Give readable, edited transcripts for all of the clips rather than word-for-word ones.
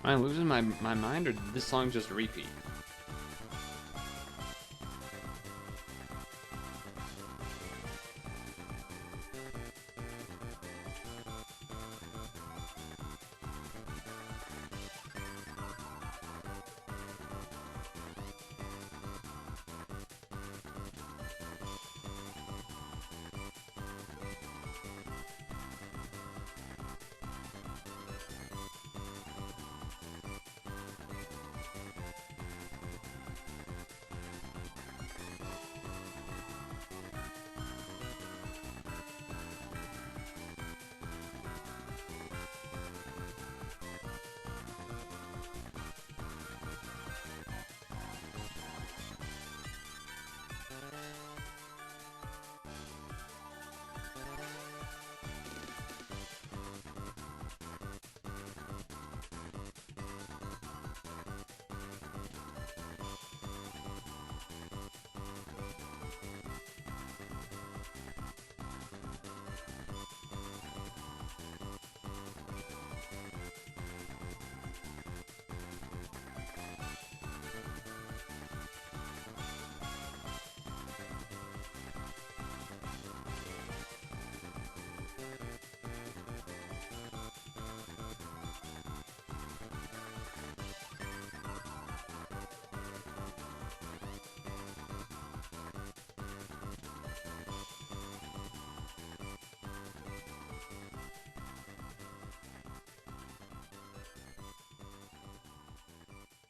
Am I losing my mind, or did this song just repeat?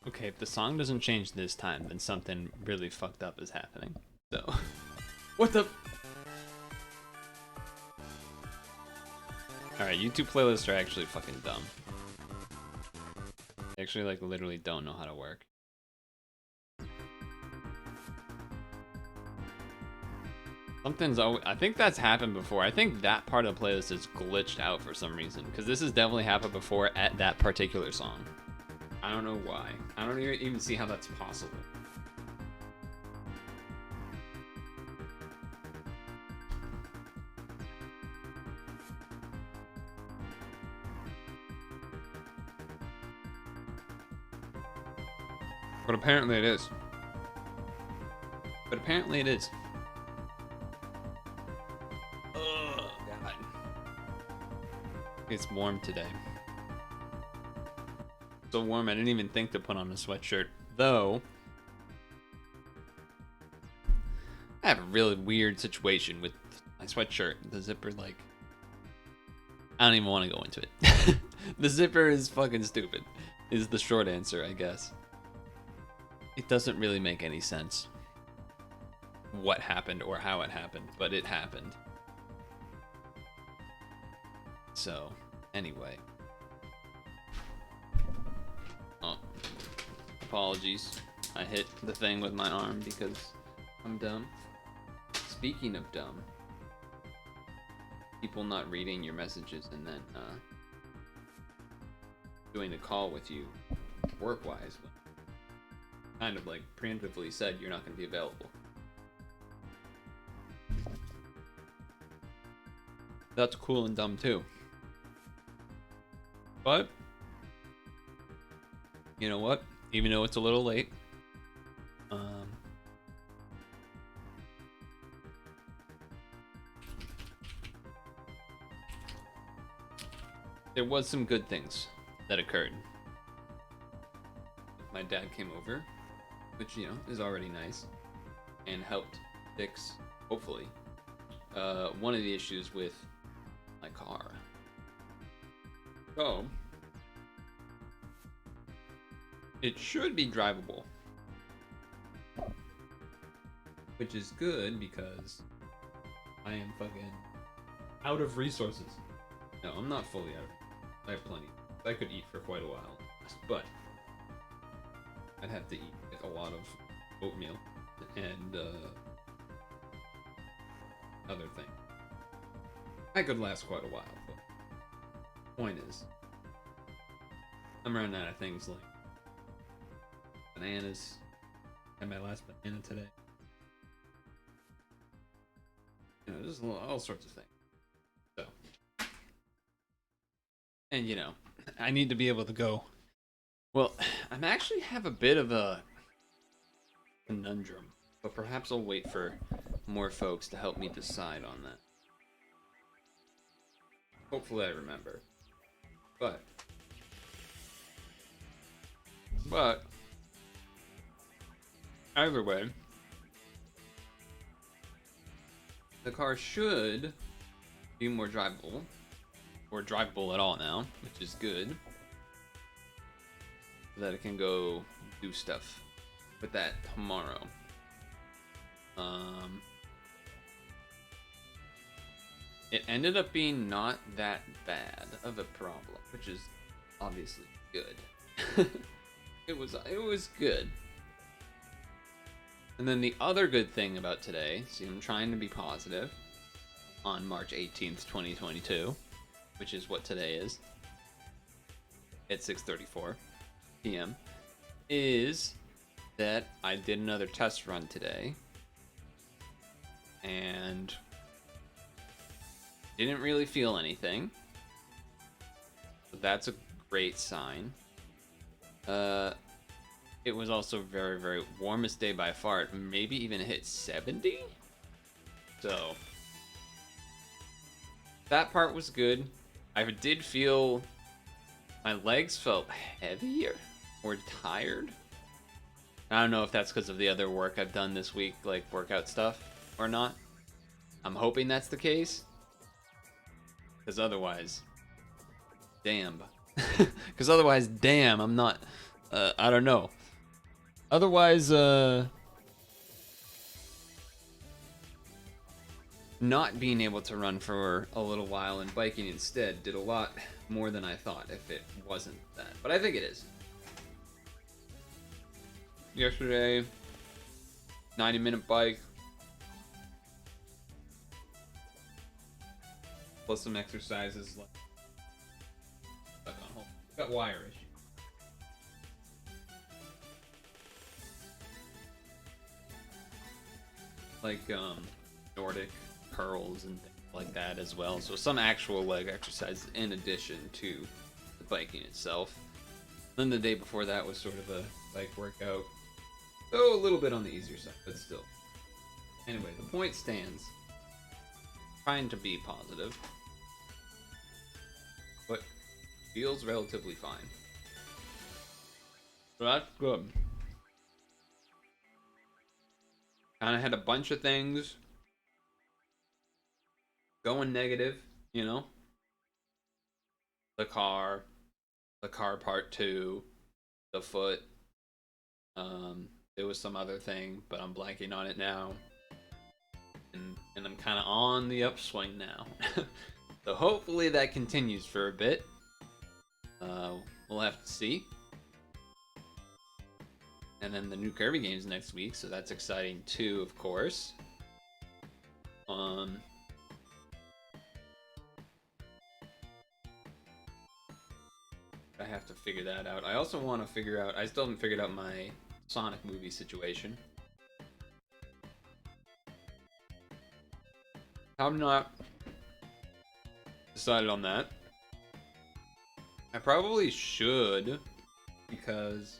Okay, if the song doesn't change this time, then something really fucked up is happening. So, what the? Alright, YouTube playlists are actually fucking dumb. They actually, like, literally don't know how to work. Something's always, I think that's happened before. I think that part of the playlist is glitched out for some reason, because this has definitely happened before at that particular song. I don't know why. I don't even see how that's possible. But apparently it is. But apparently it is. Oh, God. It's warm today. So warm I didn't even think to put on a sweatshirt. Though, I have a really weird situation with my sweatshirt. The zipper, like, I don't even want to go into it. The zipper is fucking stupid, is the short answer, I guess. It doesn't really make any sense what happened or how it happened, but it happened. So, anyway. Oh, apologies. I hit the thing with my arm because I'm dumb. Speaking of dumb, people not reading your messages and then doing a call with you work-wise, kind of like preemptively said you're not going to be available. That's cool and dumb too. But, you know what? Even though it's a little late, there was some good things that occurred. My dad came over, which, you know, is already nice, and helped fix, hopefully, one of the issues with my car. So, it should be drivable, which is good because I am fucking out of resources. No, I'm not fully out of. I have plenty. I could eat for quite a while, but I'd have to eat like a lot of oatmeal and other things. I could last quite a while, but point is, I'm running out of things like bananas. I had my last banana today. You know, just all sorts of things. So, and you know, I need to be able to go. Well, I actually have a bit of a conundrum, but perhaps I'll wait for more folks to help me decide on that. Hopefully I remember. But either way, the car should be more drivable, or drivable at all now, which is good, so that it can go do stuff with that tomorrow. It ended up being not that bad of a problem, which is obviously good. It was good. And then the other good thing about today, see, I'm trying to be positive, on March 18th, 2022, which is what today is, at 6:34 p.m., is that I did another test run today, and didn't really feel anything. So that's a great sign. It was also very, very warmest day by far. It maybe even hit 70. So that part was good. I did feel my legs felt heavier or tired. I don't know if that's because of the other work I've done this week, like workout stuff, or not. I'm hoping that's the case. Because otherwise, damn. Because otherwise, damn, I'm not, I don't know. Otherwise, not being able to run for a little while and biking instead did a lot more than I thought if it wasn't that. But I think it is. Yesterday, 90-minute bike. Plus some exercises like stuck on hold. Got wire issue. like Nordic curls and things like that as well. So some actual leg exercises in addition to the biking itself. Then the day before that was sort of a bike workout. So a little bit on the easier side, but still. Anyway, the point stands. Trying to be positive. But feels relatively fine. So that's good. Kind of had a bunch of things going negative, you know? The car part 2, the foot. There was some other thing, but I'm blanking on it now. And I'm kind of on the upswing now. So hopefully that continues for a bit. We'll have to see. And then the new Kirby games next week, so that's exciting too, of course. I have to figure that out. I also want to figure out, I still haven't figured out my Sonic movie situation. I've not decided on that. I probably should, because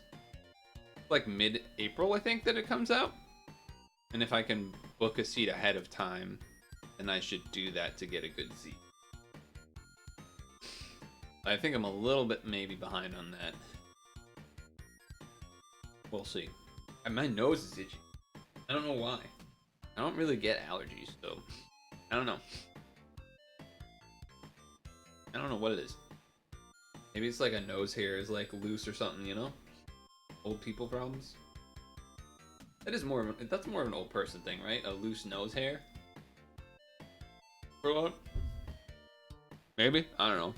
it's like mid-April, I think, that it comes out. And if I can book a seat ahead of time, then I should do that to get a good seat. I think I'm a little bit maybe behind on that. We'll see. And my nose is itchy. I don't know why. I don't really get allergies, so I don't know. I don't know what it is. Maybe it's like a nose hair is like loose or something, you know? Old people problems. That's more of an old person thing, right? A loose nose hair. For what? Maybe? I don't know.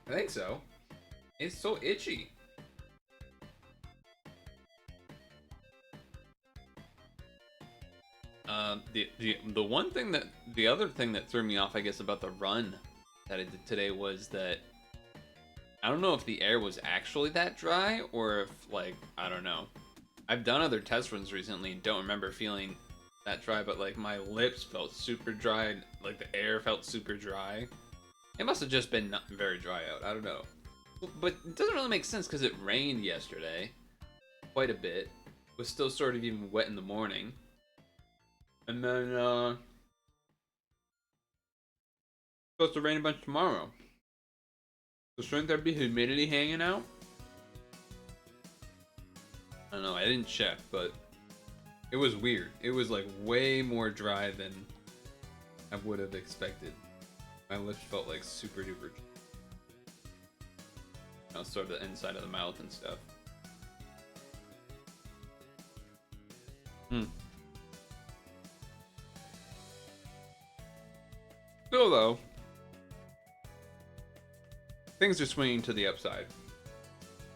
I think so. It's so itchy. The one thing that the other thing that threw me off, I guess, about the run that I did today was that I don't know if the air was actually that dry or if, like, I don't know. I've done other test runs recently and don't remember feeling that dry, but like my lips felt super dry and like the air felt super dry. It must have just been not very dry out. I don't know. But it doesn't really make sense because it rained yesterday quite a bit. It was still sort of even wet in the morning. And then, supposed to rain a bunch tomorrow. So shouldn't there be humidity hanging out? I don't know, I didn't check, but it was weird. It was like way more dry than I would have expected. My lips felt like super duper. You know, sort of the inside of the mouth and stuff. Still though, things are swinging to the upside.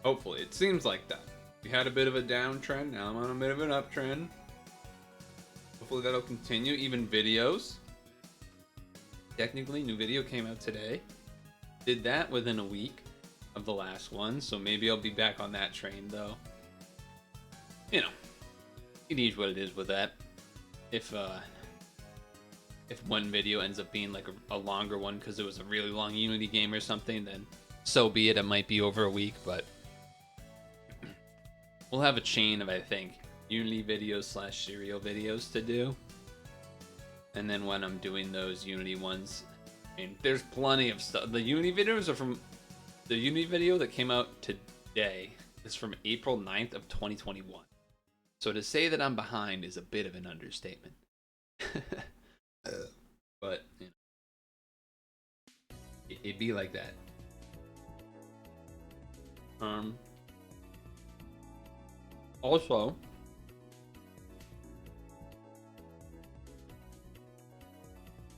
Hopefully, it seems like that. We had a bit of a downtrend, now I'm on a bit of an uptrend. Hopefully that'll continue, even videos. Technically, new video came out today. Did that within a week of the last one, so maybe I'll be back on that train though. You know, it is what it is with that. If one video ends up being like a longer one because it was a really long Unity game or something, then so be it. It might be over a week, but we'll have a chain of, I think, Unity videos / serial videos to do. And then when I'm doing those Unity ones, I mean, there's plenty of stuff. The Unity videos are from the Unity video that came out today is from April 9th of 2021. So to say that I'm behind is a bit of an understatement. But you know, it'd be like that. Also,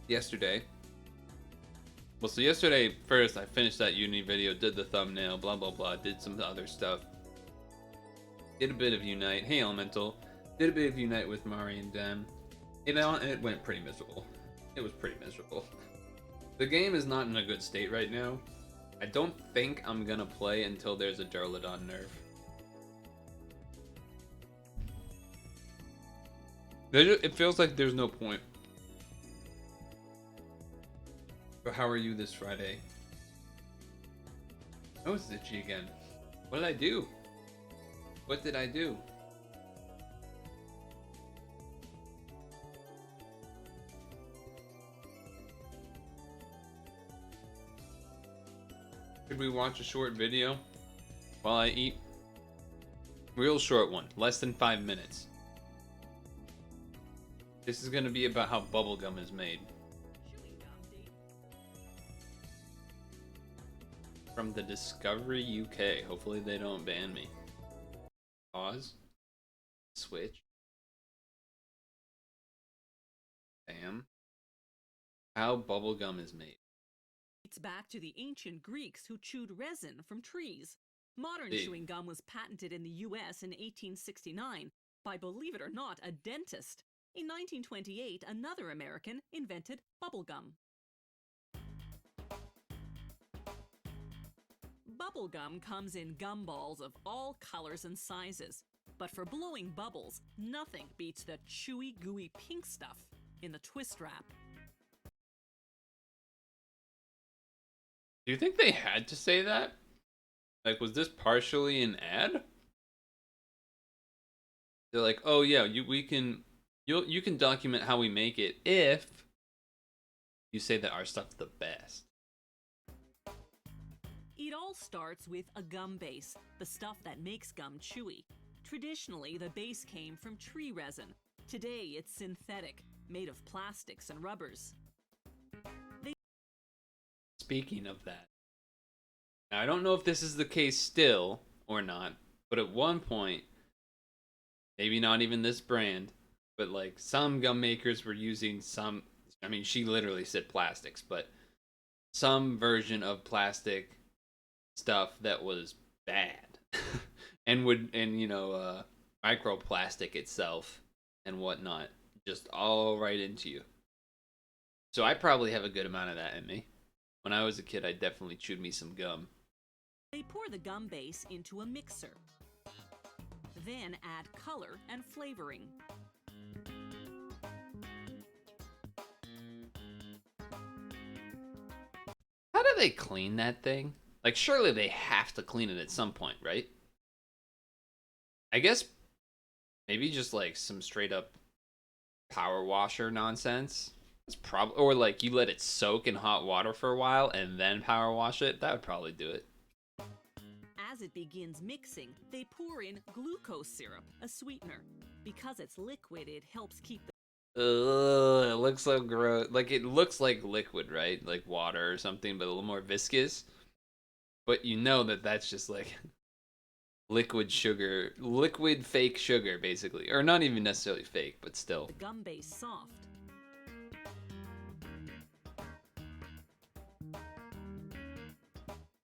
yesterday. Well, so yesterday first I finished that Unity video, did the thumbnail, blah blah blah, did some other stuff. Did a bit of Unite. Hey Elemental. Did a bit of Unite with Mari and Dem. It went pretty miserable. It was pretty miserable. The game is not in a good state right now. I don't think I'm gonna play until there's a Durlodon nerf. It feels like there's no point. But how are you this Friday? Oh, it's itchy again. What did I do? What did I do? Should we watch a short video while I eat? Real short one, less than 5 minutes. This is gonna be about how bubblegum is made. From the Discovery UK. Hopefully they don't ban me. Pause. Switch. Bam. How bubblegum is made. It's back to the ancient Greeks who chewed resin from trees. Modern chewing gum was patented in the US in 1869 by, believe it or not, a dentist. In 1928, another American invented bubblegum. Bubblegum comes in gumballs of all colors and sizes. But for blowing bubbles, nothing beats the chewy, gooey pink stuff in the twist wrap. Do you think they had to say that? Like, was this partially an ad? They're like, oh yeah, you can document how we make it if you say that our stuff's the best. It all starts with a gum base, the stuff that makes gum chewy. Traditionally, the base came from tree resin. Today, it's synthetic, made of plastics and rubbers. Speaking of that, now I don't know if this is the case still or not, but at one point, maybe not even this brand, but like some gum makers were using some, I mean, she literally said plastics, but some version of plastic stuff that was bad and would, and microplastic itself and whatnot, just all right into you. So I probably have a good amount of that in me. When I was a kid, I definitely chewed me some gum. They pour the gum base into a mixer. Then add color and flavoring. How do they clean that thing? Like, surely they have to clean it at some point, right? I guess maybe just like some straight up power washer nonsense. It's probably, or like you let it soak in hot water for a while and then power wash it. That would probably do it. As it begins mixing, they pour in glucose syrup, a sweetener. Because it's liquid, it helps keep the Ugh, it looks so gross. Like, it looks like liquid, right? Like water or something, but a little more viscous. But you know that that's just like liquid sugar, liquid fake sugar, basically. Or not even necessarily fake, but still. gum base soft.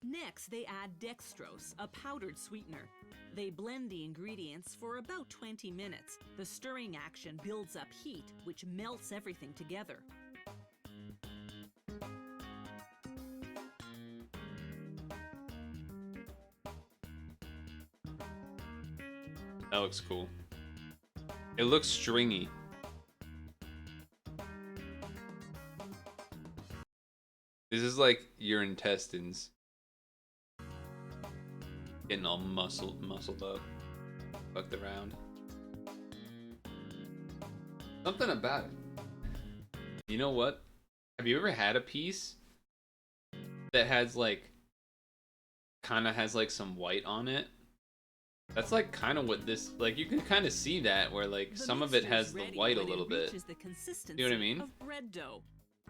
Next, they add dextrose, a powdered sweetener. They blend the ingredients for about 20 minutes. The stirring action builds up heat, which melts everything together. That looks cool. It looks stringy. This is like your intestines getting all muscled up, fucked around. Something about it. You know what? Have you ever had a piece that has like, kind of has like some white on it? That's like kind of what this, like, you can kind of see that where like some of it has the white a little bit. You know what I mean? Of bread dough.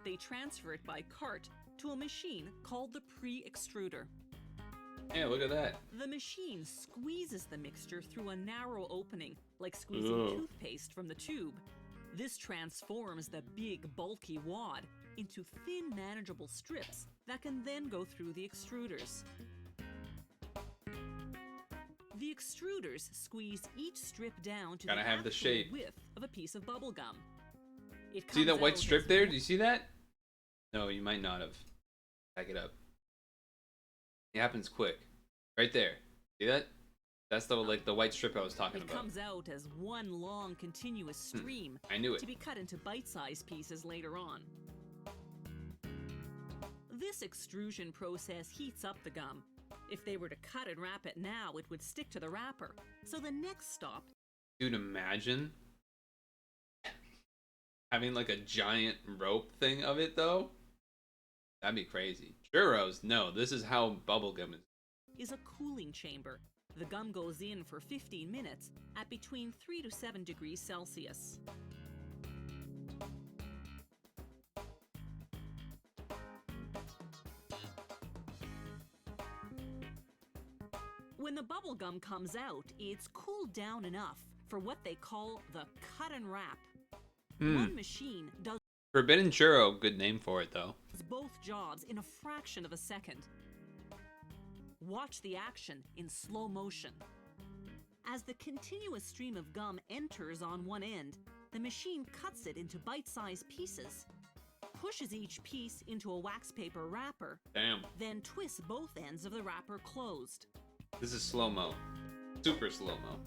They transfer it by cart to a machine called the pre-extruder. Yeah, look at that. The machine squeezes the mixture through a narrow opening, like squeezing toothpaste from the tube. This transforms the big, bulky wad into thin, manageable strips that can then go through the extruders. The extruders squeeze each strip down to Gotta the have the actual shape. width of a piece of bubble gum. See that white strip there? Do you see that? No, you might not have. Back it up. It happens quick. Right there. See that? That's the like the white strip I was talking It about. comes out as one long continuous stream I knew it. to be cut into bite-sized pieces later on. This extrusion process heats up the gum. If they were to cut and wrap it now, it would stick to the wrapper. So the next stop... Dude, imagine having like a giant rope thing of it though. That'd be crazy. Churros, no, this is how bubblegum is a cooling chamber. The gum goes in for 15 minutes at between 3 to 7 degrees Celsius. When the bubble gum comes out, it's cooled down enough for what they call the cut and wrap. One machine does Forbidden churro, good name for it though. both jobs in a fraction of a second. Watch the action in slow motion. As the continuous stream of gum enters on one end, the machine cuts it into bite-sized pieces, pushes each piece into a wax paper wrapper, Damn. then twists both ends of the wrapper closed. This is slow-mo. Super slow-mo.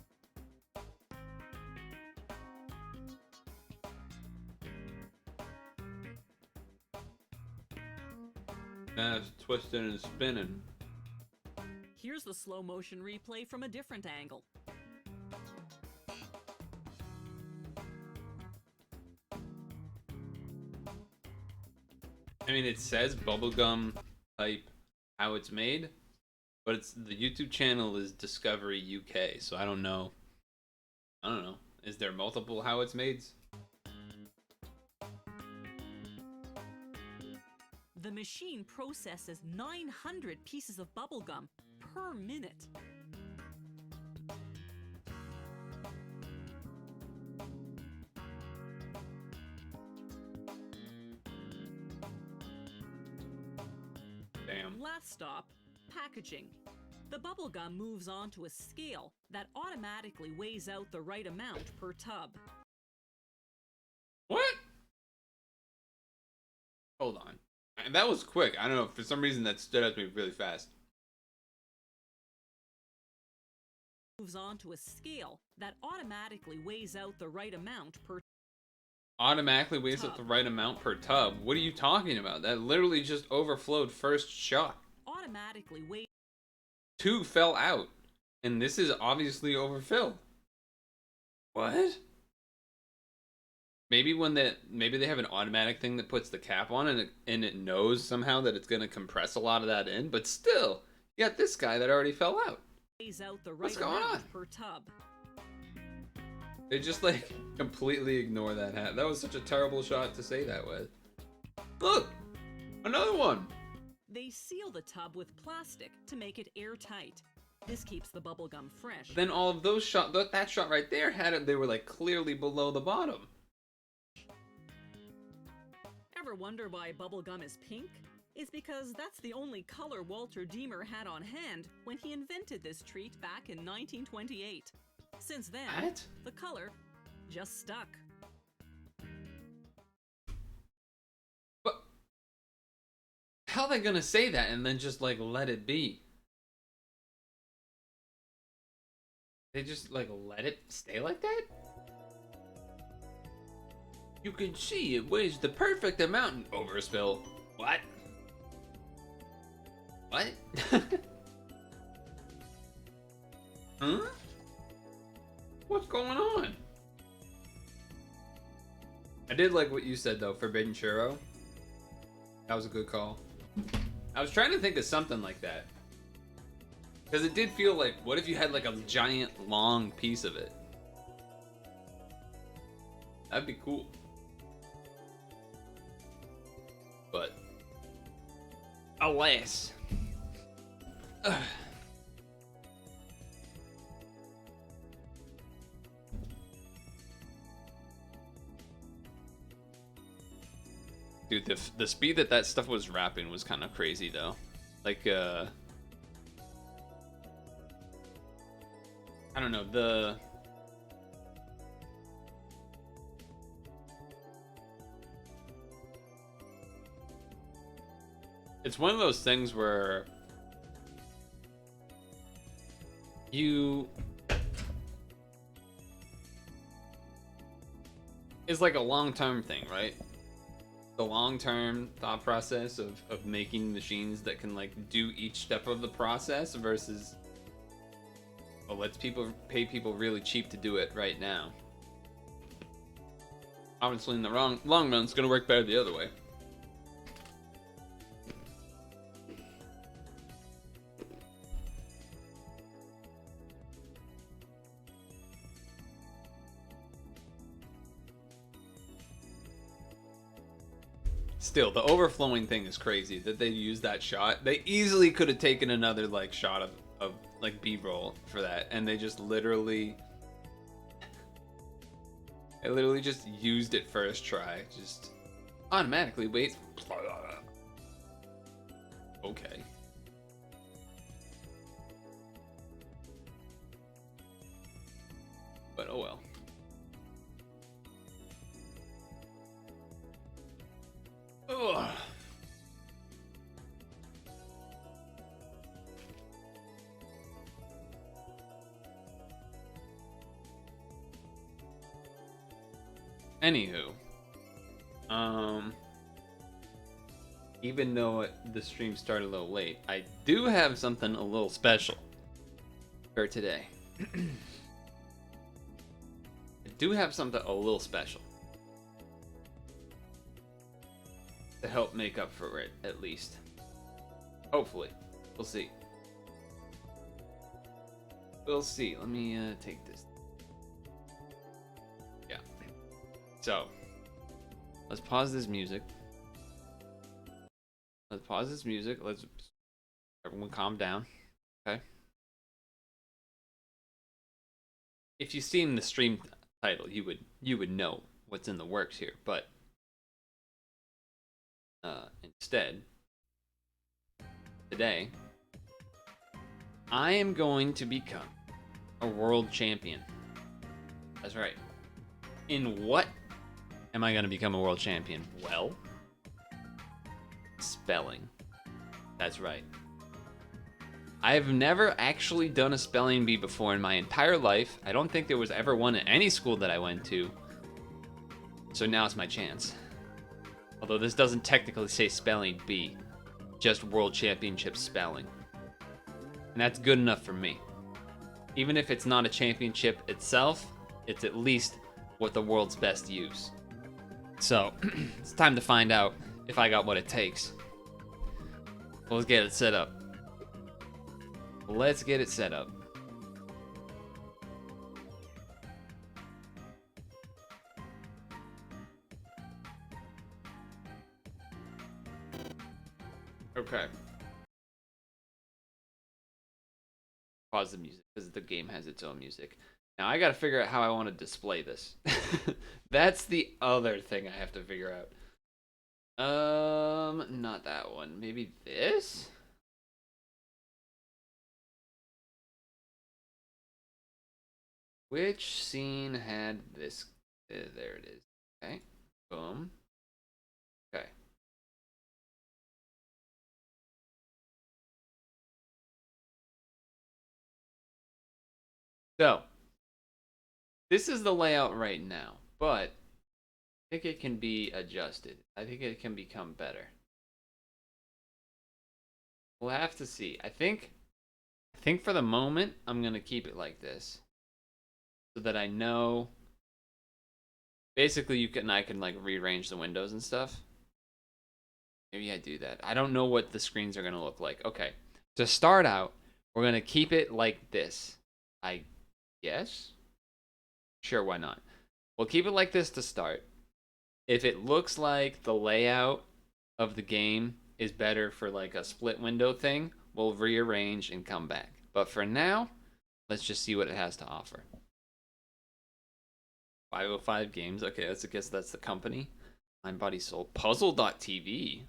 Now it's twisting and spinning. Here's the slow motion replay from a different angle. I mean, it says bubblegum type how it's made, but it's the YouTube channel is Discovery UK, so I don't know. Is there multiple how it's made? The machine processes 900 pieces of bubblegum per minute. Damn. Last stop, packaging. The bubblegum moves on to a scale that automatically weighs out the right amount per tub. What? Hold on. And that was quick. I don't know. For some reason, that stood out to me really fast. Moves on to a scale that automatically weighs out the right amount per Automatically weighs up the right amount per tub. What are you talking about? That literally just overflowed first shot. automatically weighs 2 fell out. And this is obviously overfilled. What? Maybe maybe they have an automatic thing that puts the cap on and it knows somehow that it's gonna compress a lot of that in, but still, you got this guy that already fell out. weighs out the right What's going amount on? per tub. They just like completely ignore that hat. That was such a terrible shot to say that with. Look! Another one! They seal the tub with plastic to make it airtight. This keeps the bubblegum fresh. Then all of those shots, that shot right there had it, they were like clearly below the bottom. Ever wonder why bubblegum is pink? It's because that's the only color Walter Deemer had on hand when he invented this treat back in 1928. Since then, What? the color just stuck. But how are they gonna say that and then just like let it be? They just like let it stay like that? You can see it weighs the perfect amount in overspill. What? What? Huh? What's going on? I did like what you said though, forbidden churro. That was a good call. I was trying to think of something like that. Because it did feel like, what if you had like a giant long piece of it? That'd be cool. But, alas. Ugh. Dude, the speed that stuff was wrapping was kind of crazy though. Like, I don't know, it's one of those things where you it's like a long-term thing, right? The long-term thought process of making machines that can like do each step of the process versus let's pay people really cheap to do it right now. Obviously, in the long run, it's gonna work better the other way. Still, the overflowing thing is crazy that they used that shot. They easily could have taken another like shot of like B-roll for that, and they just literally just used it first try. Just automatically wait. Okay. But oh well. Ugh. Anywho, even though the stream started a little late, I do have something a little special for today. I do have something a little special to help make up for it, at least. Hopefully. We'll see. We'll see. Let me take this. Yeah. So, let's pause this music. Let's pause this music. Let's everyone calm down. Okay. If you've seen the stream title, you would know what's in the works here, but instead, today, I am going to become a world champion. That's right. In what am I going to become a world champion? Well, spelling. That's right. I've never actually done a spelling bee before in my entire life. I don't think there was ever one at any school that I went to. So now it's my chance. Although this doesn't technically say spelling bee, just world championship spelling. And that's good enough for me. Even if it's not a championship itself, it's at least what the world's best use. So, it's time to find out if I got what it takes. Let's get it set up. Let's get it set up. Okay. Pause the music because the game has its own music. Now I gotta figure out how I want to display this. That's the other thing I have to figure out. Not that one. Maybe this? Which scene had this? There it is. Okay. Boom. Okay. So, this is the layout right now, but I think it can be adjusted. I think it can become better. We'll have to see. I think for the moment, I'm going to keep it like this. So that I know basically I can like rearrange the windows and stuff. Maybe I do that. I don't know what the screens are going to look like. Okay. To start out, we're going to keep it like this. I guess. Sure, why not? We'll keep it like this to start. If it looks like the layout of the game is better for like a split window thing, we'll rearrange and come back. But for now, let's just see what it has to offer. 505 Games. Okay, I guess that's the company. Mind, Body, Soul. Puzzle.tv.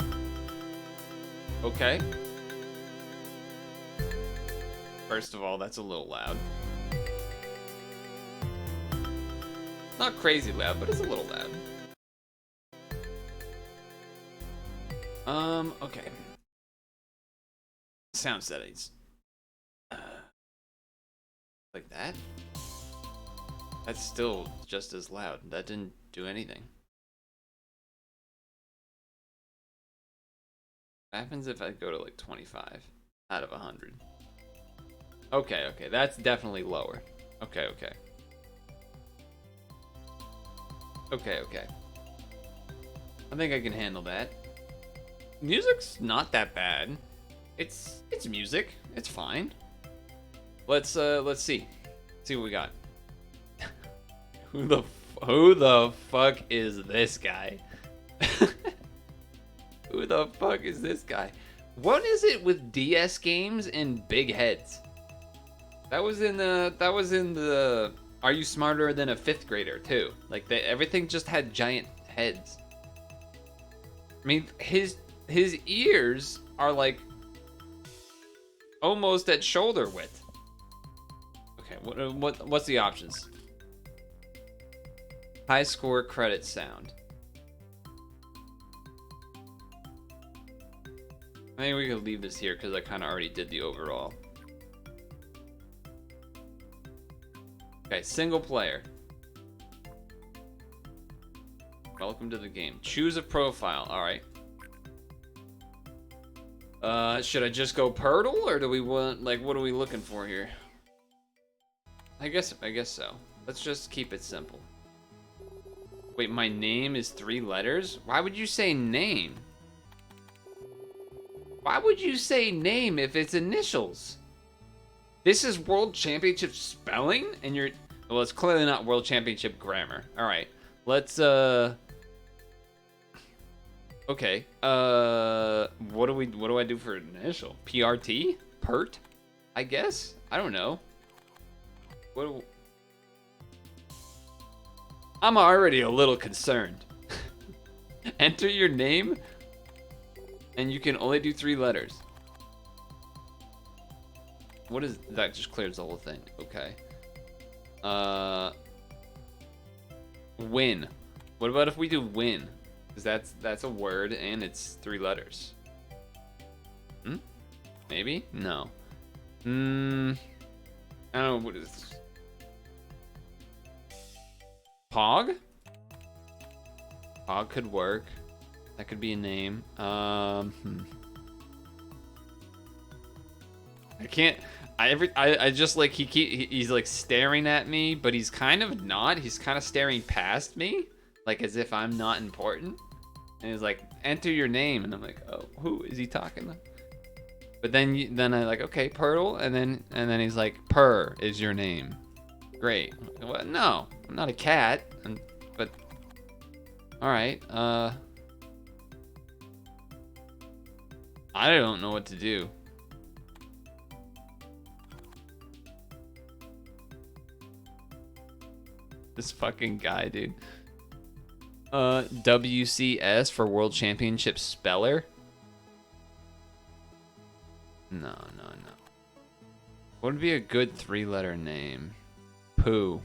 Okay. First of all, that's a little loud. Not crazy loud, but it's a little loud. Okay. Sound settings. Like that? That's still just as loud. That didn't do anything. What happens if I go to like 25 out of 100? Okay, okay, that's definitely lower. Okay, okay. Okay, okay. I think I can handle that. Music's not that bad. It's music. It's fine. Let's see. See what we got. Who the fuck is this guy? Who the fuck is this guy? What is it with DS games and big heads? That was in the Are You Smarter Than a Fifth Grader too? Like everything just had giant heads. I mean, his ears are like almost at shoulder width. Okay, what's the options? High score, credit sound. I think we could leave this here because I kind of already did the overall. Okay, single player. Welcome to the game. Choose a profile. All right. Should I just go Purtle, or do we want, like, what are we looking for here? I guess so. Let's just keep it simple. Wait, my name is 3 letters? Why would you say name? Why would you say name if it's initials? This is World Championship spelling, and you're, well, it's clearly not World Championship grammar. All right, let's okay. What do I do for initial? PRT? Pert? I guess. I don't know. I'm already a little concerned. Enter your name, and you can only do 3 letters. What is that? Just clears the whole thing. Okay. Win. What about if we do win? Because that's a word and it's 3 letters. Maybe? No. I don't know. What is this? Pog? Pog could work. That could be a name. I can't. I just like he's like staring at me, but he's kind of not. He's kind of staring past me, like as if I'm not important. And he's like, enter your name, and I'm like, oh, who is he talking to? But then I like, okay, Purtle, and then he's like, Purr is your name. Great. What? No, I'm not a cat. But all right. I don't know what to do. This fucking guy, dude. WCS for World Championship Speller? No. What would be a good 3-letter name? Pooh.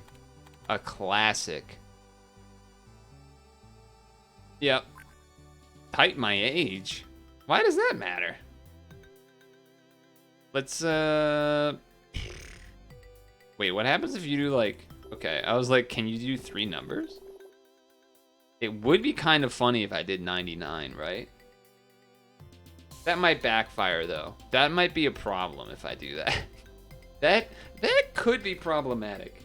A classic. Yep. Type my age. Why does that matter? Let's, wait, what happens if you do, like... Okay, I was like, can you do 3 numbers? It would be kind of funny if I did 99, right? That might backfire, though. That might be a problem if I do that. That could be problematic.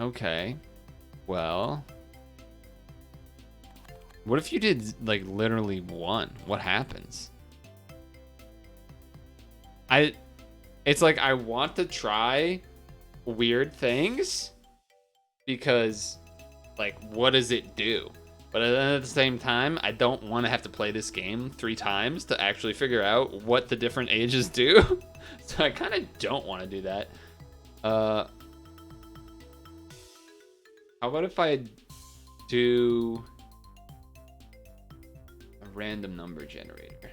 Okay. Well... What if you did, like, literally 1? What happens? It's like, I want to try weird things because, like, what does it do? But at the same time, I don't want to have to play this game 3 times to actually figure out what the different ages do. So I kind of don't want to do that. How about if I do... random number generator.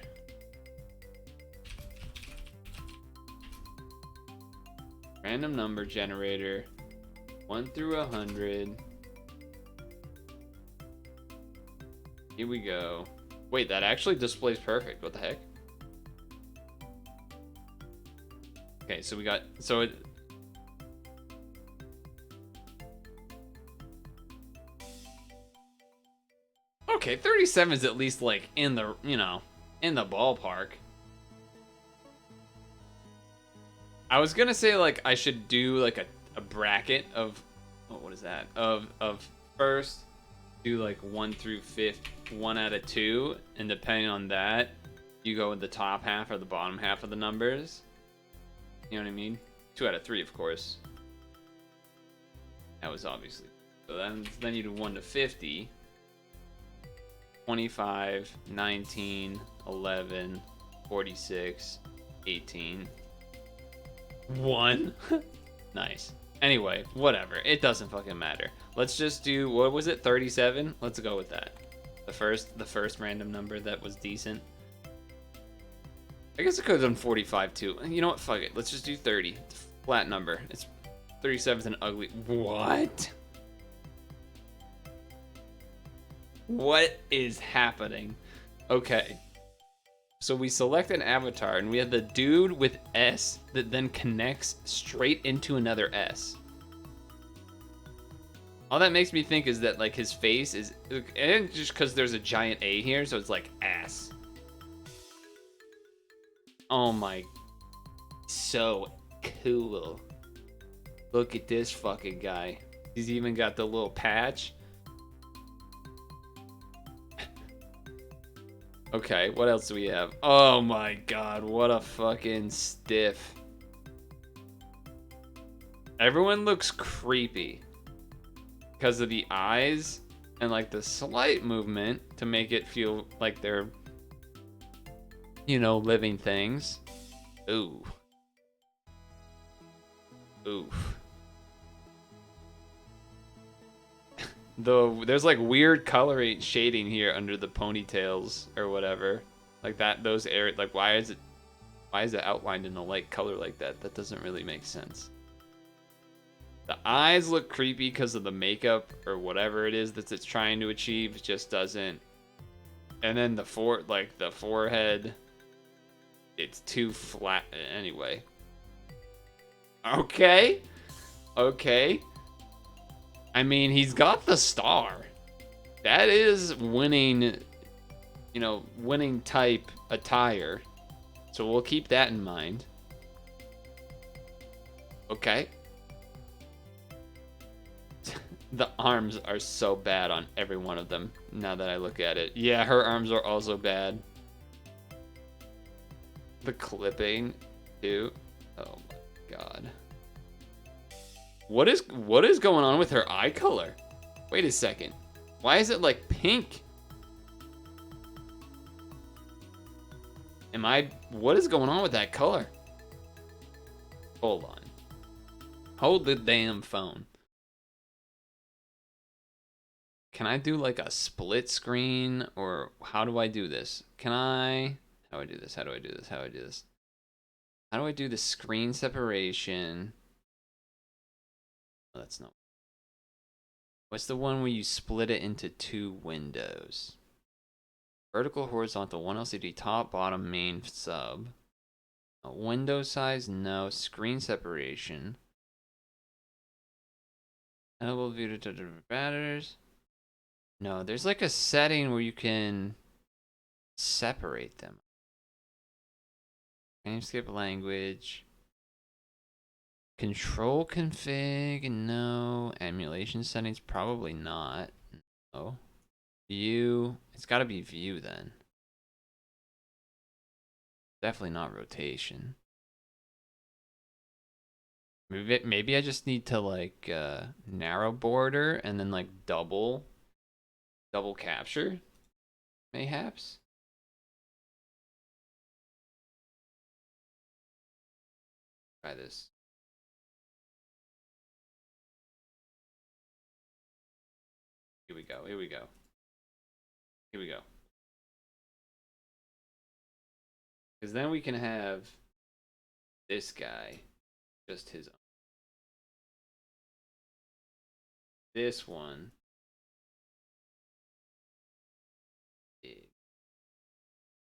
Random number generator, 1 through 100. Here we go. Wait, that actually displays perfect. What the heck? Okay, so we got okay, 37 is at least like in the, in the ballpark. I was gonna say like I should do like a bracket of, oh, what is that? Of first, do like 1 through 5th, 1 out of 2, and depending on that, you go with the top half or the bottom half of the numbers. You know what I mean? 2 out of 3, of course. That was obviously. So then you do 1 to 50. 25, 19, 11, 46, 18. 1. Nice. Anyway, whatever. It doesn't fucking matter. Let's just do, what was it? 37? Let's go with that. The first random number that was decent. I guess I could have done 45 too. You know what? Fuck it. Let's just do 30. It's a flat number. It's 37's an ugly. What? What is happening? Okay. So we select an avatar and we have the dude with S that then connects straight into another S. All that makes me think is that like his face is, and just because there's a giant A here, so it's like ass. Oh my, so cool. Look at this fucking guy. He's even got the little patch. Okay, what else do we have? Oh my god, what a fucking stiff. Everyone looks creepy because of the eyes and like the slight movement to make it feel like they're, living things. Ooh. Oof. There's like weird coloring shading here under the ponytails or whatever. Like that, those areas, like why is it outlined in a light color like that? That doesn't really make sense. The eyes look creepy because of the makeup or whatever it is that it's trying to achieve. It just doesn't. And then the forehead, it's too flat. Anyway. Okay. Okay. I mean, he's got the star. That is winning, winning type attire. So we'll keep that in mind. Okay. The arms are so bad on every one of them, now that I look at it. Yeah, her arms are also bad. The clipping, too. Oh my god. What is going on with her eye color? Wait a second. Why is it like pink? What is going on with that color? Hold on. Hold the damn phone. Can I do like a split screen, or how do I do this? How do I do this? How do I do this? How do I do this? How do I do the screen separation? Oh, that's not. What's the one where you split it into 2 windows? Vertical, horizontal, 1 LCD, top, bottom, main, sub. Window size, no. Screen separation. Enable view to different matters. No, there's like a setting where you can separate them. Skip language. Control config, no. Emulation settings, probably not. No. View, it's gotta be view then. Definitely not rotation. Maybe I just need to like narrow border and then like double capture, mayhaps. Try this. Here we go. Here we go. Here we go. Because then we can have this guy, just his own. This one.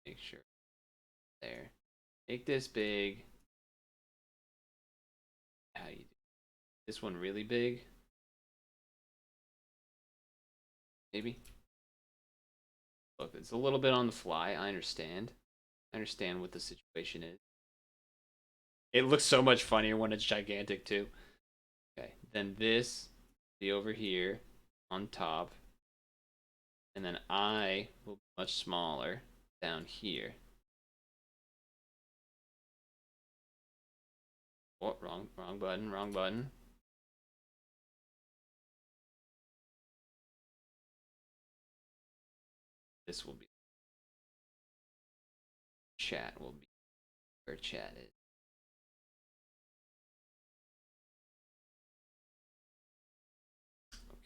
Make sure. There. Make this big. How do you do this one really big? Maybe. Look, it's a little bit on the fly. I understand. I understand what the situation is. It looks so much funnier when it's gigantic too. Okay, then this be over here on top. And then I will be much smaller down here. Oh, wrong button, wrong button. This will be chat will be where chat is. Okay.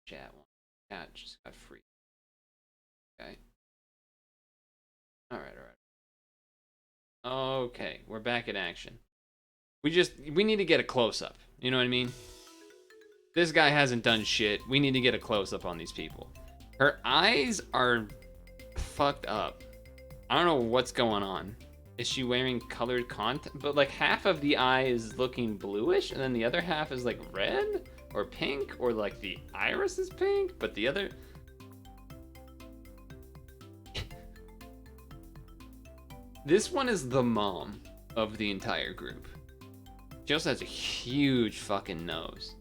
Chat just got free. Okay. Alright. Okay, we're back in action. We need to get a close-up. You know what I mean? This guy hasn't done shit. We need to get a close-up on these people. Her eyes are fucked up. I don't know what's going on. Is she wearing colored content? But like half of the eye is looking bluish, and then the other half is like red or pink, or like the iris is pink, but the other... This one is the mom of the entire group. She also has a huge fucking nose.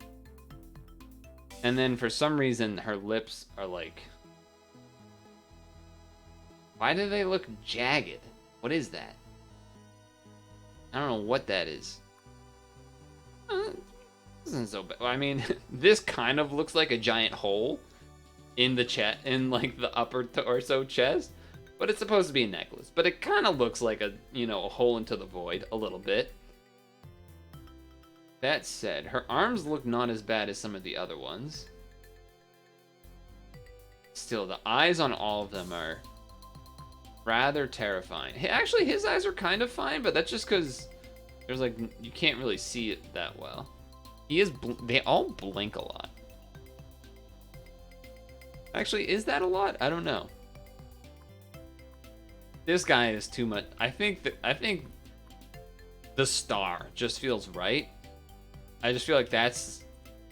And then for some reason, her lips are like... Why do they look jagged? What is that? I don't know what that is. This isn't so bad. I mean, this kind of looks like a giant hole in the chest, in like the upper torso chest. But it's supposed to be a necklace. But it kind of looks like a, you know, a hole into the void a little bit. That said, her arms look not as bad as some of the other ones. Still, the eyes on all of them are rather terrifying. Actually, his eyes are kind of fine, but that's just because there's like, you can't really see it that well. They all blink a lot. Actually, is that a lot? I don't know. This guy is too much. I think the star just feels right. I just feel like that's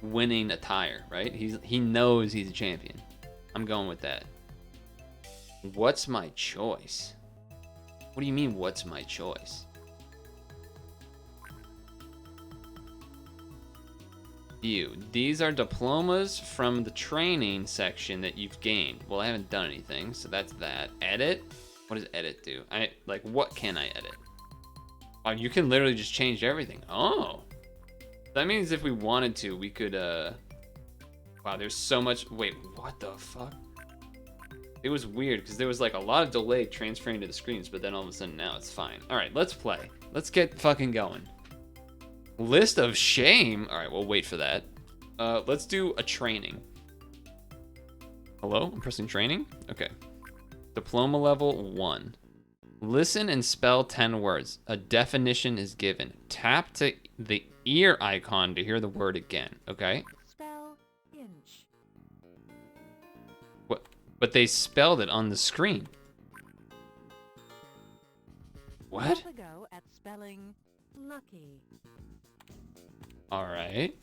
winning attire, right? He knows he's a champion. I'm going with that. What's my choice? What do you mean, what's my choice? View. These are diplomas from the training section that you've gained. Well, I haven't done anything, so that's that. Edit? What does edit do? What can I edit? Oh, you can literally just change everything. Oh. That means if we wanted to, we could, Wow, there's so much... Wait, what the fuck? It was weird, because there was, like, a lot of delay transferring to the screens, but then all of a sudden now it's fine. Alright, let's play. Let's get fucking going. List of shame? Alright, we'll wait for that. Let's do a training. Hello? I'm pressing training? Okay. Diploma level 1. Listen and spell 10 words. A definition is given. Tap to the ear icon to hear the word again, okay? Spell inch. What? But they spelled it on the screen. What? Have a go at spelling lucky. All right.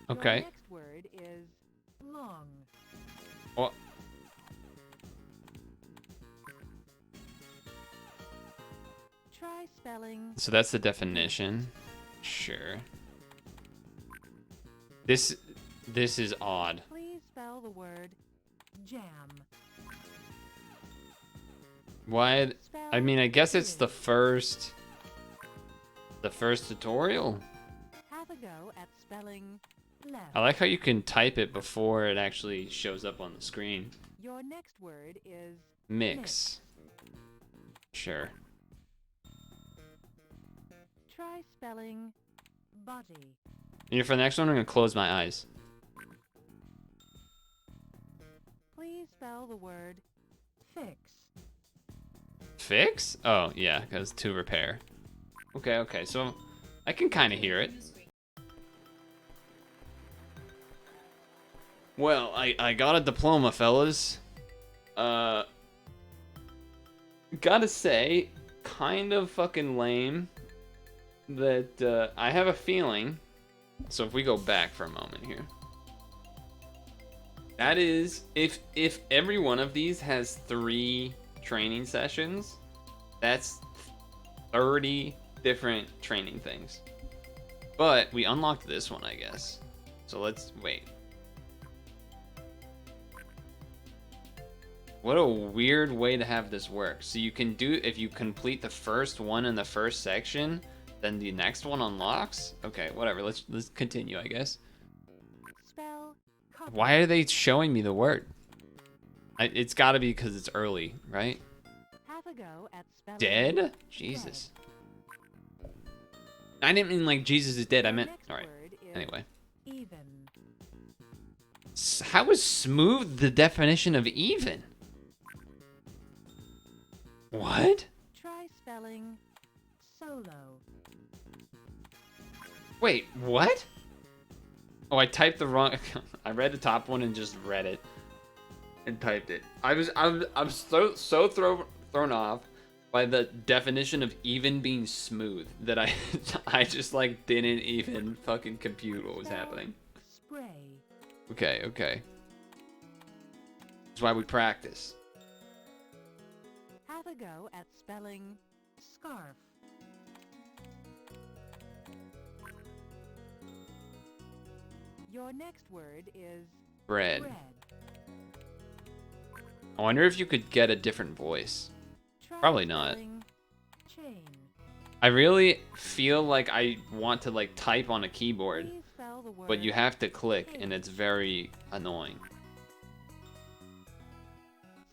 Okay. Your next word is long. Well, Try spelling. so that's the definition. Sure. This is odd. Please spell the word jam. Why? Spell I mean, I guess it's the finish. first tutorial. Have a go at spelling left. I like how you can type it before it actually shows up on the screen. Your next word is Mix. Sure. Try spelling body. And for the next one, I'm gonna close my eyes. Please spell the word fix. Fix? Oh, yeah, because to repair. Okay, so I can kind of hear it. Well, I got a diploma, fellas. Gotta say, kind of fucking lame that I have a feeling. So if we go back for a moment here. That is, if every one of these has 3 training sessions, that's 30 different training things. But we unlocked this one, I guess. So let's wait. What a weird way to have this work. So you can do, if you complete the first one in the first section, then the next one unlocks? Okay, whatever. Let's continue, I guess. Spell copy. Why are they showing me the word? It's got to be because it's early, right? Have a go at spelling Dead? Jesus. I didn't mean like Jesus is dead. I meant... Next Alright. word is Anyway. even. How is smooth the definition of even? What? Try spelling solo. Wait, what? Oh, I typed the wrong... I read the top one and just read it. And typed it. I'm so thrown off by the definition of even being smooth that I just like didn't even fucking compute what was happening. Spray. Okay. That's why we practice. Have a go at spelling scarf. Your next word is Bread. bread. I wonder if you could get a different voice. Try Probably not. spelling chain. I really feel like I want to like type on a keyboard, Please spell the word but you have to click and it's very annoying.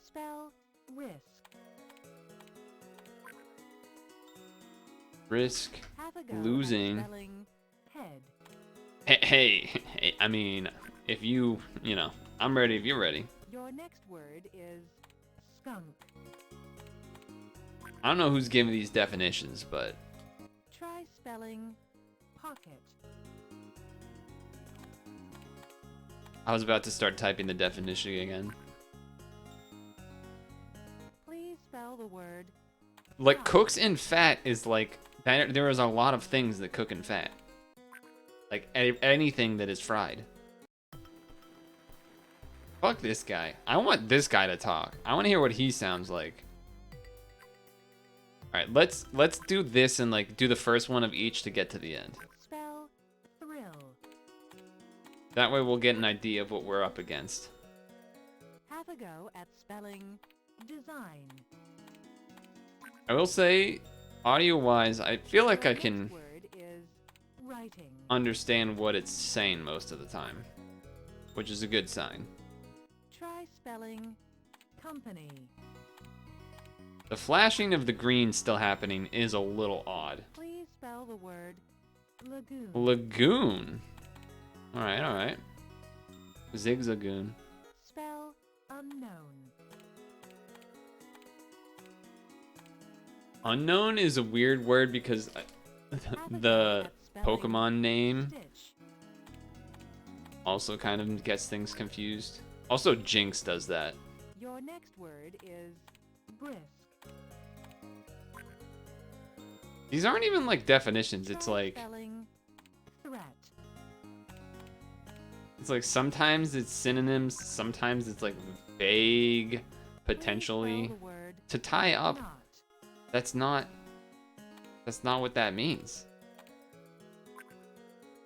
spell risk. Risk Have a go losing. at spelling head. Hey, I mean, if you know, I'm ready if you're ready. Your next word is skunk. I don't know who's giving these definitions, but Try spelling pocket. I was about to start typing the definition again. Please spell the word Like, cooks in fat is like, there is a lot of things that cook in fat. Like, anything that is fried. Fuck this guy. I want this guy to talk. I want to hear what he sounds like. Alright, let's do this and, like, do the first one of each to get to the end. spell thrill. That way we'll get an idea of what we're up against. Have a go at spelling design. I will say, audio-wise, I feel like Your I next can word is writing. understand what it's saying most of the time, which is a good sign. Try spelling company. The flashing of the green still happening is a little odd. Please spell the word lagoon. Lagoon. Alright. Zigzagoon. Spell unknown. Unknown is a weird word because Have a go the at spelling Pokemon name stitch. also kind of gets things confused. Also, Jinx does that. Your next word is brisk. These aren't even like definitions. It's Try like spelling threat. sometimes it's synonyms, sometimes it's like vague, Please potentially. spell the word To tie up, not. that's not what that means.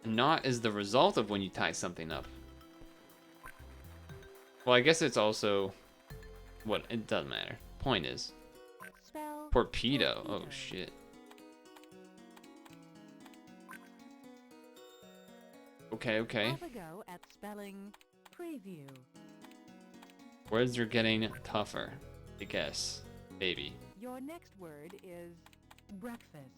Not is the result of when you tie something up. Well, I guess it's also what, it doesn't matter. Point is, Spell torpedo. Oh torpedo. shit. Okay. Have a go at spelling preview. Words are getting tougher, I guess. Maybe. Your next word is breakfast.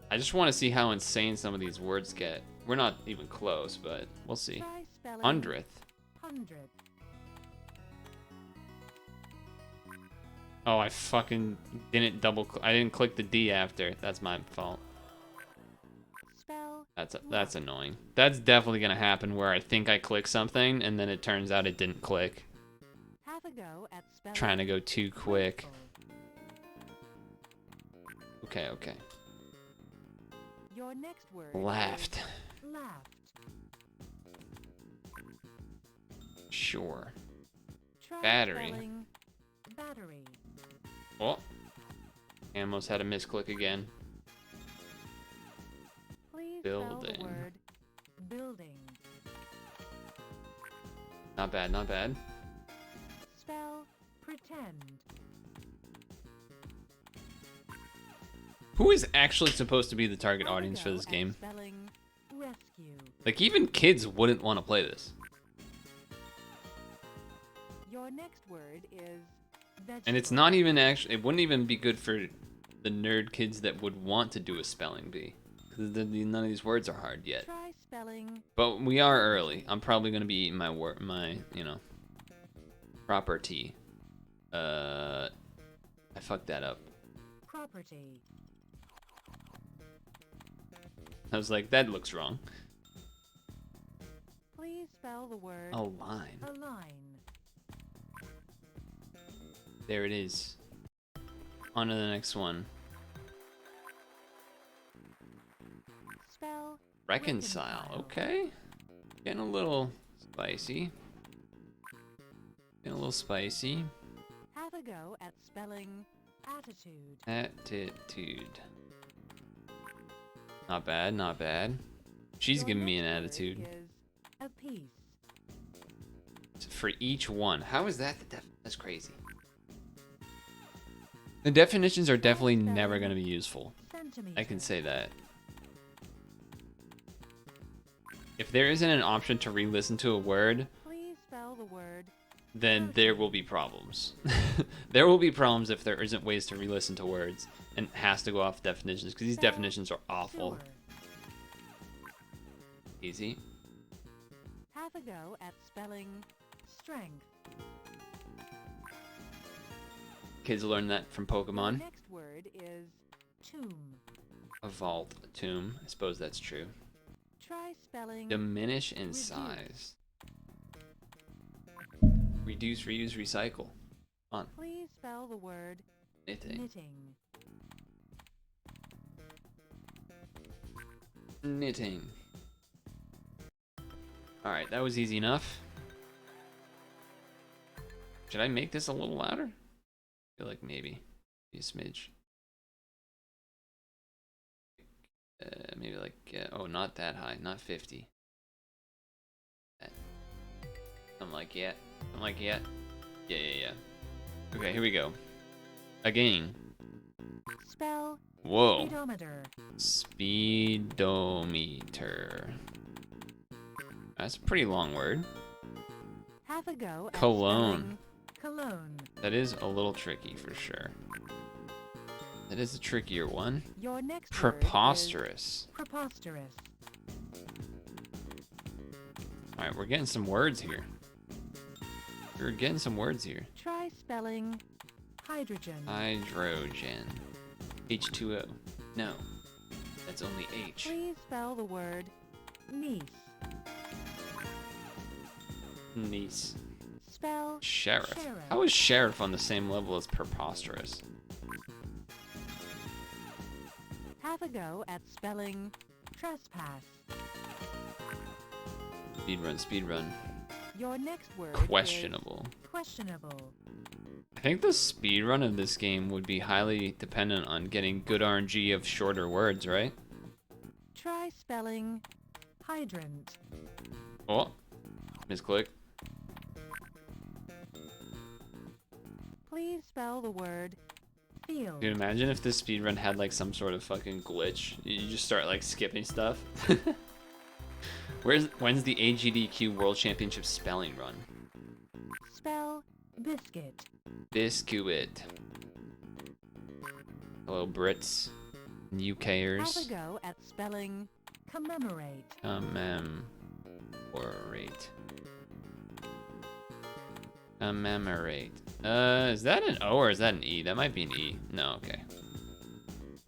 I just want to see how insane some of these words get. We're not even close, but we'll see. Try spelling Hundredth. hundredth. Oh, I fucking didn't I didn't click the D after. That's my fault. Spell That's annoying. That's definitely gonna happen where I think I click something and then it turns out it didn't click. Have a go at spelling Trying to go too quick. grateful. Okay. Your next word Laughed. is laughed. Sure. Try Battery. spelling battery. Oh. Almost had a misclick again. Please spell Building. the word building. Not bad, not bad. Spell pretend. Who is actually supposed to be the target Have a audience for go this at game? Spelling rescue. Like, even kids wouldn't want to play this. Your next word is vegetable. And it's not even actually, it wouldn't even be good for the nerd kids that would want to do a spelling bee. Because none of these words are hard yet. Try spelling But we are early. I'm probably going to be eating my, proper tea. I fucked that up. property. I was like, that looks wrong. Please spell the word Align. align. There it is. On to the next one. Spell Reconcile. Okay. Getting a little spicy. Getting a little spicy. Have a go at spelling attitude. Attitude. Not bad, not bad. She's Your giving me an next word attitude. is a piece. For each one. How is that that's crazy. The definitions are definitely never going to be useful. Centimeter. I can say that. If there isn't an option to re-listen to a word, Please spell the word then there will be problems. There will be problems if there isn't ways to re-listen to words and has to go off definitions because these Spell definitions are awful. sure. Easy. Have a go at spelling strength. Kids learn that from Your Pokemon. next word is tomb. A vault, a tomb. I suppose that's true. Try spelling Diminish in Reduce. size. Reduce, reuse, recycle. On. Please spell the word Knitting. knitting. Knitting. Alright, that was easy enough. Should I make this a little louder? I feel like maybe. Maybe a smidge. Maybe like, oh, not that high. Not 50. I'm like, yeah. I'm like, yeah. Yeah. Okay, here we go. Again. Spell Whoa. speedometer. Speedometer. That's a pretty long word. Have a go at Cologne. spelling cologne. That is a little tricky for sure. That is a trickier one. Your next Preposterous. word is preposterous. Alright, we're getting some words here. We're getting some words here. Try spelling hydrogen. Hydrogen. H2O. No. That's only H. Please spell the word niece. Niece. Spell Sheriff. sheriff. How is sheriff on the same level as preposterous? Have a go at spelling trespass. Speedrun. Your next word Questionable. is questionable. I think the speedrun of this game would be highly dependent on getting good RNG of shorter words, right? Try spelling hydrant. Oh, misclick. Please spell the word field. Dude, imagine if this speedrun had like some sort of fucking glitch. You just start like skipping stuff. When's the AGDQ World Championship spelling run? Spell biscuit. Biscuit. Hello, Brits. Have UKers. a go at spelling commemorate. Commemorate. Is that an O or is that an E? That might be an E. No, okay.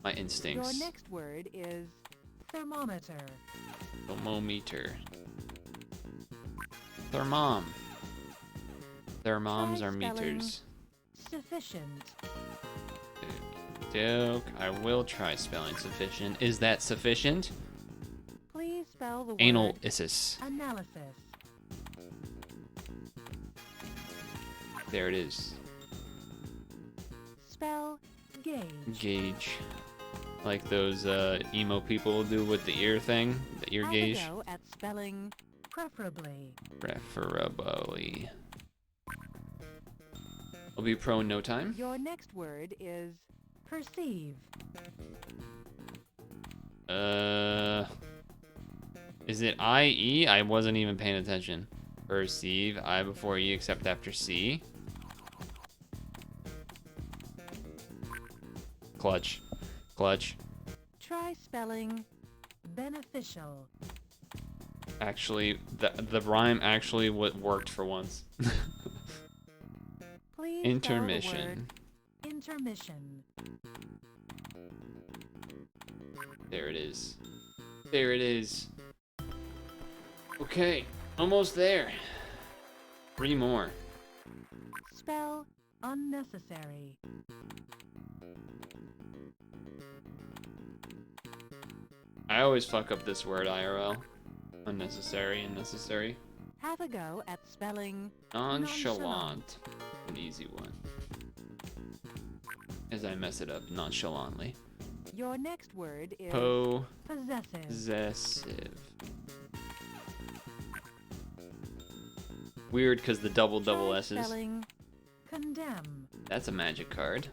My instincts. Your next word is Thermometer. Thermometer. Thermom. Thermoms Try are spelling meters. Sufficient. Doke. I will try spelling sufficient. Is that sufficient? Please spell the word Analysis. analysis. There it is. Spell gauge. Gauge. Like those emo people do with the ear thing. The ear Have gauge. a go at spelling preferably. Preferably. I'll be pro in no time. Your next word is perceive. Is it I-E? I wasn't even paying attention. Perceive, I before E except after C. Clutch. Clutch. Try spelling beneficial. Actually, the rhyme actually worked for once. Please Intermission. spell the word intermission. There it is. There it is. Okay, almost there. 3 more. Spell unnecessary. I always fuck up this word, IRL. Unnecessary and necessary. Have a go at spelling Nonchalant. An easy one. As I mess it up nonchalantly. Your next word is possessive. Possessive. Weird because the double Try S's. spelling condemn. That's a magic card.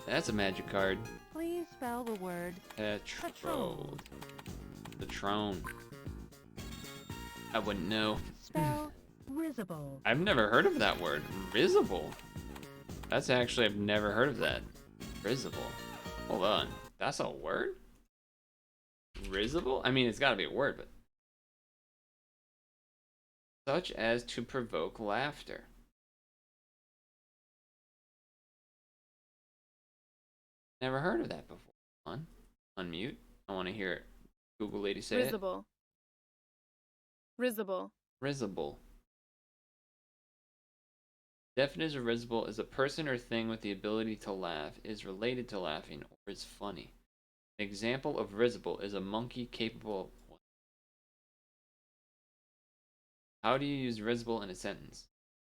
That's a magic card. Please spell the word Petrol. Patron. I wouldn't know. spell risible. I've never heard of that word. Risible. That's actually, I've never heard of that. Risible. Hold on. That's a word? Risible? I mean, it's gotta be a word, but. Such as to provoke laughter. Never heard of that before. Unmute. I want to hear it. Google lady say Risible. Risible. it. Risible. Definition of risible is a person or thing with the ability to laugh, is related to laughing, or is funny. An example of risible is a monkey capable of. How do you use risible in a sentence?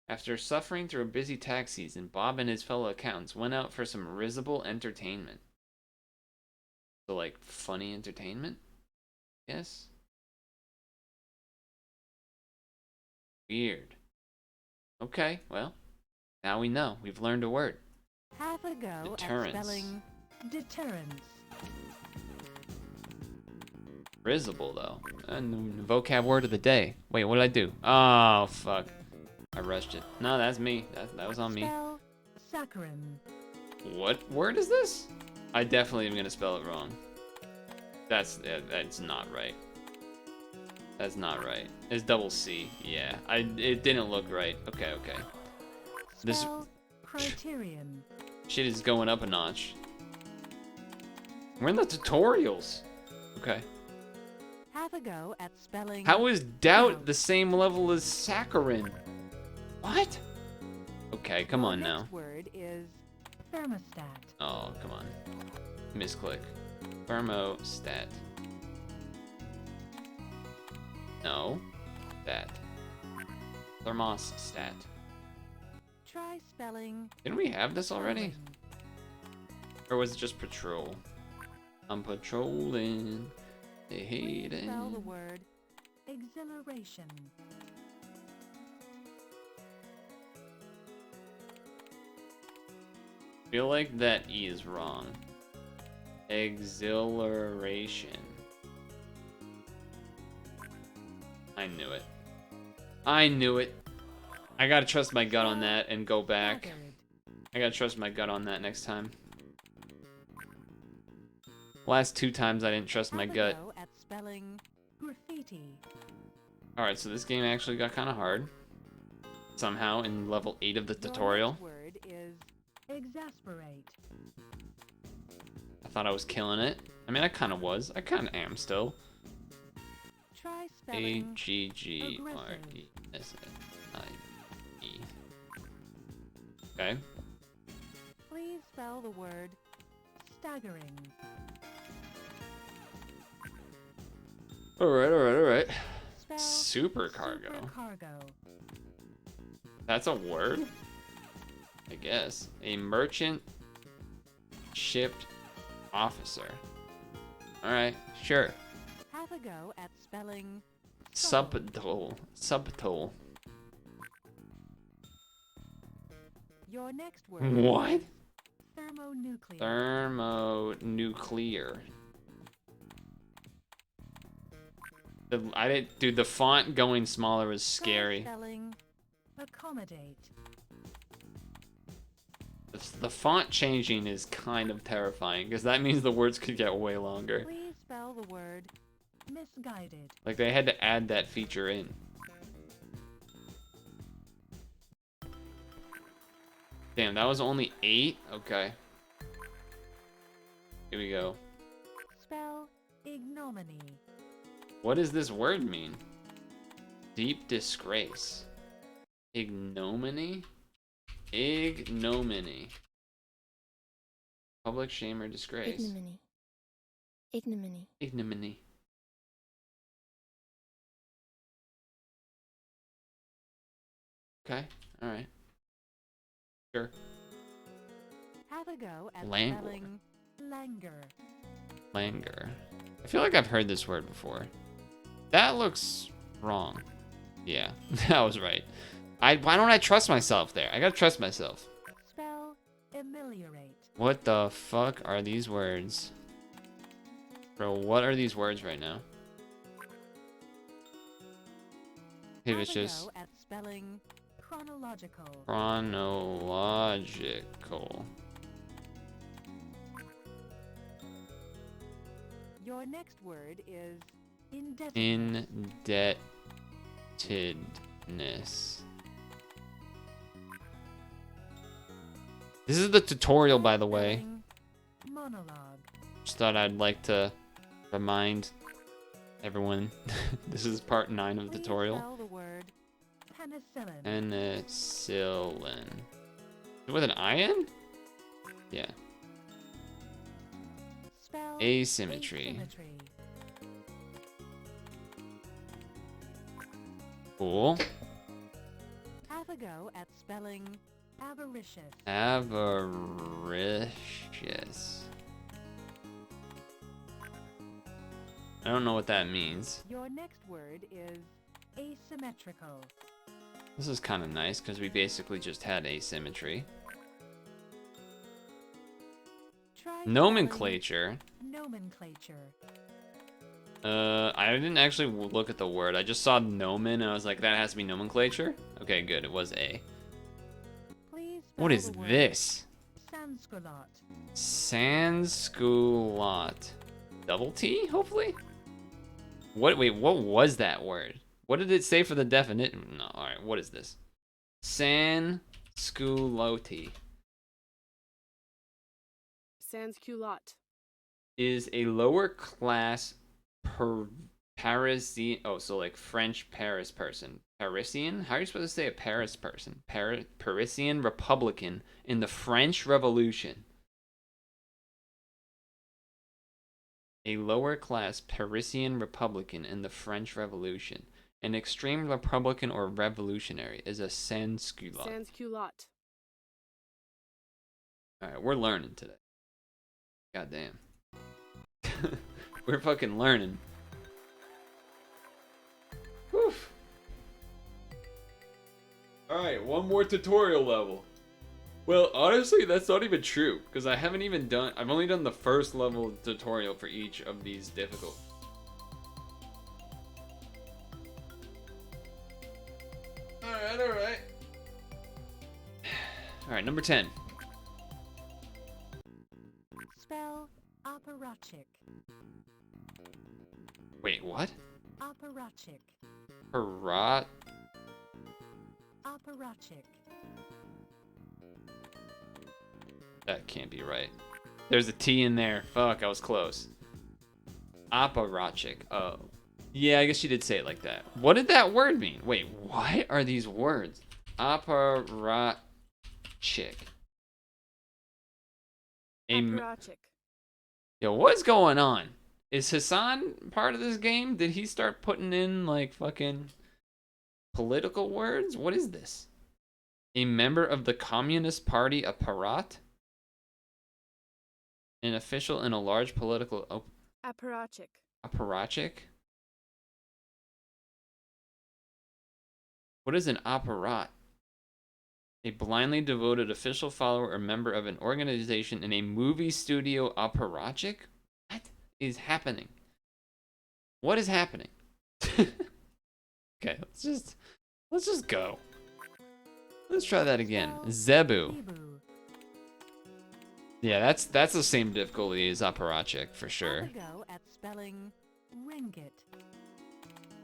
After suffering through a busy tax season, Bob and his fellow accountants went out for some risible entertainment. So, like, funny entertainment? Yes? Weird. Okay, well, now we know. We've learned a word. Have a go Deterrence. at spelling deterrence. Risible, though. And vocab word of the day. Wait, what did I do? Oh, fuck. I rushed it. No, that's me. That was on me. Spell saccharin. What word is this? I definitely am gonna spell it wrong. That's not right. That's not right. It's double C. Yeah, it didn't look right. Okay. This Spell criterion. shit is going up a notch. We're in the tutorials. Okay. Have a go at spelling How is doubt the same level as saccharin? What? Okay, come on Your now. next word is thermostat. Oh, come on. Misclick. Thermostat. No. That. Thermostat. Try spelling Didn't we have this already? patrolling. Or was it just patrol? I'm patrolling. They Please hate it. spell the word exhilaration. Feel like that E is wrong. Exhilaration. I knew it. I knew it. I gotta trust my gut on that and go back. Haggard. I gotta trust my gut on that next time. Last 2 times I didn't trust my Have a gut. go at spelling graffiti. Alright, so this game actually got kind of hard. Somehow in level 8 of the Your tutorial. next word is exasperate. I thought I was killing it. I mean, I kind of was. I kind of am still. Try A spelling G G R E S S I E. Okay. Please spell the word staggering. All right, all right, all right. Spell Supercargo. supercargo. That's a word? I guess. A merchant shipped officer. Alright, sure. Have a go at spelling Subtotal. Subtotal. Your next word What? is thermonuclear. Thermonuclear. I didn't. Dude, the font going smaller was Try scary. spelling accommodate. The font changing is kind of terrifying because that means the words could get way longer. Please spell the word misguided. Like they had to add that feature in. Damn, that was only 8? Okay. Here we go. Spell ignominy. What does this word mean? Deep disgrace. Ignominy? Ignominy. Public shame or disgrace. Ignominy. Ignominy. Ignominy. Okay, alright. Sure. Have a go at Languor. spelling languor. Languor. I feel like I've heard this word before. That looks wrong. Yeah, that was right. Why don't I trust myself there? I gotta trust myself. Spell ameliorate. What the fuck are these words? Bro, what are these words right now? Hey, Have it's a just go at spelling chronological. chronological. Your next word is indebtedness. Indebtedness. This is the tutorial, by the way. Spelling monologue. Just thought I'd like to remind everyone this is part 9 of the Please tutorial. spell the word penicillin. Penicillin. With an I in? Yeah. Spell Asymmetry. asymmetry. Cool. Have a go at spelling avaricious. Avaricious. I don't know what that means. Your next word is asymmetrical. This is kind of nice because we basically just had asymmetry. Try Nomenclature. spelling nomenclature. I didn't actually look at the word. I just saw nomen and I was like, that has to be nomenclature? Okay, good. It was A. Please spell What is the word this? Sansculotte. Sansculotte. Double T, hopefully? What? Wait, what was that word? What did it say for the definition? No, alright, what is this? Sansculotte Sans-culotte. is a lower class Parisian. Oh, so like French Paris person. Parisian? How are you supposed to say a Paris person? Parisian Republican in the French Revolution. A lower class Parisian Republican in the French Revolution. An extreme Republican or revolutionary is a sans-culotte. Sans-culotte. Alright, we're learning today. God damn. We're fucking learning. Whew. Alright, one more tutorial level. Well, honestly, that's not even true, because I've only done the first level tutorial for each of these difficult. Alright, alright. Alright, number 10. Spell apparatchik. Wait, what? Apparatchik. Parat. Apparatchik. That can't be right. There's a T in there. Fuck, I was close. Apparatchik. Oh. Yeah, I guess she did say it like that. What did that word mean? Wait, what are these words? Apparatchik. Apparatchik. Yo, what's going on? Is Hassan part of this game? Did he start putting in, like, fucking political words? What is this? A member of the Communist Party apparat? An official in a large political Apparatchik. apparatchik? What is an apparat? A blindly devoted official follower or member of an organization in a movie studio apparatchik? What is happening? What is happening? Okay, let's just go. Let's try that again. Zebu. Yeah, that's the same difficulty as apparatchik for sure. Have a go at spelling ringgit.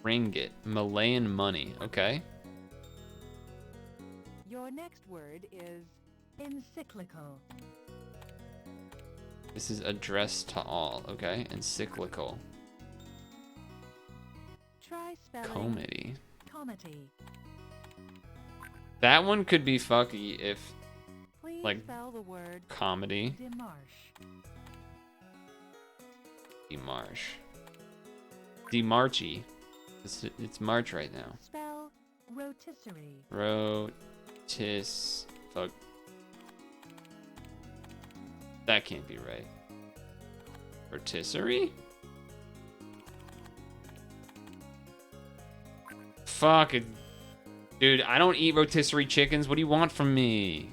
Ringgit, Malayan money. Okay. Your next word is encyclical. This is addressed to all. Okay, encyclical. Try spelling Comedy. comedy. That one could be fucky if Please like spell the word comedy. demarche. Demarche. Demarchy. It's March right now. Spell rotisserie. Fuck. That can't be right. Rotisserie? Fuck it. Dude, I don't eat rotisserie chickens. What do you want from me?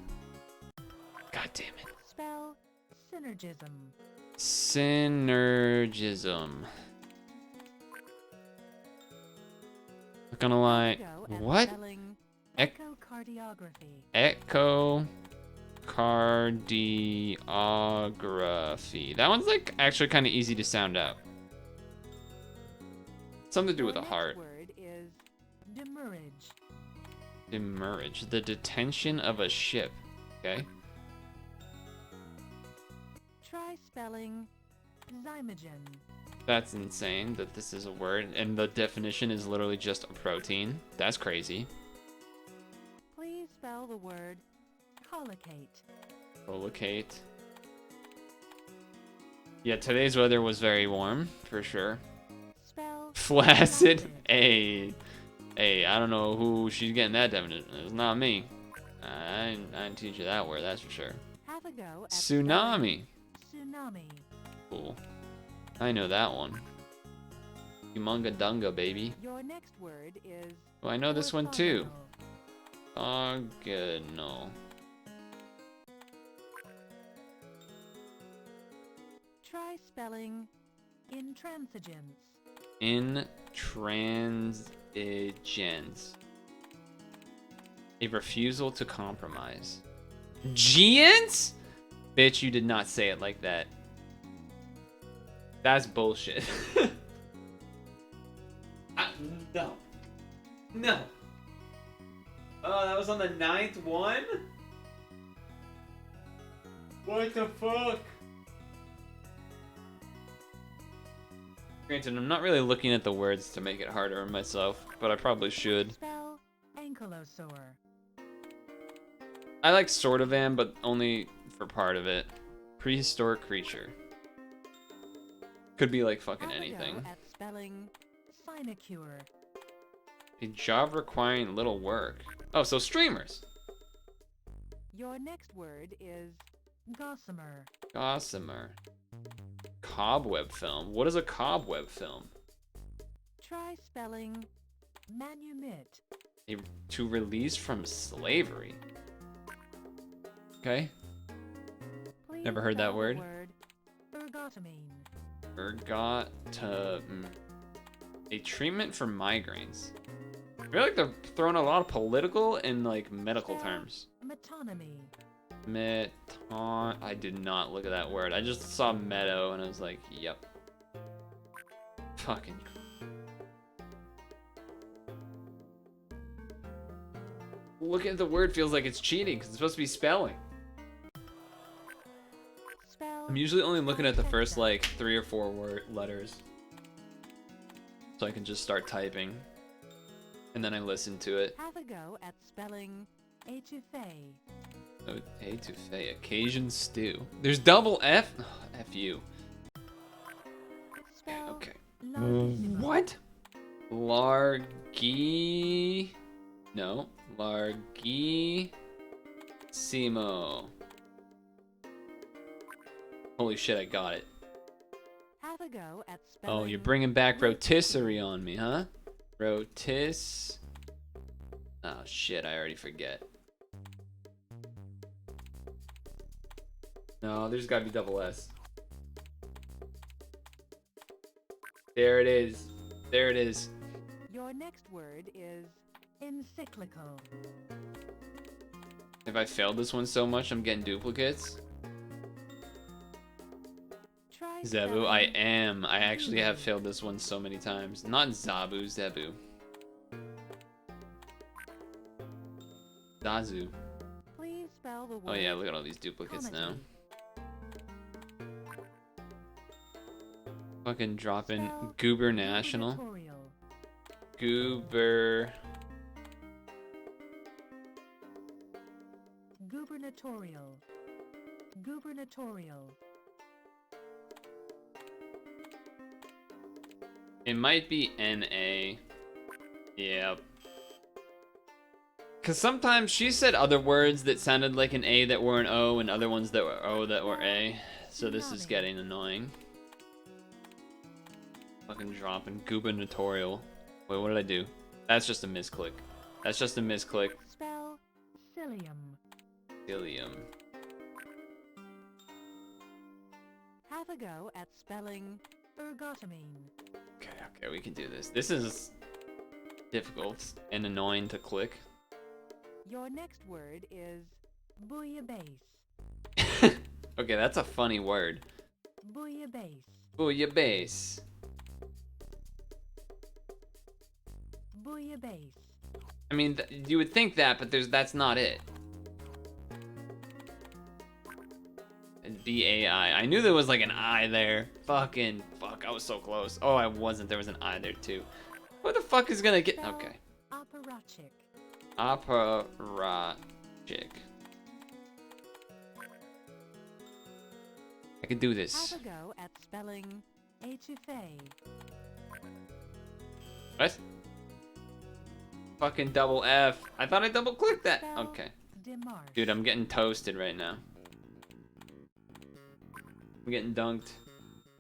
God damn it. Spell synergism. Synergism. Not gonna lie. Go at What? spelling Ec- echocardiography. Echocardiography. That one's like actually kind of easy to sound out. Something to do with Your the next heart. word is demurrage. Demurrage. The detention of a ship. Okay. Try spelling zymogen. That's insane that this is a word and the definition is literally just a protein. That's crazy. Please spell the word collocate. Collocate. Yeah, today's weather was very warm, for sure. Spell Flaccid. flaccid. Hey, I don't know who she's getting that definition. It's not me. I didn't teach you that word, that's for sure. Have a go at Tsunami. spelling tsunami. Cool. I know that one. Humunga dunga, baby. Your next word is Oh, I know this one too. orthogonal. Orthogonal. Try spelling intransigence. Intransigence. A refusal to compromise. Giants? Bitch, you did not say it like that. That's bullshit. No. No. Oh, that was on the 9th one? What the fuck? Granted, I'm not really looking at the words to make it harder on myself, but I probably should. Spell ankylosaur. I like sort of am, but only for part of it. Prehistoric creature. Could be like fucking Have a go anything. at spelling sinecure. A job requiring little work. Oh, so streamers. Your next word is gossamer. Gossamer. Cobweb film. What is a cobweb film? Try spelling manumit. To release from slavery. Okay. Please Never heard that spell the word. ergotamine. A treatment for migraines. I feel like they're throwing a lot of political and like medical Spell terms. metonymy. I did not look at that word. I just saw meadow and I was like, yep. Fucking. Looking at the word feels like it's cheating because it's supposed to be spelling. Spell I'm usually only looking at the first trifecta. like 3 or 4 letters, so I can just start typing, and then I listen to it. Have a go at spelling étouffée. Oh, étouffée, occasion stew. There's double F. Oh, F you. Spell Okay. largissimo. What? Largi. No. Largissimo. Holy shit, I got it. Have a go at spelling. Oh, you're bringing back rotisserie on me, huh? Rotis. Oh shit, I already forget. No, there's gotta be double S. There it is. There it is. Your next word is encyclical. If I failed this one so much, I'm getting duplicates. Try Zebu, I spelling am. I actually have failed this one so many times. Not Zabu, Zebu. Zazu. Please spell the word. Oh yeah, look at all these duplicates now. comedy. Fucking dropping Spell Goober National. gubernatorial. Goober. Gubernatorial. Gubernatorial. It might be NA. Yep. Because sometimes she said other words that sounded like an A that were an O and other ones that were O that were A. So this is getting annoying. Fucking dropping gubernatorial. Wait, what did I do? That's just a misclick. That's just a misclick. Spell psyllium. Ilium. Have a go at spelling ergotamine. Okay, we can do this. This is difficult and annoying to click. Your next word is bouillabaisse. Okay, that's a funny word. Bouillabaisse. Bouillabaisse. Bouillabaisse. I mean, you would think that, but that's not it. B-A-I. I knew there was like an I there. Fuck, I was so close. Oh, I wasn't. There was an I there too. What the fuck is gonna get... Spell Okay. apparatchik. Apparatchik. I can do this. Have a go at spelling étouffée. What? Fucking double F. I thought I double clicked that. Spell Okay. démarche. Dude, I'm getting toasted right now. I'm getting dunked.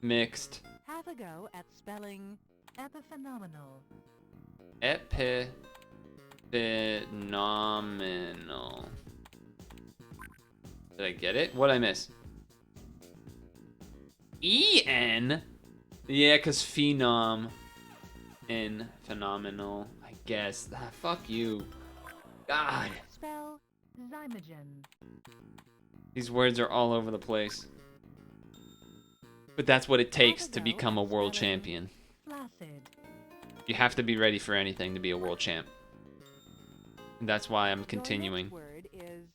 Mixed. Have a go at spelling epiphenomenal. Phenomenal. Did I get it? What'd I miss? E-N? Yeah, because phenom. In phenomenal. I guess. Ah, fuck you. God. Spell zymogen. These words are all over the place. But that's what it takes to become a world champion. Flaccid. You have to be ready for anything to be a world champ. And that's why I'm Your continuing. next word is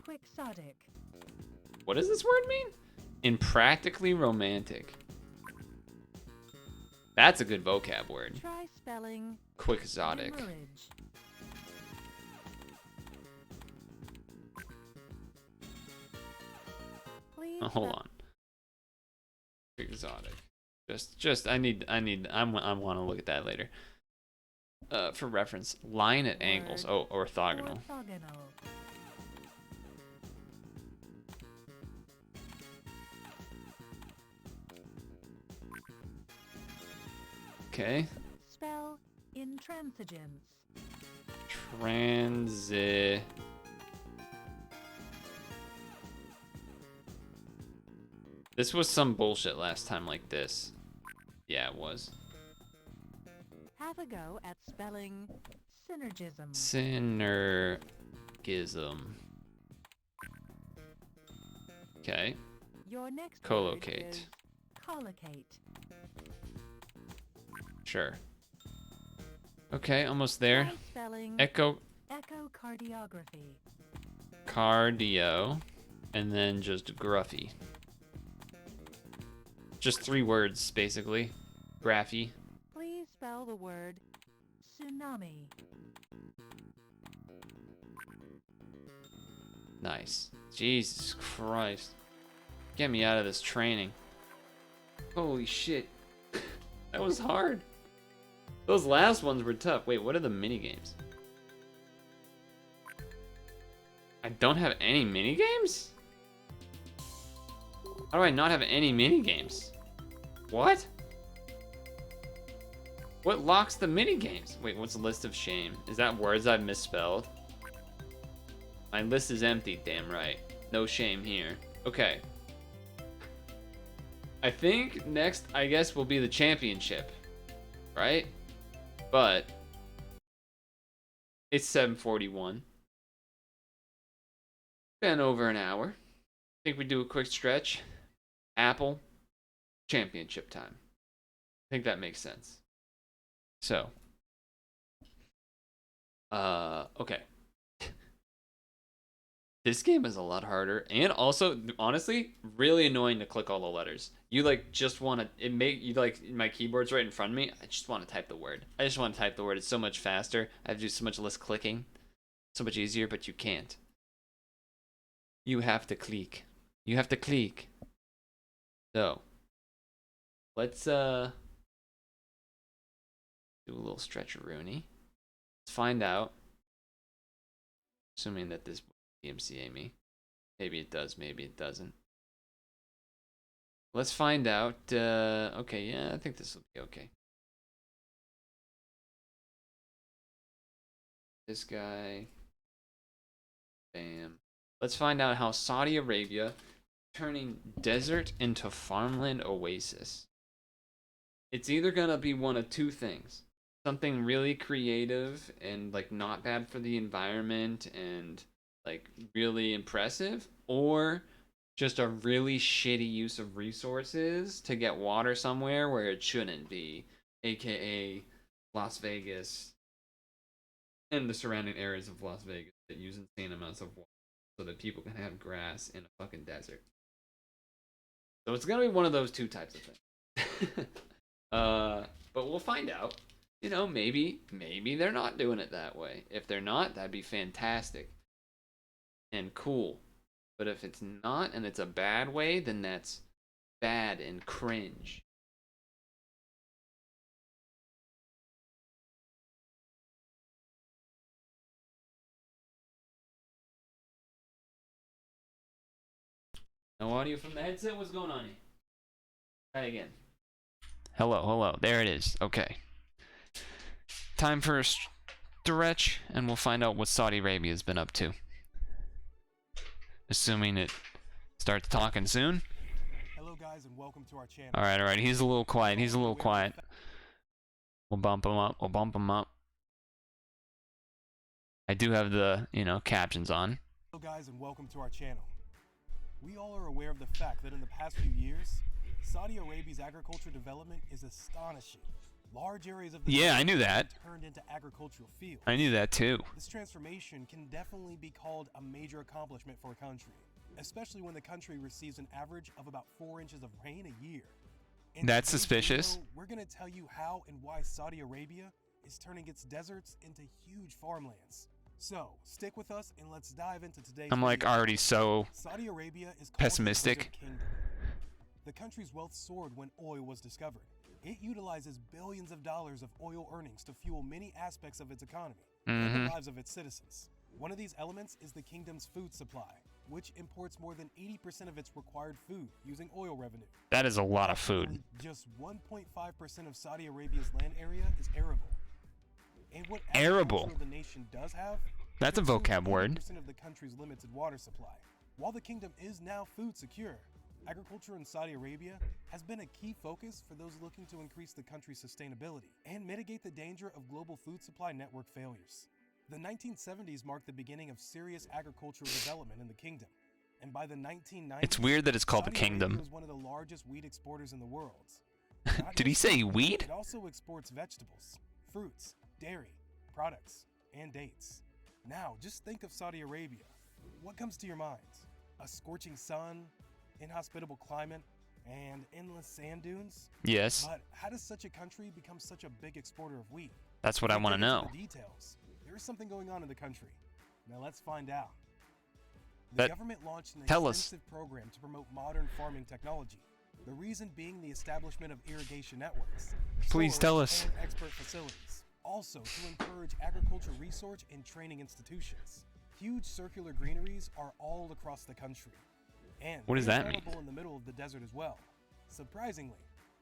quixotic. What does this word mean? Impractically romantic. That's a good vocab word. Try spelling Quixotic. demurrage. Please Oh, hold spell- on. Exotic. I want to look at that later. For reference, line at angles. Oh, orthogonal. Orthogonal. Okay. Spell intransigence. Transit. This was some bullshit last time like this. Yeah, it was. Have a go at spelling synergism. Synergism. Okay. Your next Collocate. word is collocate. Sure. Okay, almost there. Try spelling Echocardiography. Cardio. And then just gruffy. just 3 words, basically. Graphy. Please spell the word tsunami. Nice. Jesus Christ. Get me out of this training. Holy shit. That was hard. Those last ones were tough. Wait, what are the mini games? I don't have any mini games? How do I not have any mini games? What? What locks the mini games? Wait, what's the list of shame? Is that words I've misspelled? My list is empty, damn right. No shame here. Okay. I think next, I guess, will be the championship. Right? But it's 7:41. Been over an hour. Think we do a quick stretch. Apple, championship time. I think that makes sense. So, okay. This game is a lot harder, and also, honestly, really annoying to click all the letters. You like just want to my keyboard's right in front of me. I just want to type the word. I just want to type the word. It's so much faster. I have to do so much less clicking, so much easier. But you can't. You have to click. You have to click. So, let's do a little stretch-a-rooney. Let's find out. Assuming that this DMCA me. Maybe it does, maybe it doesn't. Let's find out. Okay, yeah, I think this will be okay. This guy. Bam. Let's find out how Saudi Arabia turning desert into farmland oasis. It's either gonna be one of two things. Something really creative and like not bad for the environment and like really impressive, or just a really shitty use of resources to get water somewhere where it shouldn't be, aka Las Vegas and the surrounding areas of Las Vegas that use insane amounts of water so that people can have grass in a fucking desert. So it's gonna be one of those two types of things. But we'll find out. You know, maybe they're not doing it that way. If they're not, that'd be fantastic and cool. But if it's not and it's a bad way, then that's bad and cringe. No audio from the headset? What's going on here? Try again. Hello. There it is. Okay. Time for a stretch, and we'll find out what Saudi Arabia has been up to. Assuming it starts talking soon. Hello guys and welcome to our channel. Alright. He's a little quiet. We'll bump him up. I do have the, captions on. Hello guys and welcome to our channel. We all are aware of the fact that in the past few years, Saudi Arabia's agriculture development is astonishing. Large areas of the I knew that. Turned into agricultural fields. I knew that too. This transformation can definitely be called a major accomplishment for a country, especially when the country receives an average of about 4 inches of rain a year. In That's today's suspicious. video, we're going to tell you how and why Saudi Arabia is turning its deserts into huge farmlands. So, stick with us and let's dive into today's I'm like video. already so Saudi Arabia is called pessimistic. the Desert Kingdom. The country's wealth soared when oil was discovered. It utilizes billions of dollars of oil earnings to fuel many aspects of its economy and the lives of its citizens. One of these elements is the kingdom's food supply, which imports more than 80% of its required food using oil revenue. That is a lot of food. Just 1.5% of Saudi Arabia's land area is arable. And what Arable. agriculture the nation does have, That's a vocab word. 80% of the country's limited water supply. While the kingdom is now food secure, agriculture in Saudi Arabia has been a key focus for those looking to increase the country's sustainability and mitigate the danger of global food supply network failures. The 1970s marked the beginning of serious agricultural development in the kingdom, and by the 1990s, It's weird that it's called the Saudi Arabia kingdom. was one of the largest wheat exporters in the world. Not Did he just say wheat, wheat? It also exports vegetables, fruits, dairy, products, and dates. Now, just think of Saudi Arabia. What comes to your mind? A scorching sun, inhospitable climate, and endless sand dunes. Yes. But how does such a country become such a big exporter of wheat? That's what I want to Dig into know. the details. There is something going on in the country. Now let's find out. The government launched an Tell us. extensive program to promote modern farming technology. The reason being the establishment of irrigation networks. Please tell storage, us. and expert facilities. Also to encourage agriculture research and training institutions. Huge circular greeneries are all across the country. And What does they're that mean? available in the middle of the desert as well. Surprisingly,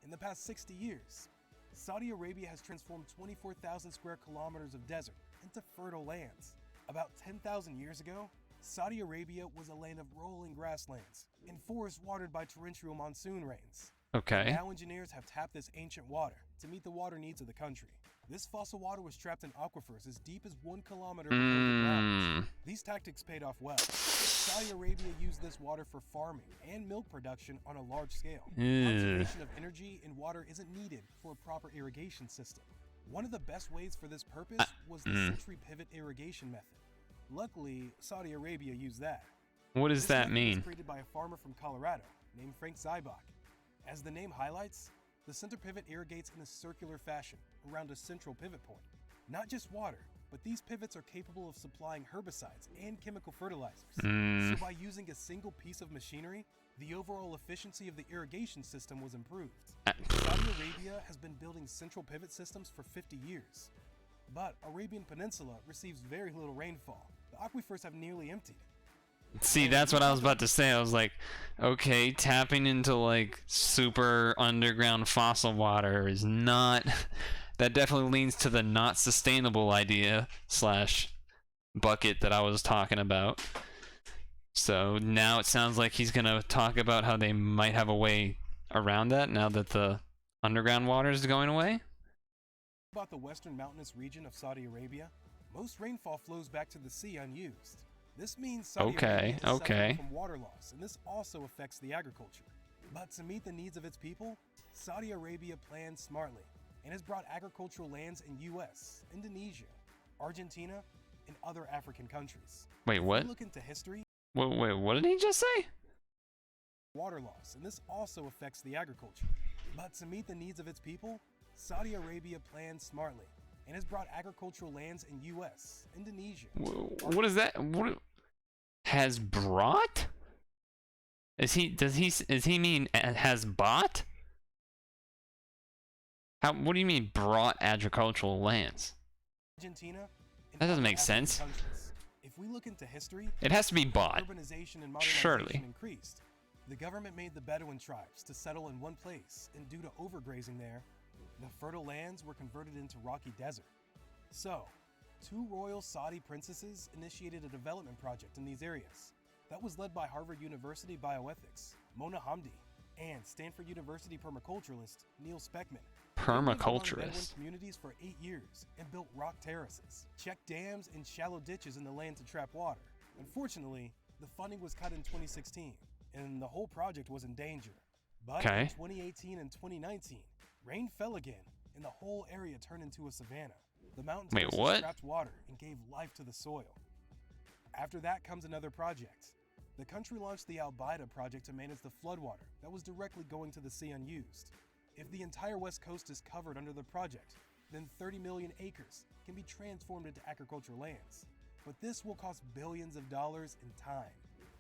in the past 60 years, Saudi Arabia has transformed 24,000 square kilometers of desert into fertile lands. About 10,000 years ago, Saudi Arabia was a land of rolling grasslands and forests watered by torrential monsoon rains. Okay. Now engineers have tapped this ancient water to meet the water needs of the country. This fossil water was trapped in aquifers as deep as 1 kilometer below the ground. These tactics paid off well. Saudi Arabia used this water for farming and milk production on a large scale. Conservation of energy and water isn't needed for a proper irrigation system. One of the best ways for this purpose was the century pivot irrigation method. Luckily, Saudi Arabia used that. What does This that method mean? was created by a farmer from Colorado named Frank Zybach. As the name highlights, the center pivot irrigates in a circular fashion around a central pivot point. Not just water, but these pivots are capable of supplying herbicides and chemical fertilizers. So by using a single piece of machinery, the overall efficiency of the irrigation system was improved. Saudi Arabia has been building central pivot systems for 50 years. But Arabian Peninsula receives very little rainfall. The aquifers have nearly emptied. See, that's what I was about to say. I was like, okay, tapping into like super underground fossil water is not. That definitely leans to the not sustainable idea / bucket that I was talking about. So now it sounds like he's gonna talk about how they might have a way around that now that the underground water is going away. About the western mountainous region of Saudi Arabia, most rainfall flows back to the sea unused. This means Saudi Arabia is suffering from water loss, and this also affects the agriculture. But to meet the needs of its people, Saudi Arabia plans smartly and has brought agricultural lands in US, Indonesia, Argentina, and other African countries. Wait, what? If we look into history, Wait, what did he just say? water loss, and this also affects the agriculture. But to meet the needs of its people, Saudi Arabia plans smartly and has brought agricultural lands in US, Indonesia. What is that? What has brought? Does he mean has bought? What do you mean brought agricultural lands? Argentina, and That doesn't other make African sense. countries. If we look into history, It has to be bought. urbanization and modernization Surely. increased. The government made the Bedouin tribes to settle in one place, and due to overgrazing there, the fertile lands were converted into rocky desert. So, 2 royal Saudi princesses initiated a development project in these areas. That was led by Harvard University bioethics, Mona Hamdi, and Stanford University permaculturalist Neil Speckman. They lived among Bedouin Permaculturist. communities for 8 years and built rock terraces, checked dams and shallow ditches in the land to trap water. Unfortunately, the funding was cut in 2016, and the whole project was in danger. But in 2018 and 2019, rain fell again, and the whole area turned into a savanna. The mountain Wait, terraces what? trapped water and gave life to the soil. After that comes another project. The country launched the Al-Baida project to manage the floodwater that was directly going to the sea unused. If the entire west coast is covered under the project, then 30 million acres can be transformed into agricultural lands. But this will cost billions of dollars in time.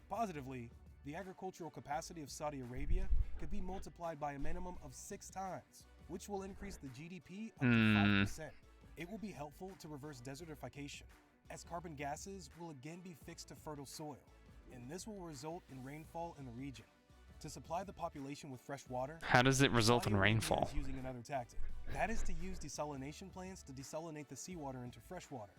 Positively, the agricultural capacity of Saudi Arabia could be multiplied by a minimum of 6 times, which will increase the GDP up to 5%. It will be helpful to reverse desertification, as carbon gases will again be fixed to fertile soil, and this will result in rainfall in the region. To supply the population with fresh water, How does it result in Saudi Arabia rainfall? is using another tactic. That is to use desalination plants to desalinate the seawater into fresh water.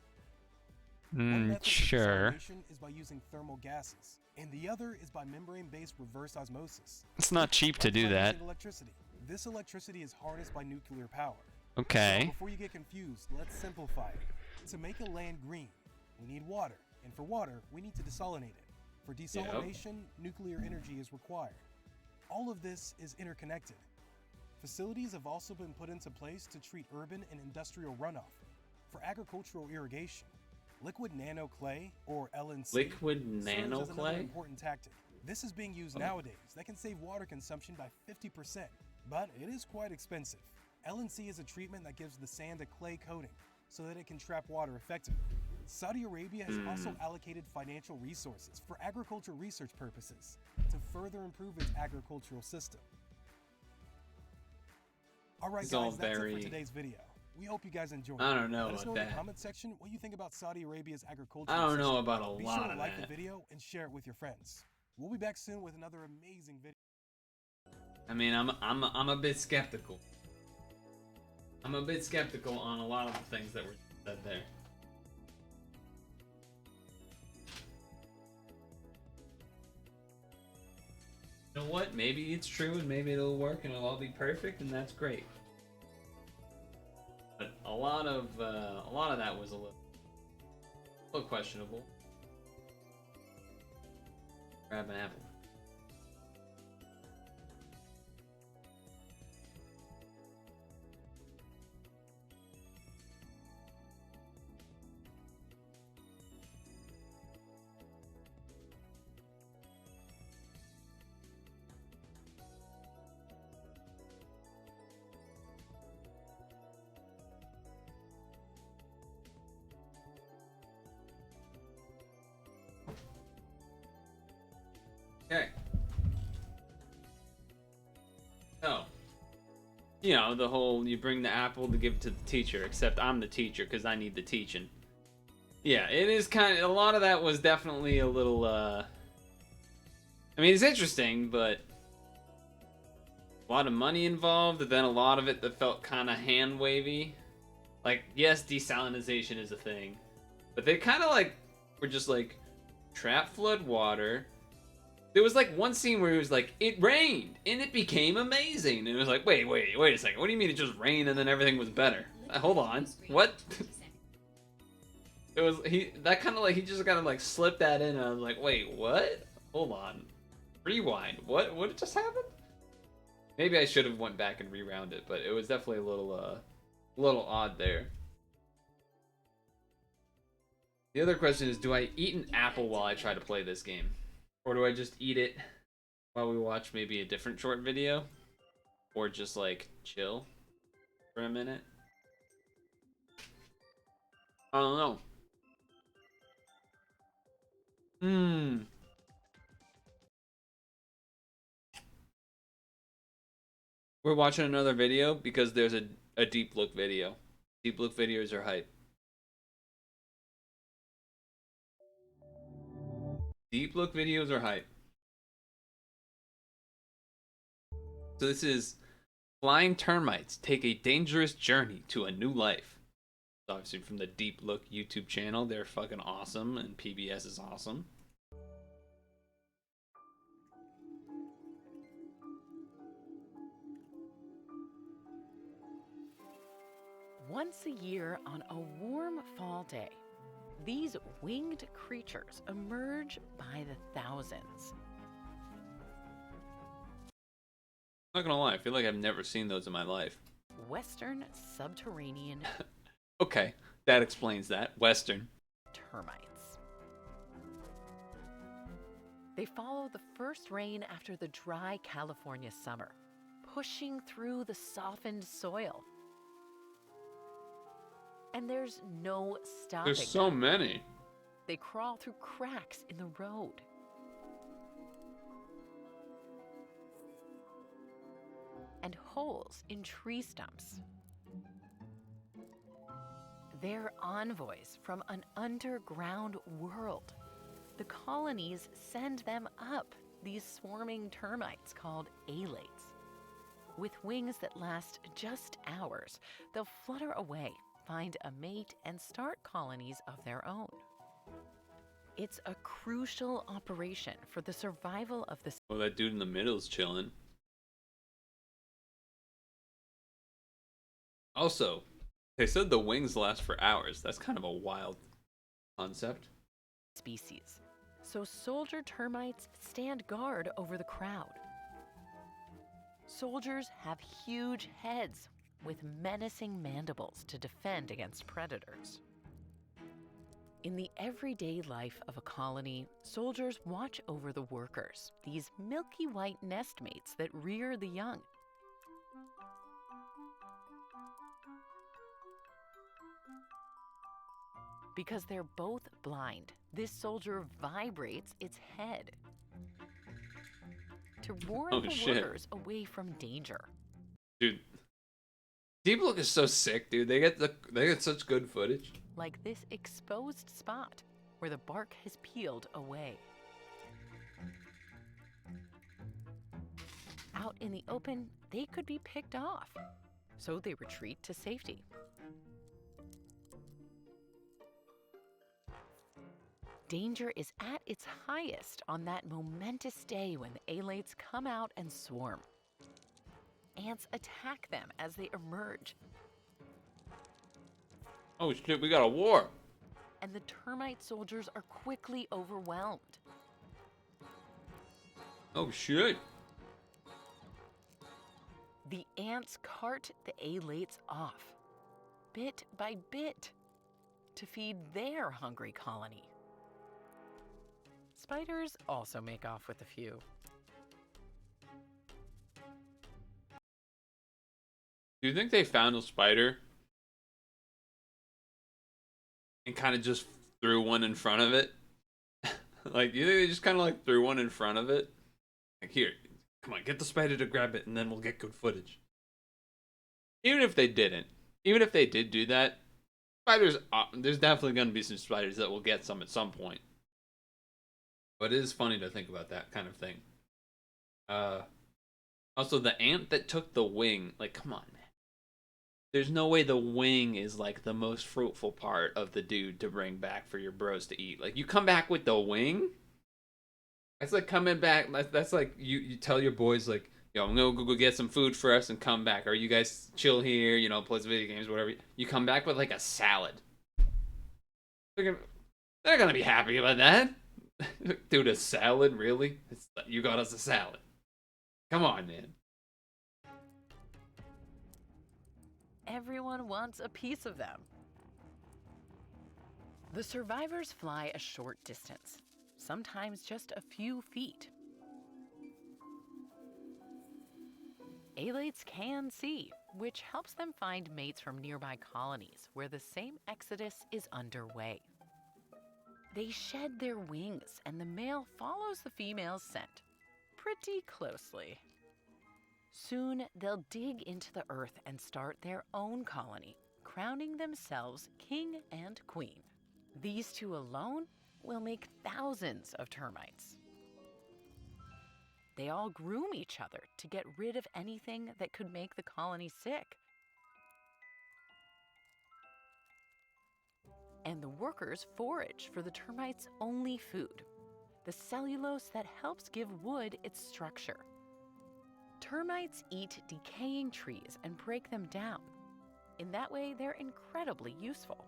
One method of Sure. desalination is by using thermal gases, and the other is by membrane-based reverse osmosis. It's not cheap to Like do that. using electricity. This electricity is harnessed by nuclear power. So Okay. before you get confused, let's simplify it. To make a land green, we need water, and for water, we need to desalinate it. For desalination, nuclear energy is required. All of this is interconnected. Facilities have also been put into place to treat urban and industrial runoff for agricultural irrigation. Liquid nano clay, or LNC, Liquid serves nano as another clay? important tactic. This is being used nowadays that can save water consumption by 50%, but it is quite expensive. LNC is a treatment that gives the sand a clay coating so that it can trap water effectively. Saudi Arabia has also allocated financial resources for agriculture research purposes to further improve its agricultural system. Alright guys, that's it for today's video. We hope you guys enjoyed. I don't know Let us know about in the that. comment section what you think about Saudi Arabia's agriculture. I don't know system. about a Be lot sure to of like that. the video and share it with your friends. We'll be back soon with another amazing video. I mean, I'm a bit skeptical. I'm a bit skeptical on a lot of the things that were said there. You know what? Maybe it's true and maybe it'll work and it'll all be perfect and that's great. But a lot of that was a little questionable. Grab an apple. Okay. So, you know, the whole you bring the apple to give it to the teacher, except I'm the teacher because I need the teaching. Yeah, it is kind of, a lot of that was definitely a little, I mean, it's interesting, but a lot of money involved, and then a lot of it that felt kind of hand-wavy. Like, yes, desalinization is a thing, but they kind of like, were just like, trap flood water. There was like one scene where he was like, it rained and it became amazing. And it was like, wait a second. What do you mean it just rained and then everything was better? Hold on. What? It was, that kind of like, he just kind of like slipped that in and I was like, wait, what? Hold on. Rewind. What just happened? Maybe I should have went back and rewound it, but it was definitely a little odd there. The other question is, do I eat an apple while I try to play this game? Or do I just eat it while we watch maybe a different short video? Or just like chill for a minute? I don't know. We're watching another video because there's a deep look video. Deep look videos are hype. Deep look videos are hype. So this is Flying Termites Take a Dangerous Journey to a New Life. It's obviously from the Deep Look YouTube channel. They're fucking awesome and PBS is awesome. Once a year on a warm fall day, these winged creatures emerge by the thousands. I'm not gonna lie, I feel like I've never seen those in my life. Western subterranean Okay, that explains that. Western. termites. They follow the first rain after the dry California summer, pushing through the softened soil. And there's no stopping There's so them. many. They crawl through cracks in the road. And holes in tree stumps. They're envoys from an underground world. The colonies send them up, these swarming termites called alates. With wings that last just hours, they'll flutter away, find a mate, and start colonies of their own. It's a crucial operation for the survival of the Oh, that dude in the middle's chilling. Also, they said the wings last for hours. That's kind of a wild concept. species. So soldier termites stand guard over the crowd. Soldiers have huge heads with menacing mandibles to defend against predators. In the everyday life of a colony, soldiers watch over the workers, these milky white nestmates that rear the young. Because they're both blind, this soldier vibrates its head to warn Oh, the shit. workers away from danger. Dude, Deep Look is so sick, dude. They get such good footage. Like this exposed spot where the bark has peeled away. Out in the open, they could be picked off, so they retreat to safety. Danger is at its highest on that momentous day when the alates come out and swarm. Ants attack them as they emerge, Oh shit, we got a war. and the termite soldiers are quickly overwhelmed. Oh shit. The ants cart the alates off, bit by bit, to feed their hungry colony. Spiders also make off with a few. Do you think they found a spider and kind of just threw one in front of it? Like, do you think they just kind of like threw one in front of it? Like, here, come on, get the spider to grab it and then we'll get good footage. Even if they didn't, even if they did do that, spiders, there's definitely going to be some spiders that will get some at some point. But it is funny to think about that kind of thing. Also, the ant that took the wing, like, come on, man. There's no way the wing is like the most fruitful part of the dude to bring back for your bros to eat. Like, you come back with the wing? That's like coming back. That's like you tell your boys, like, yo, I'm gonna go get some food for us and come back. Or you guys chill here, you know, play some video games, whatever. You come back with like a salad. They're gonna be happy about that. Dude, a salad? Really? You got us a salad. Come on, man. Everyone wants a piece of them. The survivors fly a short distance, sometimes just a few feet. Alates can see, which helps them find mates from nearby colonies where the same exodus is underway. They shed their wings, and the male follows the female's scent pretty closely. Soon, they'll dig into the earth and start their own colony, crowning themselves king and queen. These two alone will make thousands of termites. They all groom each other to get rid of anything that could make the colony sick. And the workers forage for the termites' only food, the cellulose that helps give wood its structure. Termites eat decaying trees and break them down. In that way, they're incredibly useful.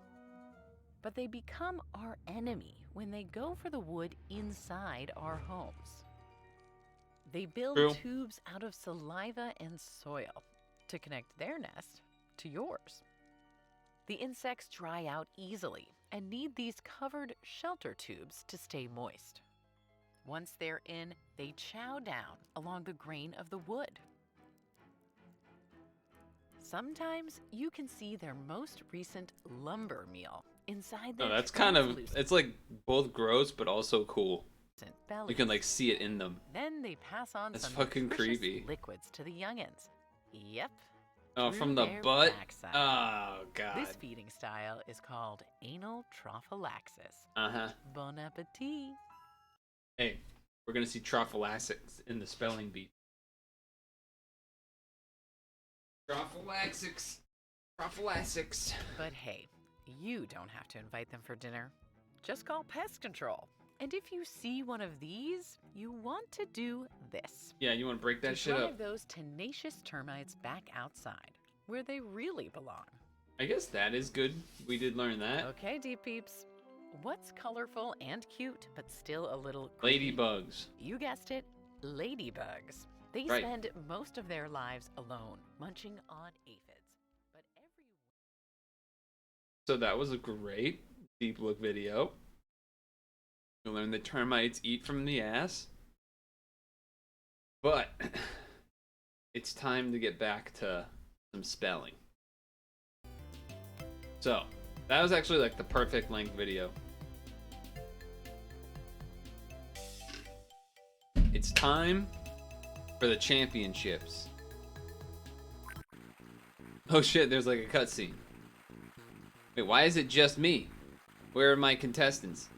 But they become our enemy when they go for the wood inside our homes. They build True. tubes out of saliva and soil to connect their nest to yours. The insects dry out easily and need these covered shelter tubes to stay moist. Once they're in, they chow down along the grain of the wood. Sometimes you can see their most recent lumber meal inside their No, that's kind of, translucent it's like both gross but also cool. bellies. You can like see it in them. Then they pass on That's some fucking nutritious creepy. liquids to the youngins. Yep. Oh, through from the their butt? backside. Oh, God. This feeding style is called anal trophallaxis. Uh-huh. Bon appetit. Hey, we're gonna see trophallaxis in the spelling bee. Trophallaxis. Trophallaxis. But hey, you don't have to invite them for dinner. Just call pest control. And if you see one of these, you want to do this. Yeah, you want to break that to shit drive up. those tenacious termites back outside, where they really belong. I guess that is good. We did learn that. Okay, deep peeps. What's colorful and cute, but still a little creepy? Ladybugs. You guessed it, ladybugs. They Right. spend most of their lives alone, munching on aphids. But every So that was a great deep look video. You'll learn that termites eat from the ass. But it's time to get back to some spelling. So, that was actually like the perfect length video. It's time for the championships. Oh shit, there's like a cutscene. Wait, why is it just me? Where are my contestants?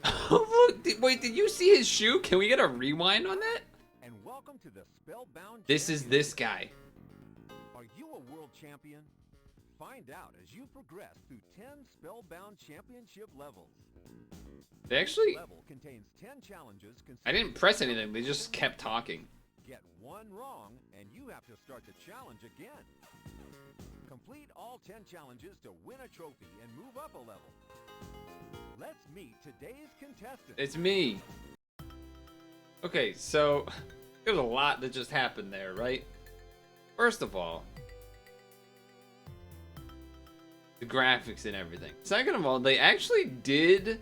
Oh look, wait, did you see his shoe? Can we get a rewind on that? And welcome to the Spellbound This is this guy. Are you a world champion? Find out as you progress through 10 Spellbound Championship levels. They actually... Level contains 10 challenges. I didn't press anything, they just kept talking. Get one wrong, and you have to start the challenge again. Complete all 10 challenges to win a trophy and move up a level. Let's meet today's contestant. It's me. Okay, so there's a lot that just happened there, right? First of all, the graphics and everything. Second of all, they actually did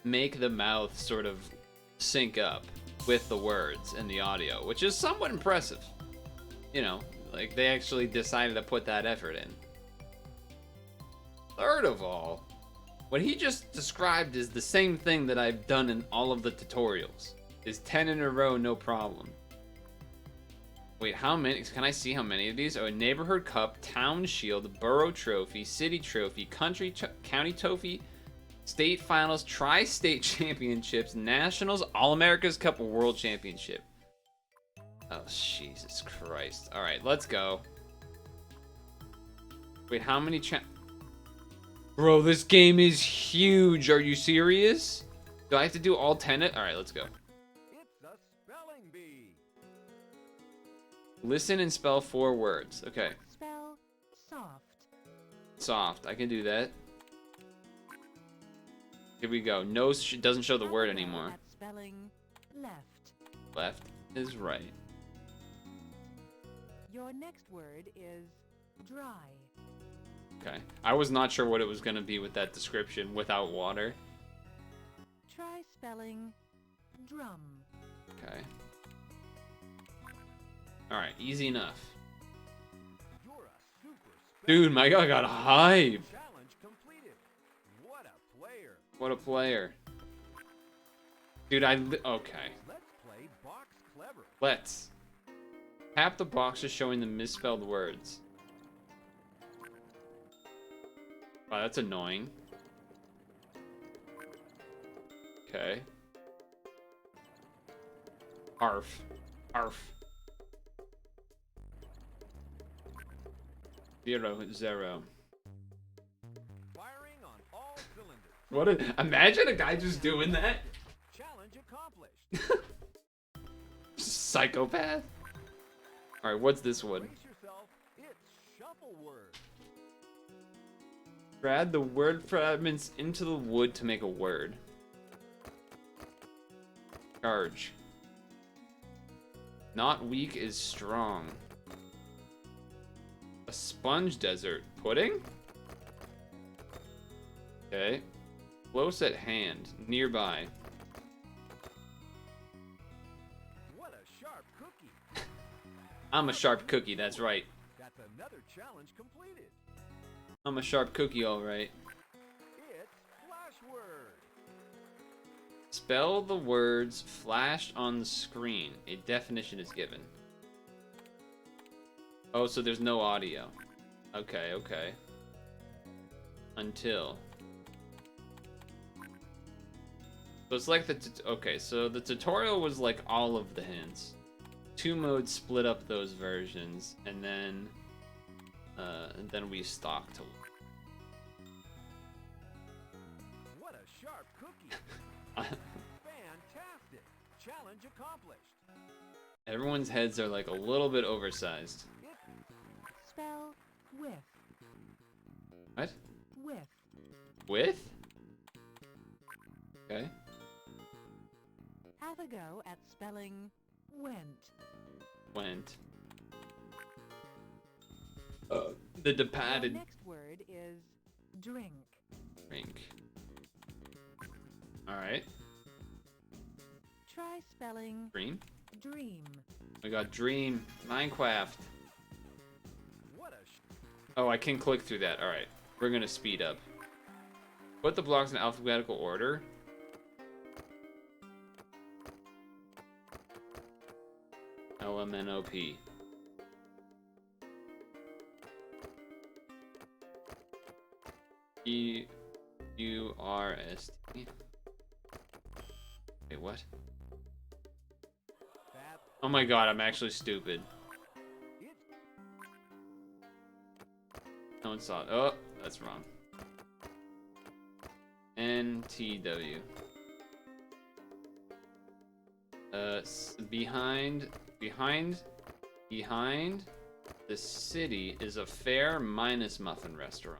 make the mouth sort of sync up with the words and the audio, which is somewhat impressive. You know, like they actually decided to put that effort in. Third of all, what he just described is the same thing that I've done in all of the tutorials. Is 10 in a row, no problem. Wait, how many? Can I see how many of these? Oh, a Neighborhood Cup, Town Shield, Borough Trophy, City Trophy, County Trophy, State Finals, Tri-State Championships, Nationals, All-America's Cup, World Championship. Oh, Jesus Christ. Alright, let's go. Wait, how many Bro, this game is huge. Are you serious? Do I have to do all 10? Alright, let's go. It's a spelling bee. Listen and spell 4 words. Okay. Spell soft. Soft. I can do that. Here we go. No, doesn't show the word Have a go anymore. at spelling left. Left is right. Your next word is dry. Okay. I was not sure what it was going to be with that description without water. Try spelling drum. Okay. Alright, easy enough. You're a super Dude, my guy got hype. challenge completed. What a player. What a player. Dude, okay. Let's play Box Clever. Let's. Tap the boxes showing the misspelled words. Wow, that's annoying. Okay. Arf. Arf. 0, 0. Firing on all cylinders. What imagine a guy just doing that? Challenge accomplished. Psychopath. Alright, what's this one? Brace yourself. It's shuffle word. Add the word fragments into the wood to make a word. Charge. Not weak is strong. A sponge desert. Pudding? Okay. Close at hand. Nearby. What a sharp cookie. I'm a sharp cookie, that's right. That's another challenge completed. I'm a sharp cookie, alright. It's flash word. Spell the words flashed on the screen. A definition is given. Oh, so there's no audio. Okay, okay. Until. So it's like the okay, so the tutorial was like all of the hints. 2 modes split up those versions, and then we stocked. What a sharp cookie. Fantastic. Challenge accomplished. Everyone's heads are like a little bit oversized. Spell with. What? With. With? Okay. Have a go at spelling went. Went. The Your departed next word is drink. drink. Alright. Try spelling Dream. dream. We got Dream. Minecraft. What a Oh, I can click through that. Alright. We're gonna speed up. Put the blocks in alphabetical order. LMNOP. EURST. Wait, what? that. Oh my god, I'm actually stupid. No one saw it. Oh, that's wrong. NTW. Behind the city is a fair minus muffin restaurant.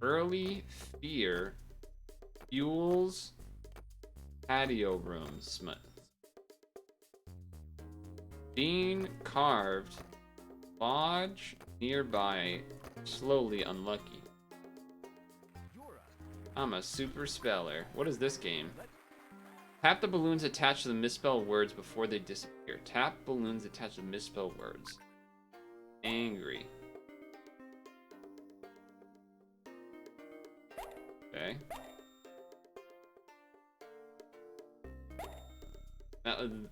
Early fear fuels patio room smut. Being carved lodge nearby slowly unlucky. I'm a super speller. What is this game? Tap the balloons attached to the misspelled words before they disappear. Tap balloons attached to misspelled words. Angry. Okay.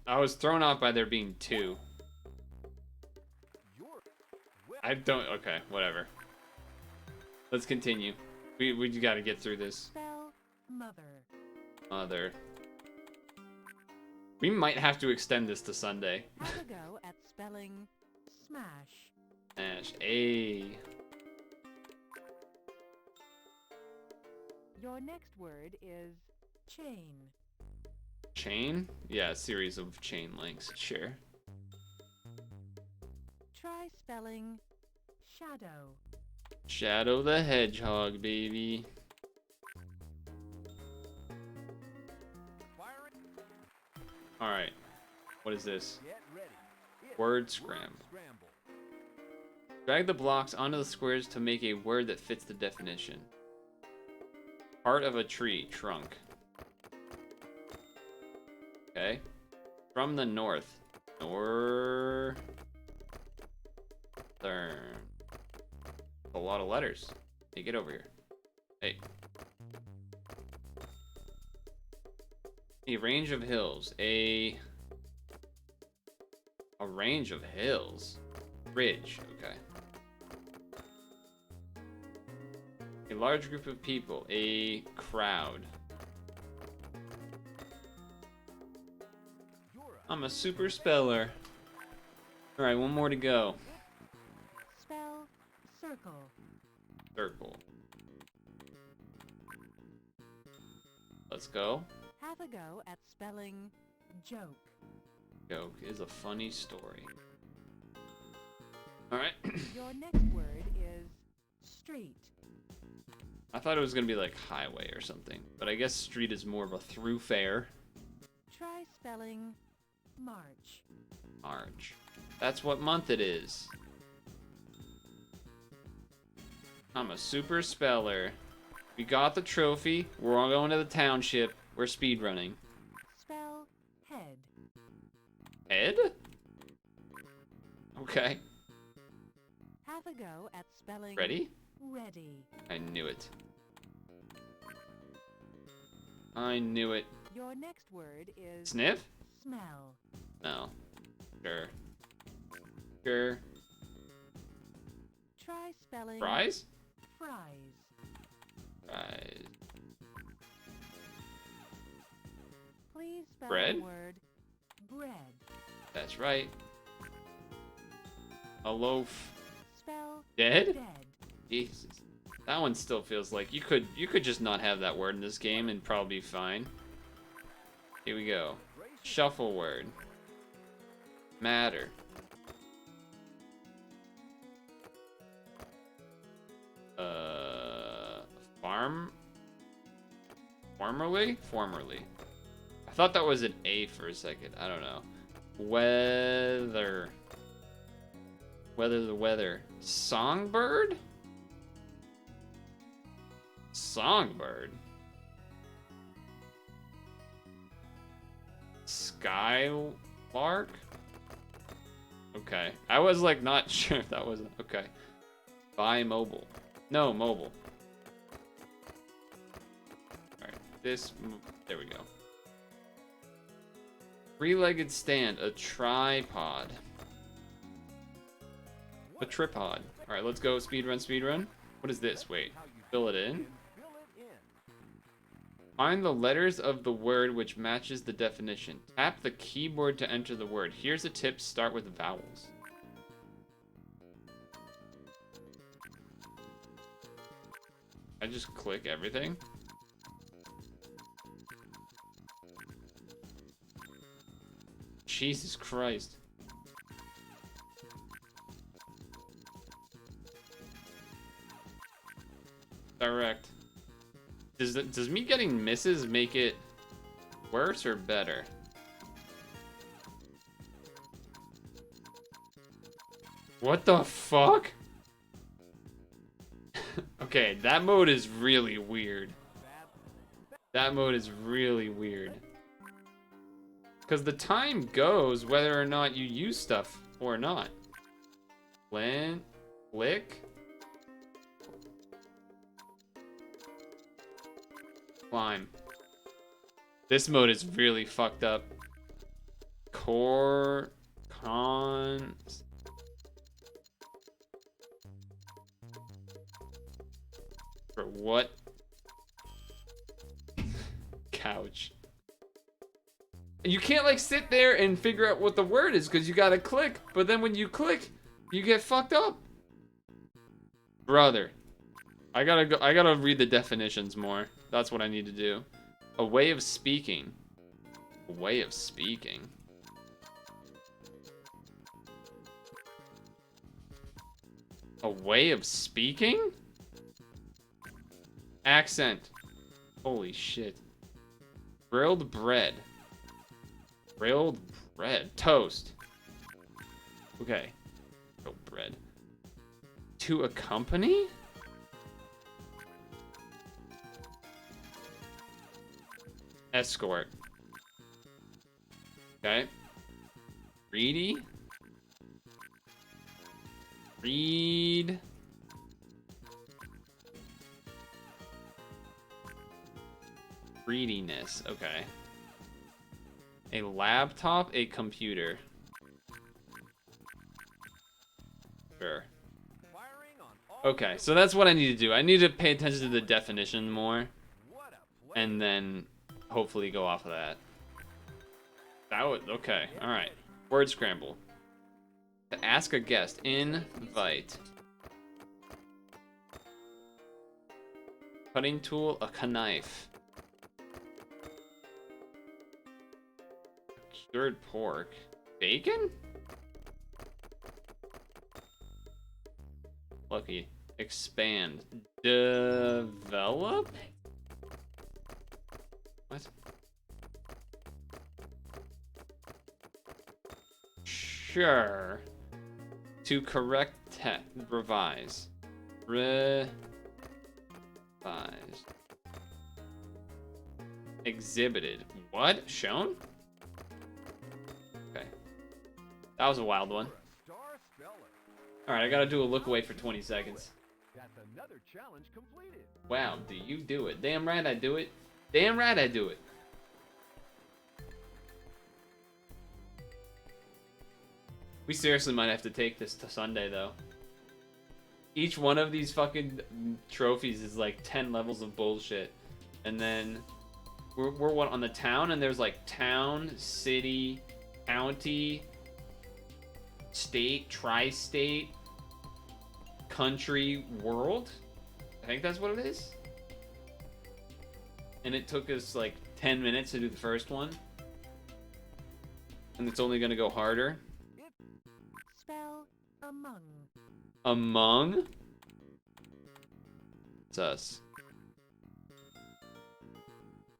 I was thrown off by there being 2. I don't. Okay, whatever. Let's continue. We gotta get through this. Spell mother. Mother. We might have to extend this to Sunday. Have a go at spelling smash. Ash. A. Your next word is chain. Chain? Yeah, a series of chain links. Sure. Try spelling shadow. Shadow the Hedgehog, baby. Alright. What is this? Get ready. It's Word scramble. scramble. Drag the blocks onto the squares to make a word that fits the definition. Part of a tree. Trunk. Okay. From the north. Northern. A lot of letters. Hey, get over here. Hey. A range of hills. A range of hills. Ridge. Okay. A large group of people. A crowd. I'm a super speller. Alright, one more to go. Spell circle. Circle. Let's go. Have a go at spelling joke. Joke is a funny story. Alright. Your next word is street. I thought it was gonna be like highway or something, but I guess street is more of a thoroughfare. Try spelling March. March. That's what month it is. I'm a super speller. We got the trophy. We're all going to the township. We're speedrunning. Spell head. Head? Okay. Have a go at spelling Ready? ready. I knew it. I knew it. Your next word is Sniff? smell. No. Sure. Sure. Try spelling Fries? fries. Fries. Please spell Bread? the word bread. That's right. A loaf. Spell Dead? dead. Jesus. That one still feels like you could just not have that word in this game and probably be fine. Here we go. Shuffle word. Matter. Farm? Formerly? Formerly. I thought that was an A for a second. I don't know. Weather. Weather the weather. Songbird? Songbird. Skylark? Okay. I was like not sure if that was okay. Buy mobile. No, mobile. Alright, there we go. Three-legged stand, a tripod. A tripod. Alright, let's go speedrun, speedrun. What is this? Wait. Fill it in. Find the letters of the word which matches the definition. Tap the keyboard to enter the word. Here's a tip, start with vowels. I just click everything. Jesus Christ. Direct. Does me getting misses make it worse or better? What the fuck? Okay, that mode is really weird. That mode is really weird. Because the time goes whether or not you use stuff or not. Click. Climb. This mode is really fucked up. Cons. For what? Couch. You can't like sit there and figure out what the word is because you gotta click, but then when you click, you get fucked up. Brother. I gotta read the definitions more. That's what I need to do. A way of speaking. A way of speaking. A way of speaking? Accent. Holy shit. Grilled bread. Grilled bread. Toast. Okay. Grilled bread. To accompany? Escort. Okay. Greedy. Read. Greediness. Okay. A laptop, a computer. Sure. Okay, so that's what I need to do. I need to pay attention to the definition more. And then hopefully go off of that. That would, okay, alright. Word scramble. To ask a guest. Invite. Cutting tool, a knife. Cured pork. Bacon? Lucky. Expand. Develop? What? Sure. To correct text. Revise. Revise. Exhibited. What? Shown? Okay. That was a wild one. Alright, I gotta do a look away for 20 seconds. That's another challenge completed. Wow, do you do it? Damn right I do it. Damn right I do it. We seriously might have to take this to Sunday, though. Each one of these fucking trophies is like 10 levels of bullshit. And then we're what, on the town? And there's like town, city, county, state, tri-state, country, world. I think that's what it is. And it took us like 10 minutes to do the first one. And it's only gonna go harder. Spell among. Among? It's us.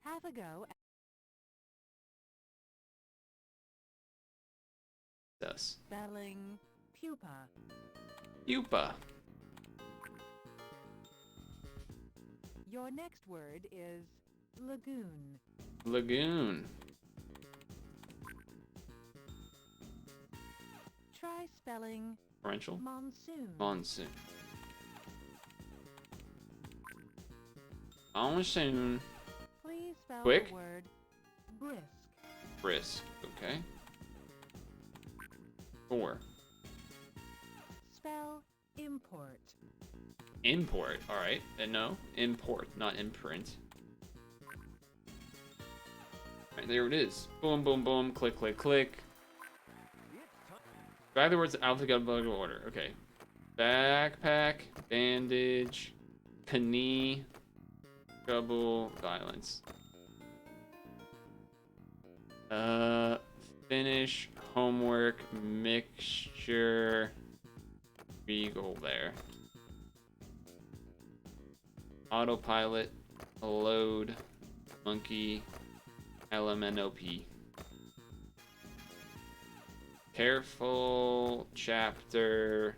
Have a go. It's us. Spelling pupa. Pupa. Your next word is lagoon. Lagoon. Try spelling Torrential. monsoon. Monsoon. Monsoon. Please spell Quick. the word brisk. Brisk. Okay. 4. Spell import. Import. All right. And no, import, not imprint. All right, there it is. Boom, boom, boom. Click, click, click. Drive the words alphabetical order. Okay. Backpack, bandage, knee, trouble, violence. Finish, homework, mixture, regal there. Autopilot, load, monkey, LMNOP. Careful, chapter.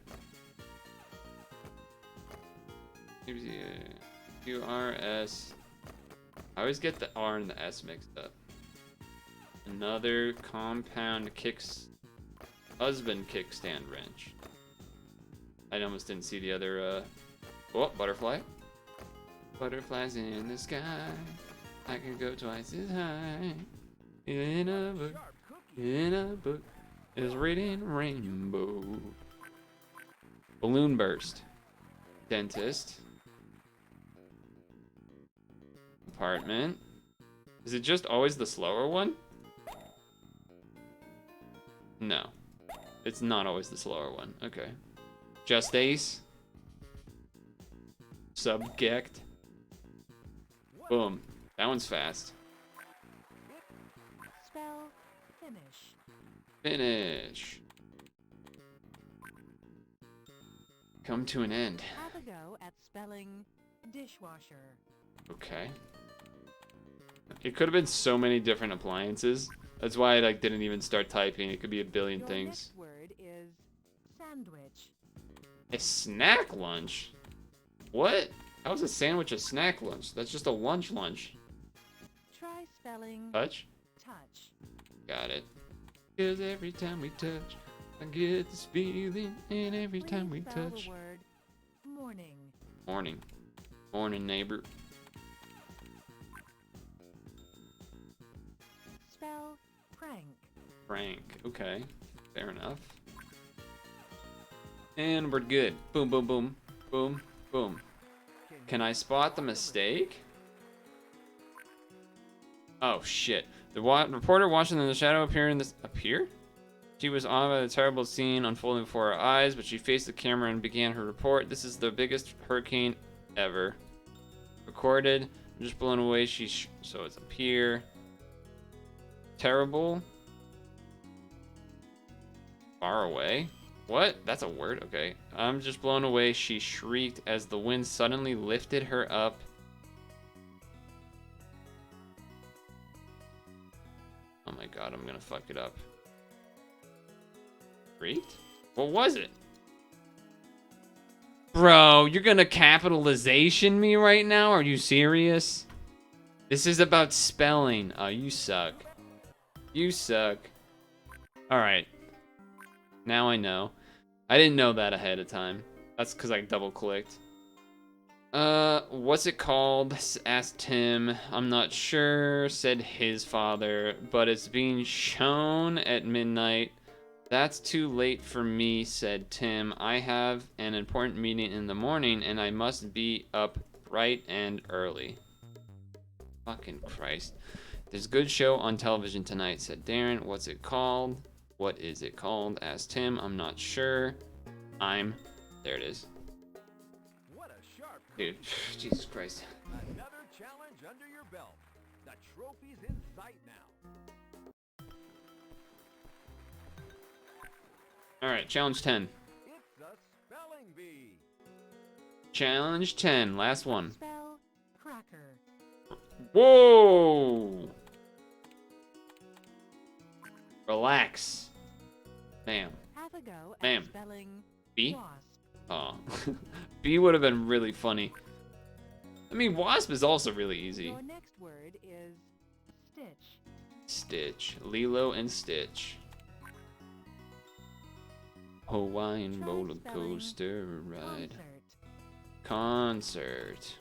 QRS. I always get the R and the S mixed up. Another compound husband kickstand wrench. I almost didn't see the other, oh, butterfly. Butterflies in the sky. I can go twice as high. In a book is reading rainbow. Balloon burst. Dentist. Apartment. Is it just always the slower one? No. It's not always the slower one. Okay. Just Ace. Subject. Boom. That one's fast. Spell finish. Finish. Come to an end. Have a go at spelling dishwasher. Okay. It could have been so many different appliances. That's why I didn't even start typing. It could be a billion Your things. next word is sandwich. A snack lunch? What? How is a sandwich a snack lunch? That's just a lunch. Try spelling Touch? touch. Got it. Cause every time we touch, I get this feeling, and every time we Please spell touch. the word morning. Morning. Morning, neighbor. Spell prank. Frank. Okay. Fair enough. And we're good. Boom, boom, boom. Boom, boom. Can I spot the mistake? Oh, shit. The reporter watching in the shadow appear? She was on by the terrible scene unfolding before her eyes, but she faced the camera and began her report. This is the biggest hurricane ever. Recorded. I'm just blown away. So it's up here. Terrible. Far away. What? That's a word? Okay. I'm just blown away. She shrieked as the wind suddenly lifted her up. Oh my god, I'm gonna fuck it up. Shrieked? What was it? Bro, you're gonna capitalization me right now? Are you serious? This is about spelling. Oh, you suck. You suck. Alright. Now I know. I didn't know that ahead of time. That's because I double clicked. What's it called? Asked Tim. I'm not sure, said his father, but it's being shown at midnight. That's too late for me, said Tim. I have an important meeting in the morning and I must be up bright and early. Fucking Christ. There's a good show on television tonight, said Darren. What's it called? What is it called? Asked Tim. I'm not sure. There it is. What a sharp Dude, Jesus Christ. Another challenge under your belt. The trophy's in sight now. Alright, challenge 10. It's the spelling bee. Challenge 10, last one. Spell cracker. Whoa! Relax. Bam. Have a go at Bam. spelling B? wasp. Oh. B would have been really funny. I mean, wasp is also really easy. Your next word is stitch. Stitch. Lilo and Stitch. Hawaiian Try roller spelling coaster ride. Concert. Concert.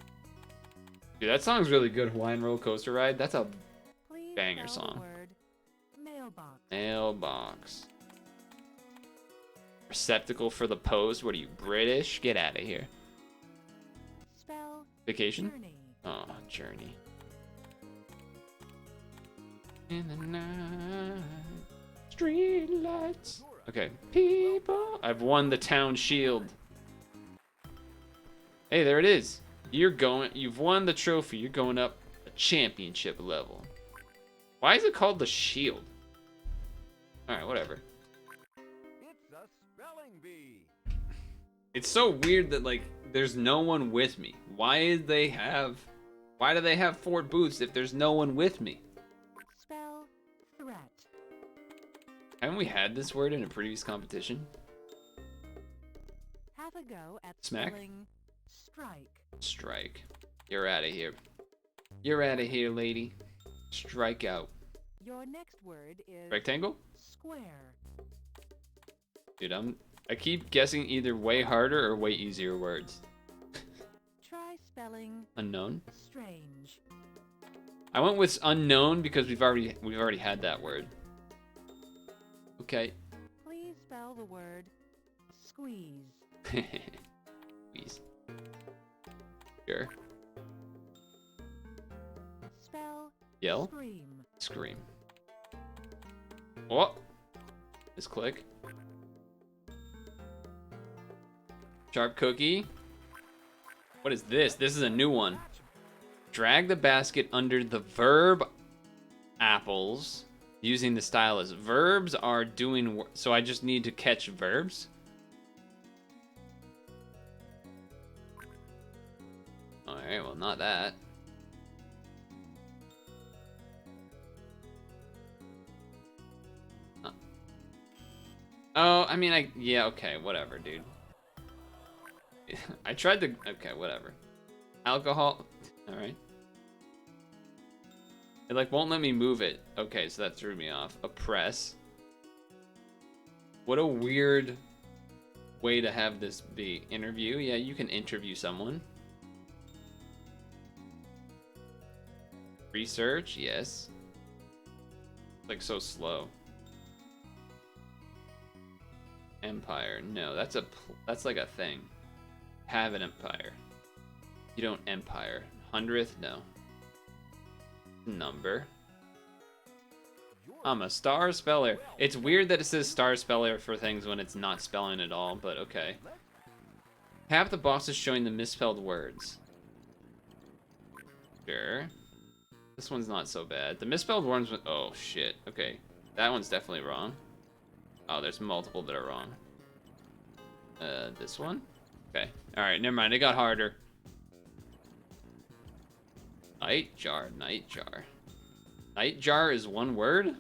Dude, that song's really good. Hawaiian roller coaster ride. That's a Please banger spell the song. word mailbox. Mailbox. Receptacle for the post. What are you, British? Get out of here. Spell Vacation? journey. Oh, journey. In the night, street lights. Okay, people. I've won the town shield. Hey, there it is. You've won the trophy. You're going up a championship level. Why is it called the shield? All right, whatever. It's a spelling bee. It's so weird that like there's no one with me. Why do they have Fort Boots if there's no one with me? Spell threat. Haven't we had this word in a previous competition? Have a go at Smack? spelling strike. Strike. You're out of here. You're out of here, lady. Strike out. Your next word is Rectangle? square. Dude, I keep guessing either way harder or way easier words. Try spelling Unknown? strange. I went with unknown because we've already had that word. Okay. Please spell the word squeeze. Please. Sure. Spell Yell? scream. Scream. What? Just click. Sharp cookie. What is this? This is a new one. Drag the basket under the verb apples using the stylus. Verbs are doing so I just need to catch verbs. Alright, well, not that. Oh, I mean, yeah, okay, whatever, dude. I tried to, okay, whatever. Alcohol, alright. It, like, won't let me move it. Okay, so that threw me off. Oppress. What a weird way to have this be. Interview, yeah, you can interview someone. Research, yes. Like, so slow. Empire, no, that's like a thing. Have an empire. You don't empire. 100th, no. Number. I'm a star speller. It's weird that it says star speller for things when it's not spelling at all, but okay. Half the boxes showing the misspelled words. Sure. This one's not so bad. The misspelled ones, oh shit, okay. That one's definitely wrong. Oh, there's multiple that are wrong. This one? Okay. Alright, never mind. It got harder. Nightjar, nightjar. Nightjar is one word?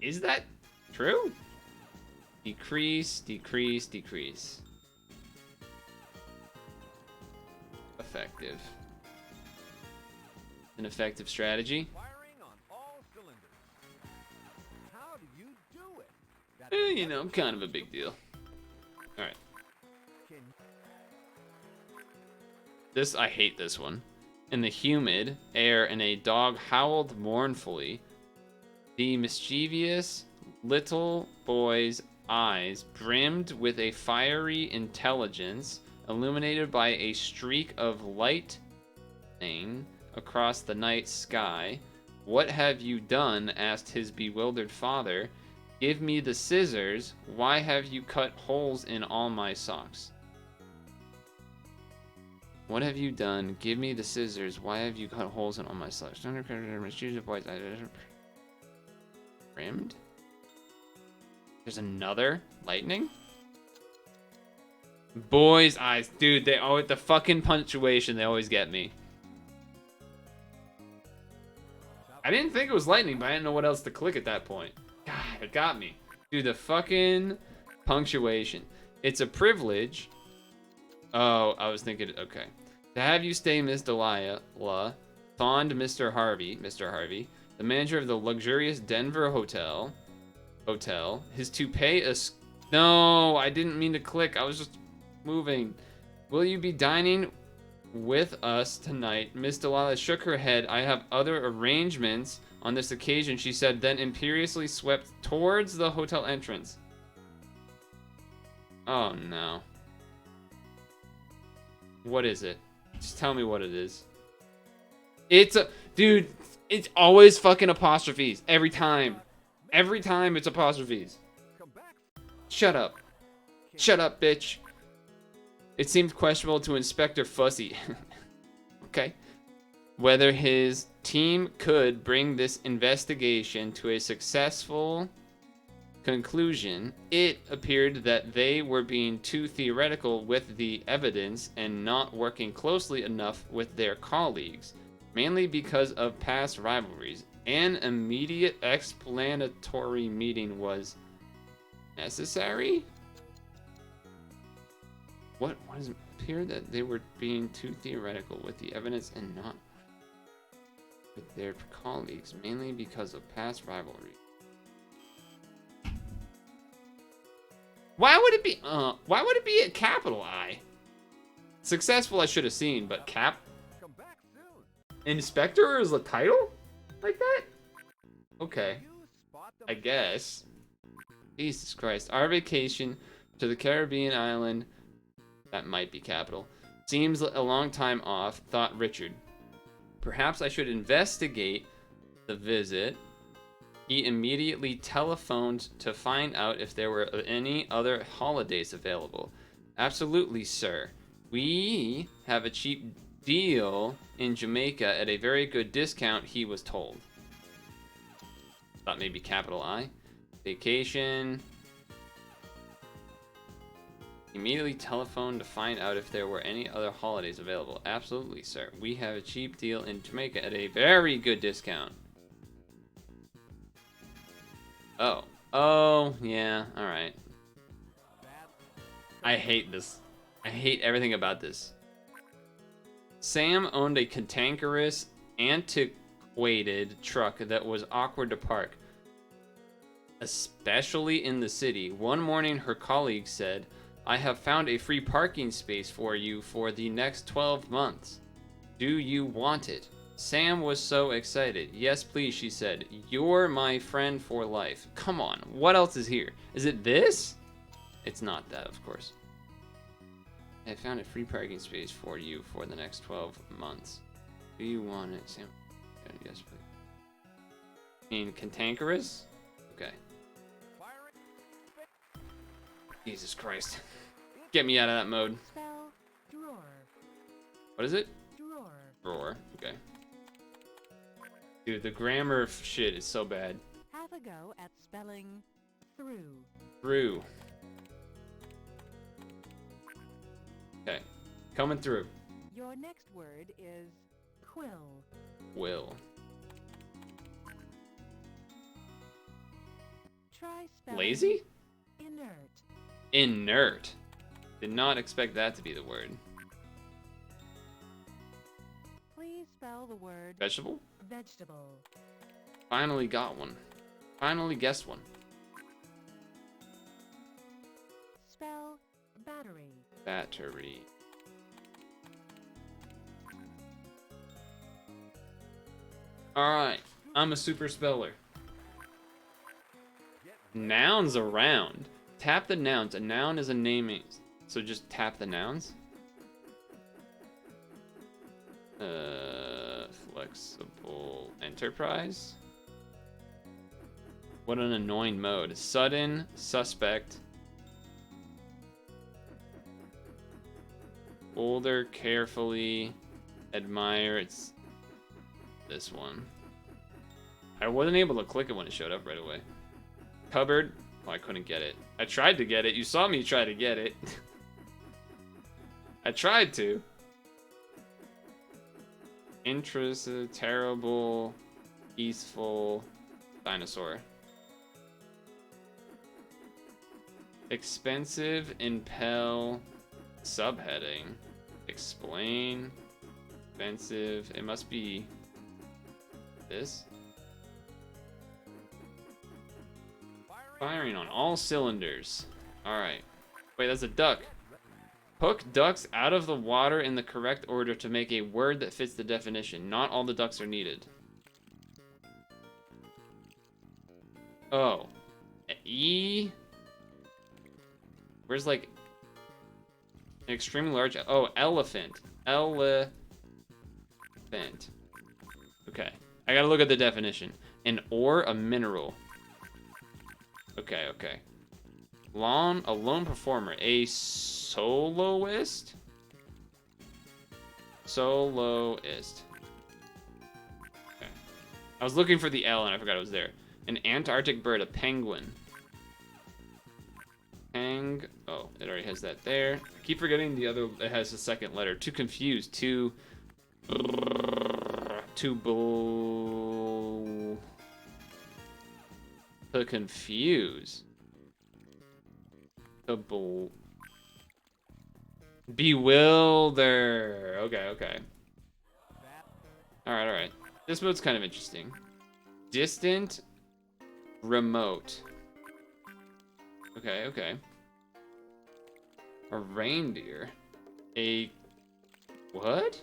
Is that true? Decrease, decrease, decrease. Effective. An effective strategy. Firing on all cylinders. How do you do it? That's You know, kind of a big deal. Alright. Can This, I hate this one. In the humid air, and a dog howled mournfully. The mischievous little boy's eyes brimmed with a fiery intelligence, illuminated by a streak of lightning across the night sky. What have you done? Asked his bewildered father. Give me the scissors. Why have you cut holes in all my socks? What have you done? Give me the scissors. Why have you cut holes in all my socks? Rimmed? There's another lightning? Boy's eyes. Dude, they always, the fucking punctuation, they always get me. I didn't think it was lightning, but I didn't know what else to click at that point. God, it got me. Dude, the fucking punctuation. It's a privilege Oh, I was thinking, okay. To have you stay, Miss Delilah, fond Mr. Harvey, the manager of the luxurious Denver hotel, his toupee is... No, I didn't mean to click. I was just moving. Will you be dining with us tonight? Miss Delilah shook her head. I have other arrangements on this occasion, she said, then imperiously swept towards the hotel entrance. Oh, no. What is it? Just tell me what it is. It's a... Dude, it's always fucking apostrophes. Every time. Every time it's apostrophes. Shut up. Shut up, bitch. It seemed questionable to Inspector Fussy. Okay. Whether his team could bring this investigation to a successful conclusion, it appeared that they were being too theoretical with the evidence and not working closely enough with their colleagues, mainly because of past rivalries. An immediate explanatory meeting was necessary? What does it appear that they were being too theoretical with the evidence and not with their colleagues, mainly because of past rivalry? Why would it be a capital I? Successful I should have seen, but cap? Inspector is the title? Like that? Okay. I guess. Jesus Christ. Our vacation to the Caribbean island, that might be capital, seems a long time off, thought Richard. Perhaps I should investigate the visit. He immediately telephoned to find out if there were any other holidays available. Absolutely, sir. We have a cheap deal in Jamaica at a very good discount, he was told. Thought maybe capital I. Vacation. Immediately telephoned to find out if there were any other holidays available. Absolutely, sir. We have a cheap deal in Jamaica at a very good discount. Oh. Oh, yeah. Alright. I hate this. I hate everything about this. Sam owned a cantankerous, antiquated truck that was awkward to park, especially in the city. One morning, her colleague said, I have found a free parking space for you for the next 12 months. Do you want it? Sam was so excited. Yes, please, she said. You're my friend for life. Come on, what else is here? Is it this? It's not that, of course. I found a free parking space for you for the next 12 months. Do you want it, Sam? Yes, please. I mean, cantankerous? Okay. Jesus Christ. Get me out of that mode. Spell drawer. What is it? Drawer. Drawer. Okay. Dude, the grammar shit is so bad. Have a go at spelling through. Through. Okay. Coming through. Your next word is quill. Will. Try spelling Lazy? inert. Inert. Did not expect that to be the word. Please spell the word Vegetable? vegetable. Finally got one. Finally guessed one. Spell battery. Battery. Alright. I'm a super speller. Nouns around. Tap the nouns. A noun is a naming. So just tap the nouns. Flexible enterprise. What an annoying mode. Sudden, suspect. Older, carefully, admire. It's this one. I wasn't able to click it when it showed up right away. Cupboard. Oh, I couldn't get it. I tried to get it. You saw me try to get it. I tried to. Interested, terrible, peaceful, dinosaur. Expensive, impel, Subheading. Explain. Offensive. It must be this. Firing on all cylinders. Alright. Wait, that's a duck. Hook ducks out of the water in the correct order to make a word that fits the definition. Not all the ducks are needed. Oh. E. Where's like an extremely large. Oh, elephant. Elephant. Okay. I gotta look at the definition. An ore, a mineral. Okay, okay. A lone performer. A soloist? Soloist. Okay. I was looking for the L and I forgot it was there. An Antarctic bird, a penguin. Oh, it already has that there. I keep forgetting the other, it has a second letter. Too confused. To confuse. Bewilder. Okay, okay. Alright, alright. This mode's kind of interesting. Distant. Remote. Okay, okay. A reindeer. A... what?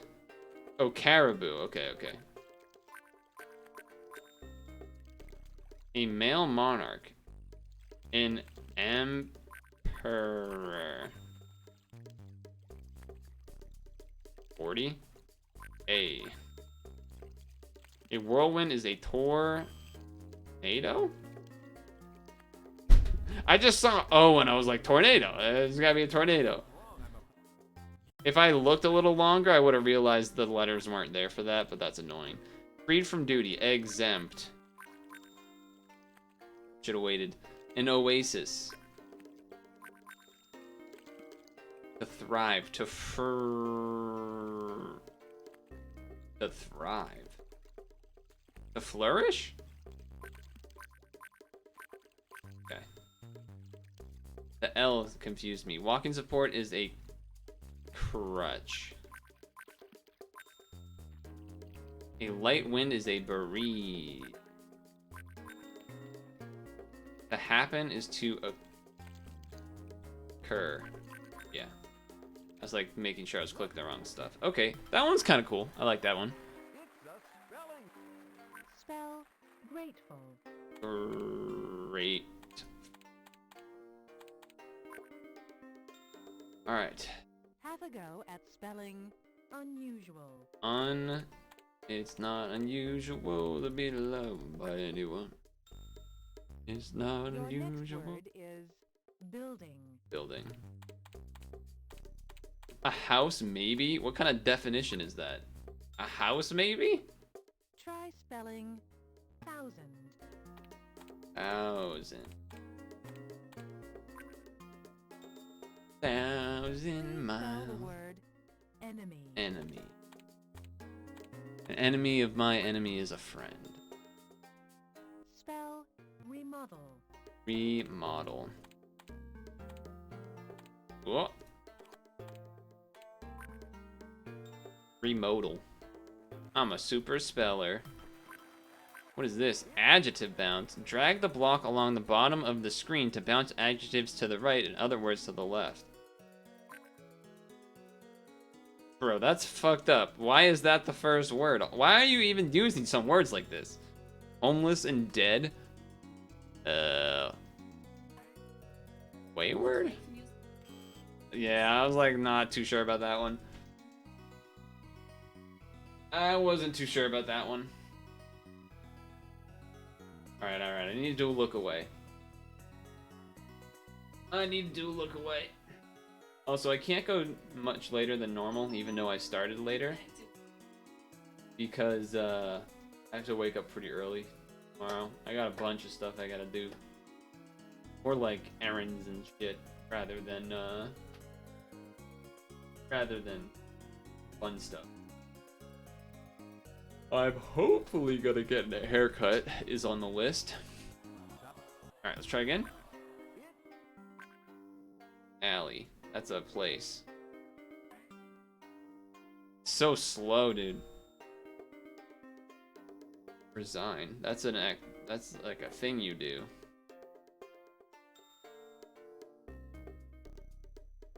Oh, caribou. Okay, okay. A male monarch. An emperor. 40. A whirlwind is a tornado? I just saw O and I was like, tornado. There's gotta be a tornado. If I looked a little longer, I would have realized the letters weren't there for that, but that's annoying. Freed from duty. Exempt. Should have waited. An oasis. To thrive. To thrive. To flourish? Okay. The L confused me. Walking support is a crutch. A light wind is a breeze. To happen is to occur. Yeah. I was like making sure I was clicking the wrong stuff. Okay, that one's kind of cool. I like that one. Spell grateful. Great. All right. Have a go at spelling unusual. It's not unusual to be loved by anyone. It's not Your unusual. next word is building. Building. A house, maybe? What kind of definition is that? A house, maybe? Try spelling thousand. Thousand. Thousand Spell miles. the word enemy. Enemy. An enemy of my enemy is a friend. Spell remodel. Remodel. Whoa. Remodel. I'm a super speller. What is this? Adjective bounce. Drag the block along the bottom of the screen to bounce adjectives to the right and other words to the left. Bro, that's fucked up. Why is that the first word? Why are you even using some words like this? Homeless and dead? Wayward? Yeah, I was like not too sure about that one. I wasn't too sure about that one. Alright, alright, I need to do a look away. I need to do a look away. Also, I can't go much later than normal, even though I started later. Because, I have to wake up pretty early tomorrow. I got a bunch of stuff I gotta do. Or like errands and shit, rather than fun stuff. I'm hopefully gonna get a haircut is on the list. Alright, let's try again. Alley. That's a place. So slow, dude. Resign. That's an act. That's like a thing you do.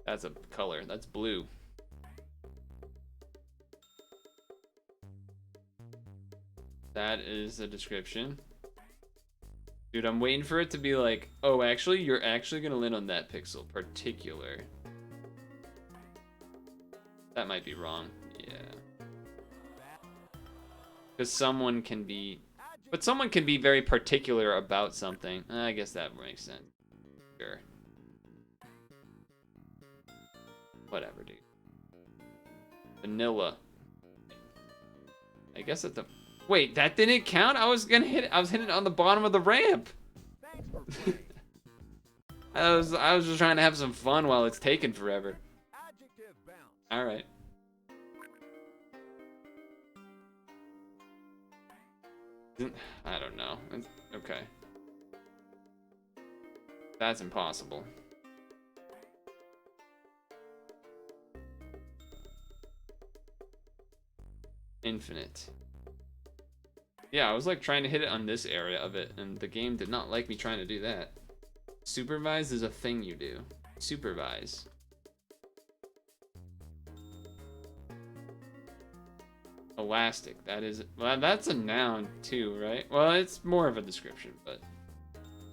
That's a color. That's blue. That is a description. Dude, I'm waiting for it to be like, oh, actually, you're actually gonna land on that pixel. Particular. That might be wrong. Yeah. Because someone can be... But someone can be very particular about something. I guess that makes sense. Sure. Whatever, dude. Vanilla. I guess at the... Wait, that didn't count? I was gonna hit it. I was hitting it on the bottom of the ramp. I was just trying to have some fun while it's taking forever. Alright. I don't know. Okay. That's impossible. Infinite. Yeah, I was like trying to hit it on this area of it, and the game did not like me trying to do that. Supervise is a thing you do. Supervise. Elastic. That is... Well, that's a noun too, right? Well, it's more of a description, but...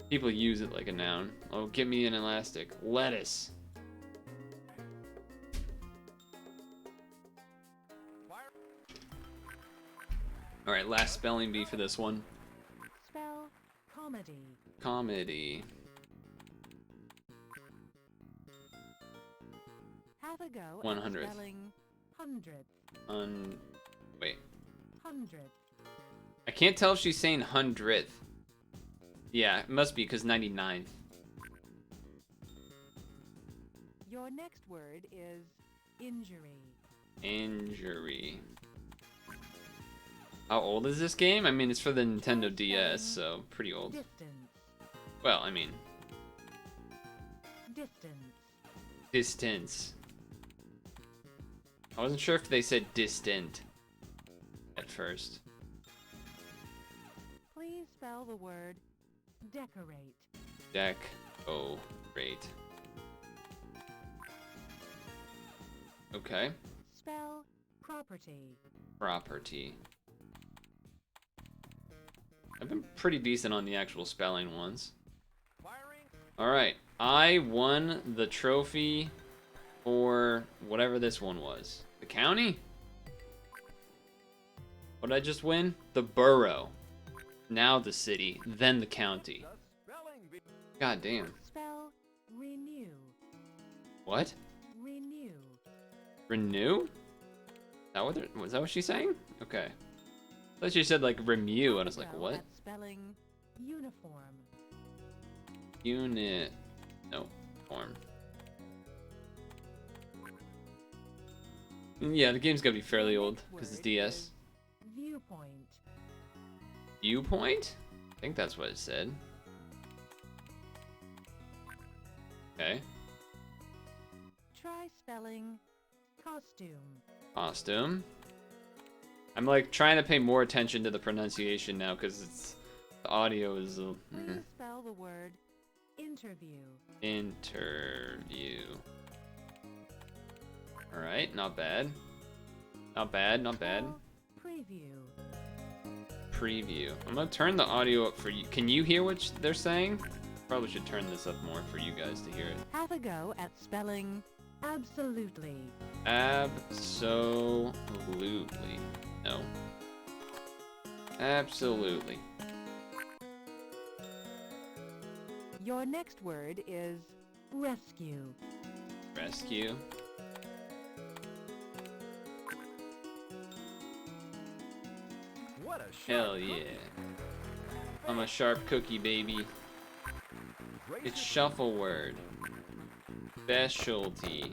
People use it like a noun. Oh, give me an elastic. Lettuce. Alright, last spelling bee for this one. Spell comedy. Comedy. Have a go 100. at spelling hundred. Wait. Hundred. I can't tell if she's saying hundredth. Yeah, it must be, because 99th. Your next word is injury. Injury. How old is this game? I mean, it's for the Nintendo DS, so pretty old. Distance. Well, I mean, Distance. distance. I wasn't sure if they said distant at first. Please spell the word decorate. Decorate. Okay. Spell property. Property. I've been pretty decent on the actual spelling ones. Alright, I won the trophy for whatever this one was. The county? What did I just win? The borough. Now the city, then the county. God damn. Spell renew. What? Renew. Renew? Was that what she's saying? Okay. I thought she said like renew, and I was like, what? At spelling uniform. Unit. No. Form. Yeah, the game's gotta be fairly old, because it's DS. Viewpoint. Viewpoint? I think that's what it said. Okay. Try spelling costume. Costume. I'm like trying to pay more attention to the pronunciation now, because it's the audio is Please spell the word interview. Interview. Alright, not bad. Not bad, not bad. Spell preview. Preview. I'm gonna turn the audio up for you. Can you hear what they're saying? Probably should turn this up more for you guys to hear it. Have a go at spelling absolutely. Absolutely. No. Absolutely. Your next word is rescue. Rescue. What a Hell yeah. I'm a sharp cookie, baby. It's shuffle word. Specialty.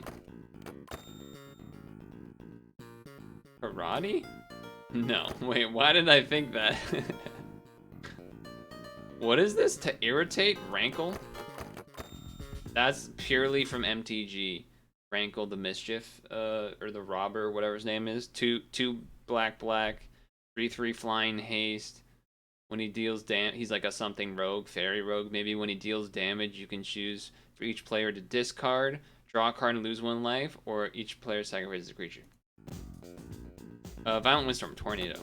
Karate? No, wait, why did I think that? What is this? To irritate? Rankle? That's purely from MTG. Rankle the Mischief, or the Robber, whatever his name is. Two black, 3/3 flying haste. When he deals he's like a something rogue, fairy rogue. Maybe when he deals damage, you can choose for each player to discard, draw a card and lose 1 life, or each player sacrifices a creature. Violent Windstorm, Tornado.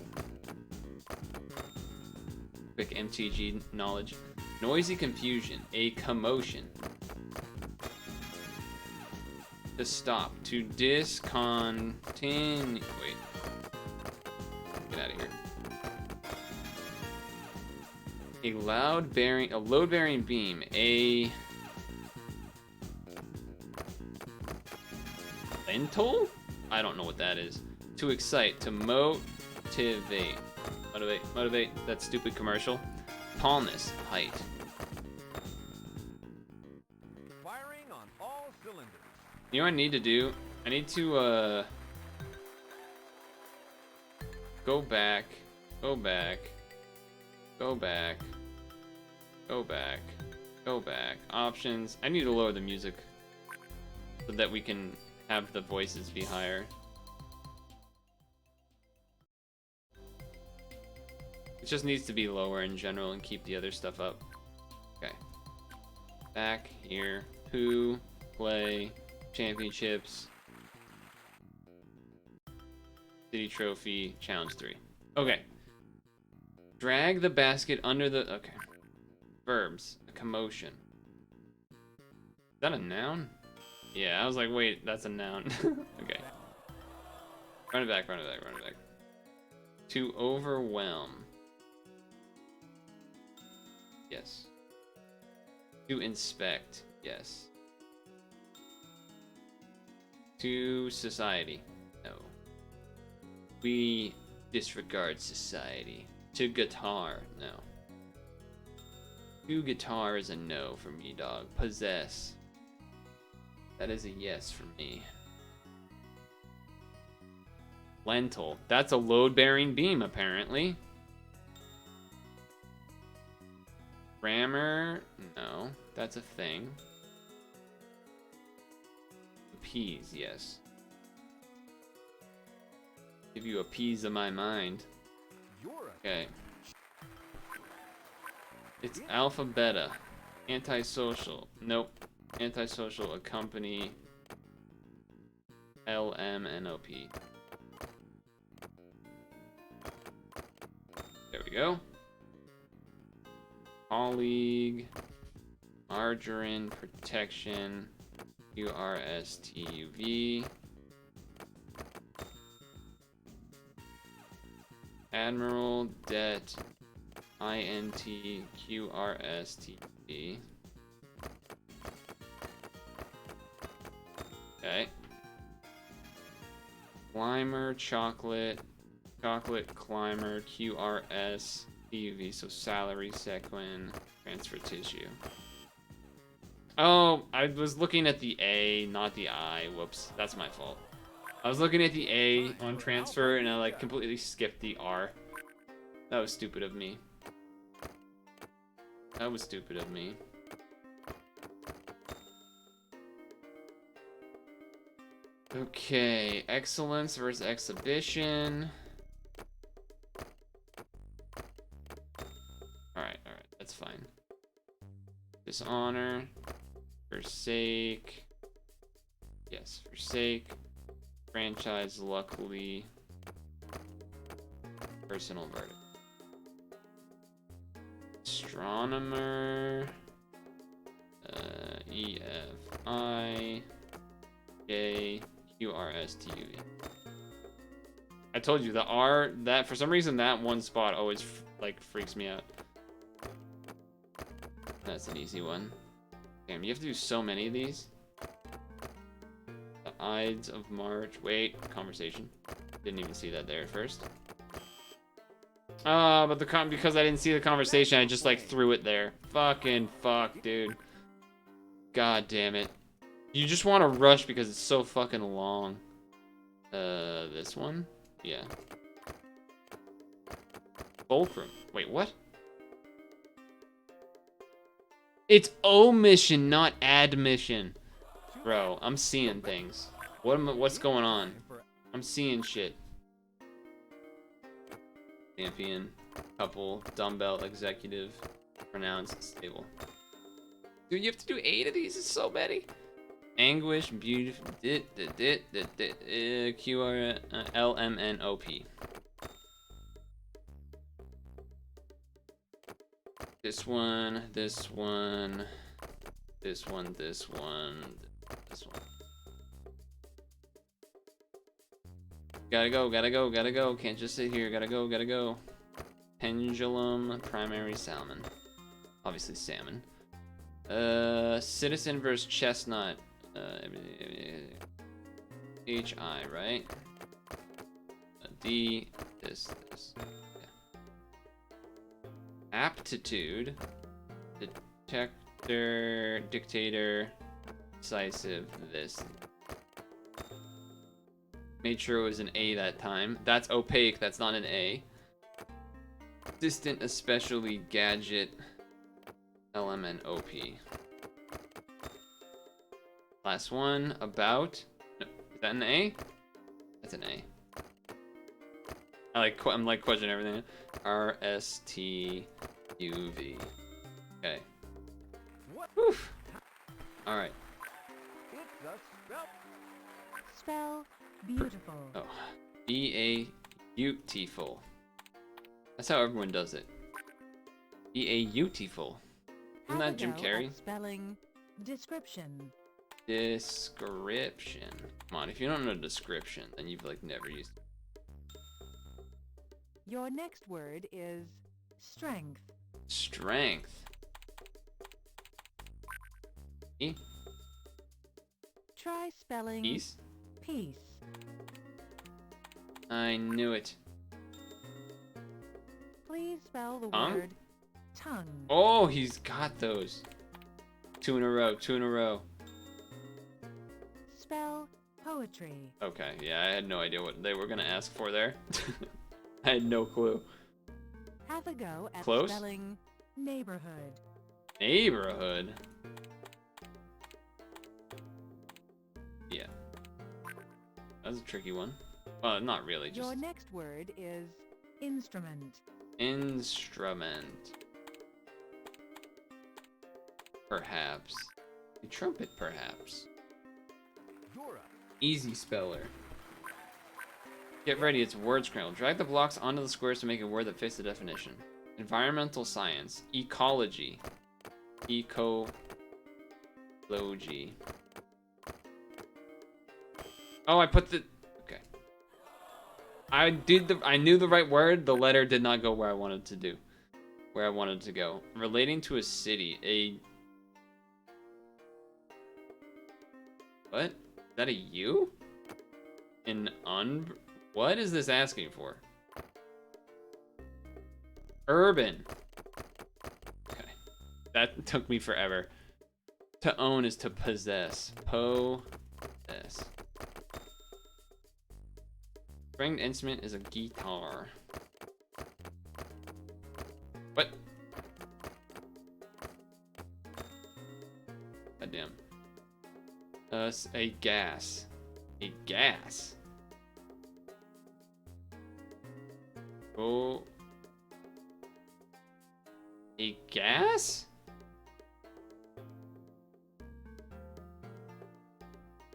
Quick MTG knowledge. Noisy Confusion, a commotion. To stop, to discontinue. Wait. Get out of here. A load-bearing beam, a lentil? I don't know what that is. To excite, to motivate. Motivate, that stupid commercial. Tallness, height. Firing on all cylinders. You know what I need to do? I need to, go back. Options. I need to lower the music so that we can have the voices be higher. It just needs to be lower in general and keep the other stuff up. Okay. Back here. Who, play, championships, city trophy, challenge 3. Okay. Drag the basket under the... Okay. Verbs. A commotion. Is that a noun? Yeah, I was like, wait, that's a noun. Okay. Run it back. To overwhelm. Yes. To inspect. Yes. To society. No. We disregard society. To guitar. No. To guitar is a no for me, dog. Possess. That is a yes for me. Lentil. That's a load-bearing beam, apparently. Grammar. No. That's a thing. Appease, yes. Give you a piece of my mind. Okay. It's alpha beta. Antisocial. Nope. Antisocial accompany. LMNOP. There we go. Colleague. Margarine. Protection. URSTUV. Admiral, debt, INTQRSTV. Okay. Climber, chocolate climber, QRS, TUV, so salary, sequin, transfer tissue. Oh, I was looking at the A, not the I. Whoops, that's my fault. I was looking at the A on transfer and I like completely skipped the R. That was stupid of me. Okay, excellence versus exhibition. Alright, that's fine. Dishonor. Forsake. Yes, forsake. Franchise, luckily. Personal verdict. Astronomer. EFI. J. QRSTUV. I told you the R, that for some reason that one spot always like freaks me out. That's an easy one. Damn, you have to do so many of these. The Ides of March. Wait, conversation. Didn't even see that there at first. But because I didn't see the conversation, I just like threw it there. Fucking fuck, dude. God damn it. You just want to rush because it's so fucking long. This one? Yeah. Fulcrum. Wait, what? It's omission, not admission. Bro, I'm seeing things. What's going on? I'm seeing shit. Champion, couple, dumbbell, executive, pronounced, stable. Dude, you have to do 8 of these? It's so many. Anguish, beautiful, QRLMNOP. This one, this one, this one, this one, this one. Gotta go, gotta go, gotta go. Can't just sit here. Gotta go, gotta go. Pendulum, primary salmon. Obviously salmon. Citizen versus chestnut. HI, right? D, this. Yeah. Aptitude. Detector, dictator, decisive, this. Made sure it was an A that time. That's opaque, that's not an A. Distant, especially, gadget, LMNOP. Last one, about. No, is that an A? That's an A. I'm like questioning everything. RSTUV. Okay. Whew. All right. Spell beautiful. Oh, beautiful. That's how everyone does it. Beautiful. Isn't that Jim Carrey? Spelling description. Description. Come on, if you don't know description, then you've like never used it. Your next word is strength. Strength. E? Try spelling Peace? peace. I knew it. Please spell the Tongue? word tongue. Oh, he's got those. 2 in a row, 2 in a row. Spell poetry. Okay, yeah, I had no idea what they were gonna ask for there. I had no clue. Have a go at Close? spelling neighborhood. Neighborhood. Yeah. That's a tricky one. Well, not really, just Your next word is instrument. instrument. Perhaps. A trumpet, perhaps. Easy speller. Get ready, it's word scramble. Drag the blocks onto the squares to make a word that fits the definition. Environmental science. Ecology. Ecology. Oh, I put the... Okay. I knew the right word. The letter did not go where I wanted to do. Where I wanted to go. Relating to a city. What? Is that a U? What is this asking for? Urban. Okay. That took me forever. To own is to possess. Possess. Stringed instrument is a guitar. What? Goddamn. A gas. A gas. Oh. A gas?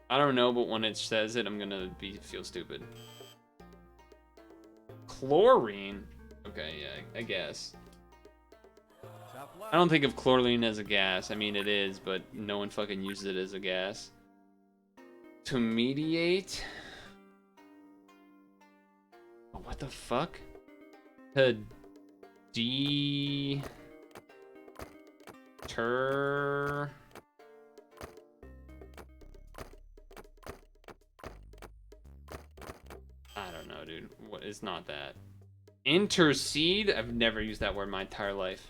I don't know, but when it says it, I'm gonna feel stupid. Chlorine? Okay, yeah, I guess. I don't think of chlorine as a gas. I mean, it is, but no one fucking uses it as a gas. To mediate? Oh, what the fuck? To deter... I don't know, dude. What? It's not that. Intercede? I've never used that word my entire life.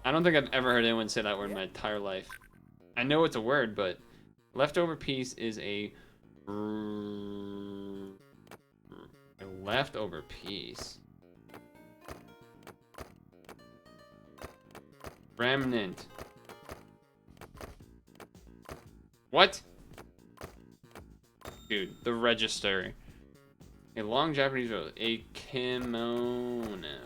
I don't think I've ever heard anyone say that word in my entire life. I know it's a word, but leftover piece is a leftover piece. Remnant. What? Dude, the register. A long Japanese robe. A kimono.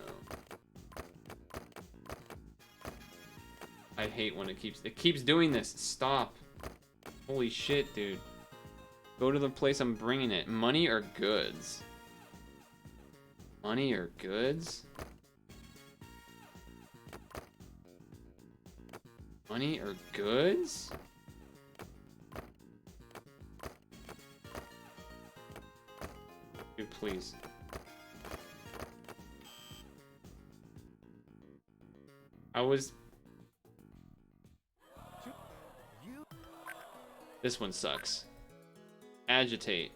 I hate when it keeps doing this. Stop. Holy shit, dude. Go to the place I'm bringing it. Money or goods? Money or goods? Money or goods? Dude, please. This one sucks. Agitate.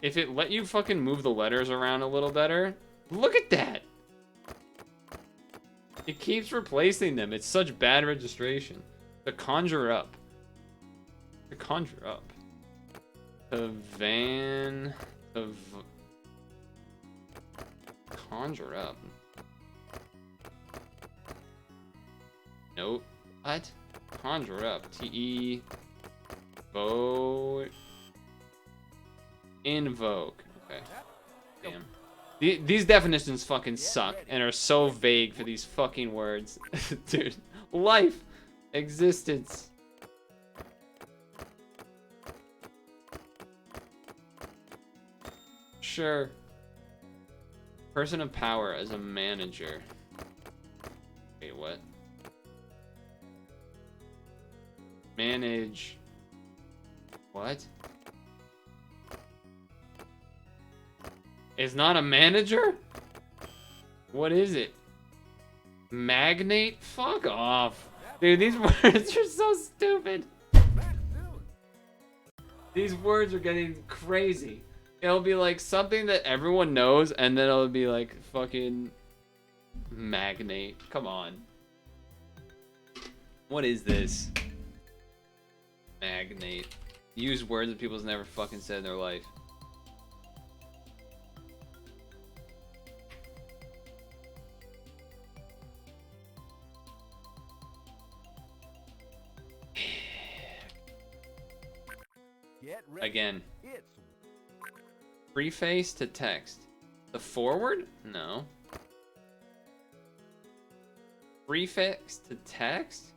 If it let you fucking move the letters around a little better. Look at that! It keeps replacing them. It's such bad registration. To conjure up. To conjure up. To van... To conjure up. Nope. What? Conjure up. T-E... Vote... Invoke. Okay. Damn. These definitions fucking suck and are so vague for these fucking words. Dude. Life. Existence. Sure. Person of power as a manager. Wait, what? Manage. What? Is not a manager? What is it? Magnate? Fuck off. Dude, these words are so stupid. These words are getting crazy. It'll be like something that everyone knows, and then it'll be like fucking magnate. Come on. What is this? Magnate. Use words that people's never fucking said in their life. Again. Preface to text. The forward? No. Prefix to text?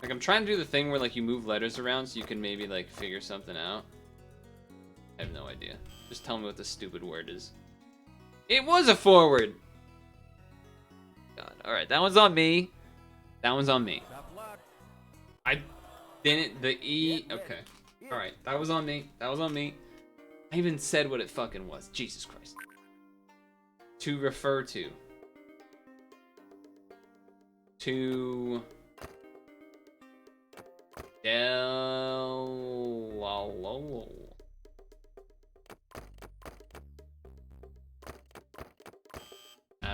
Like, I'm trying to do the thing where, like, you move letters around so you can maybe, like, figure something out. I have no idea. Just tell me what the stupid word is. It was a forward! God. Alright, that one's on me. That one's on me. I didn't... The E... Okay. Alright, that was on me. That was on me. I even said what it fucking was. Jesus Christ. To refer to. To... I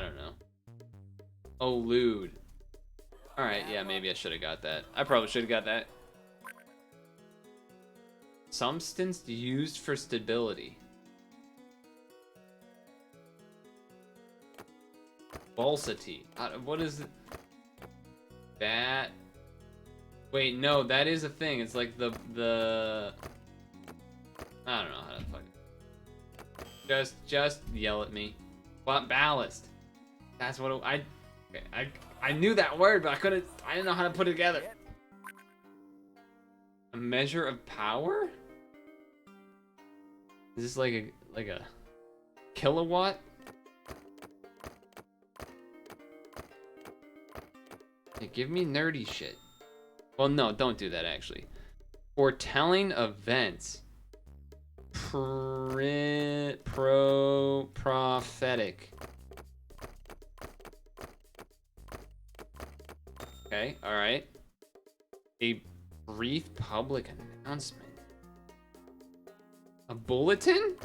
don't know. Allude. Alright, yeah, maybe I should have got that. I probably should have got that. Substance used for stability. Falsity. What is it? That... Wait, no, that is a thing. It's like the... I don't know how to fucking... Just yell at me. What? Ballast. That's what I knew that word, but I didn't know how to put it together. A measure of power? Is this like a kilowatt? Hey, give me nerdy shit. Well, no, don't do that, actually. Foretelling events. Prophetic. Okay, alright. A brief public announcement. A bulletin?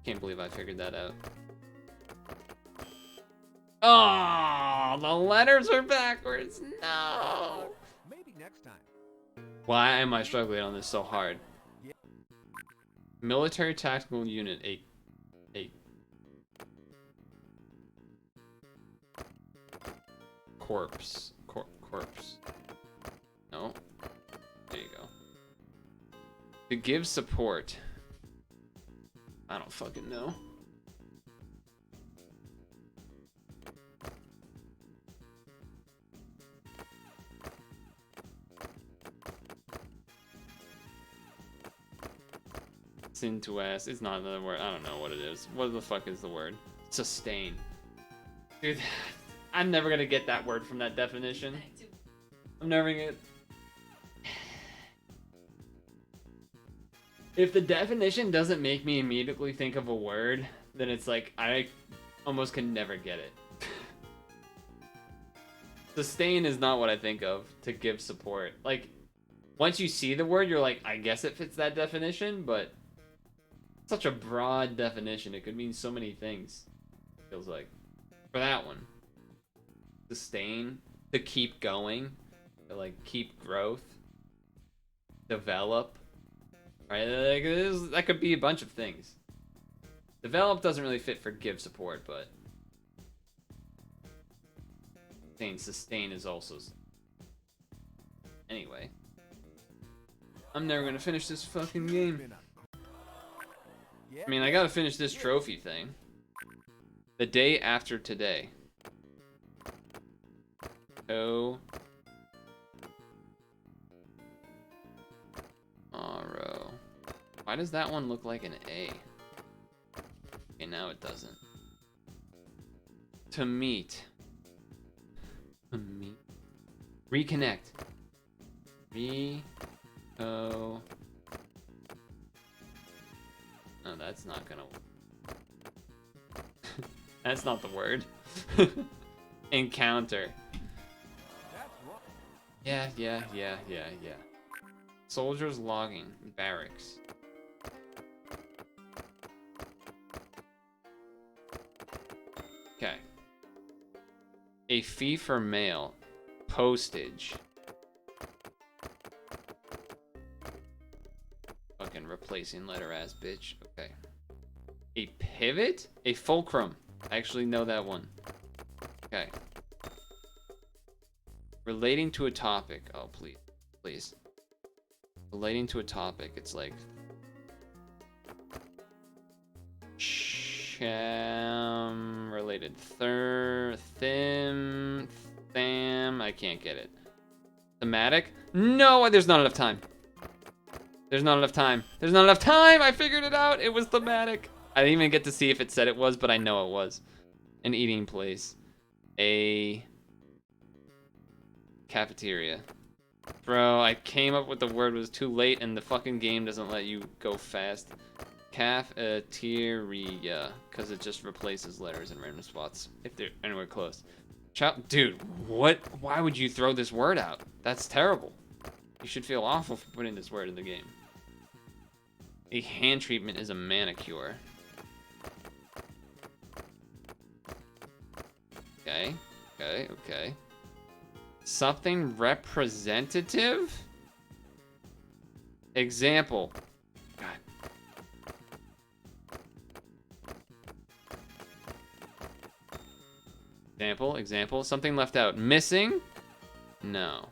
Can't believe I figured that out. Oh, the letters are backwards. No. Maybe next time. Why am I struggling on this so hard? Military tactical unit. A corpse. Corpse. No. There you go. To give support. I don't fucking know. Sintuas. It's not another word. I don't know what it is. What the fuck is the word? Sustain. Dude, I'm never gonna get that word from that definition. I'm never gonna... If the definition doesn't make me immediately think of a word, then it's like, I almost can never get it. Sustain is not what I think of to give support. Like, once you see the word, you're like, I guess it fits that definition, but such a broad definition. It could mean so many things. Feels like. For that one. Sustain. To keep going. To like keep growth. Develop. Right? Like, that could be a bunch of things. Develop doesn't really fit for give support, but sustain is also. Anyway. I'm never gonna finish this fucking game. I mean, I gotta finish this trophy thing. The day after today. Tomorrow. Why does that one look like an A? Okay, now it doesn't. To meet. To meet. Reconnect. No, that's not gonna work. That's not the word. Encounter. Yeah. Soldiers logging. Barracks. Okay. A fee for mail. Postage. Fucking replacing letter ass bitch. Okay. A pivot? A fulcrum. I actually know that one. Okay. Relating to a topic. Oh, please. Please. Relating to a topic. It's like... related. Tham. I can't get it. Thematic? No, there's not enough time. There's not enough time. There's not enough time! I figured it out! It was thematic. I didn't even get to see if it said it was, but I know it was. An eating place. A cafeteria. Bro, I came up with the word, was too late, and the fucking game doesn't let you go fast. Cafeteria. Because it just replaces letters in random spots. If they're anywhere close. Dude, what? Why would you throw this word out? That's terrible. You should feel awful for putting this word in the game. A hand treatment is a manicure. Okay. Something representative? Example. God. Example. Something left out. Missing? No.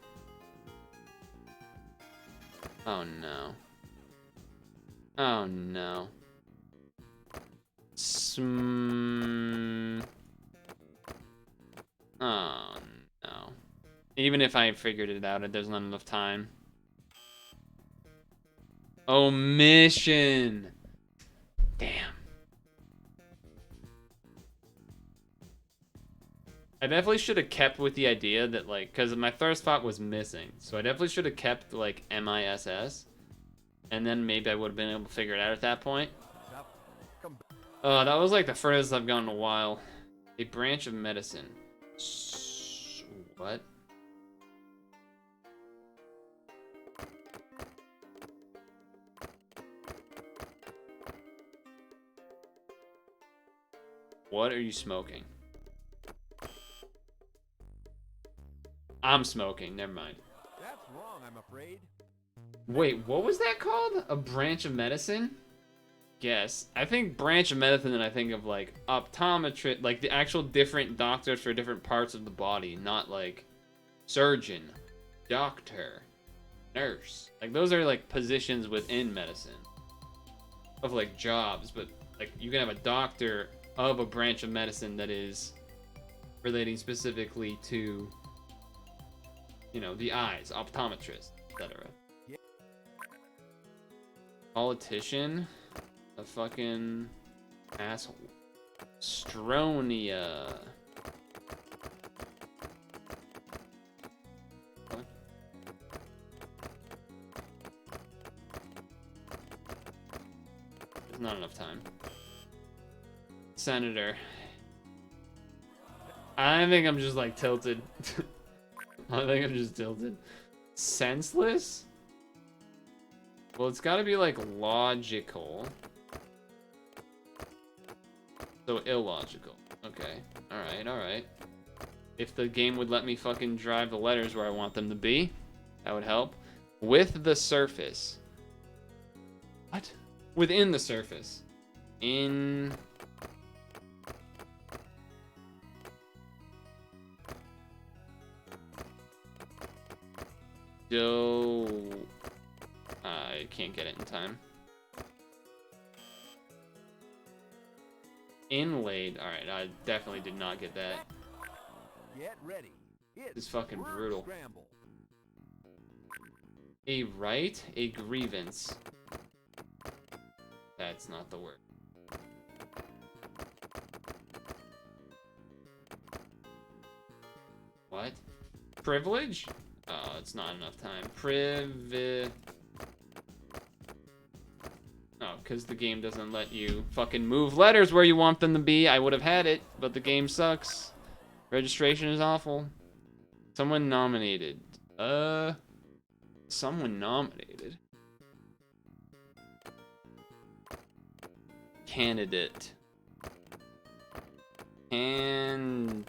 Oh no. Oh no. Oh no. Even if I figured it out, there's not enough time. Omission. Damn. I definitely should have kept with the idea that, like, because my first thought was missing. So I definitely should have kept, like, MISS. And then maybe I would have been able to figure it out at that point. That was, like, the furthest I've gone in a while. A branch of medicine. What? What are you smoking? I'm smoking. Never mind. That's wrong, I'm afraid. Wait, what was that called? A branch of medicine? guess. I think branch of medicine, and I think of like optometrist, like the actual different doctors for different parts of the body, not like surgeon, doctor, nurse. Like those are like positions within medicine of like jobs, but like you can have a doctor of a branch of medicine that is relating specifically to, you know, the eyes, optometrist, etc. Politician, a fucking asshole. Stronia. What? There's not enough time. Senator. I think I'm just like tilted. I think I'm just tilted. Senseless? Well, it's gotta be like logical. So illogical. Okay. Alright, alright. If the game would let me fucking drive the letters where I want them to be, that would help. With the surface. What? Within the surface. In... I can't get it in time. Inlaid. Alright, I definitely did not get that. Get ready. It's fucking word brutal. scramble. A right, a grievance. That's not the word. What? Privilege? Oh, it's not enough time. Oh, because the game doesn't let you fucking move letters where you want them to be. I would have had it, but the game sucks. Registration is awful. Someone nominated. Someone nominated. Candidate. Candidate.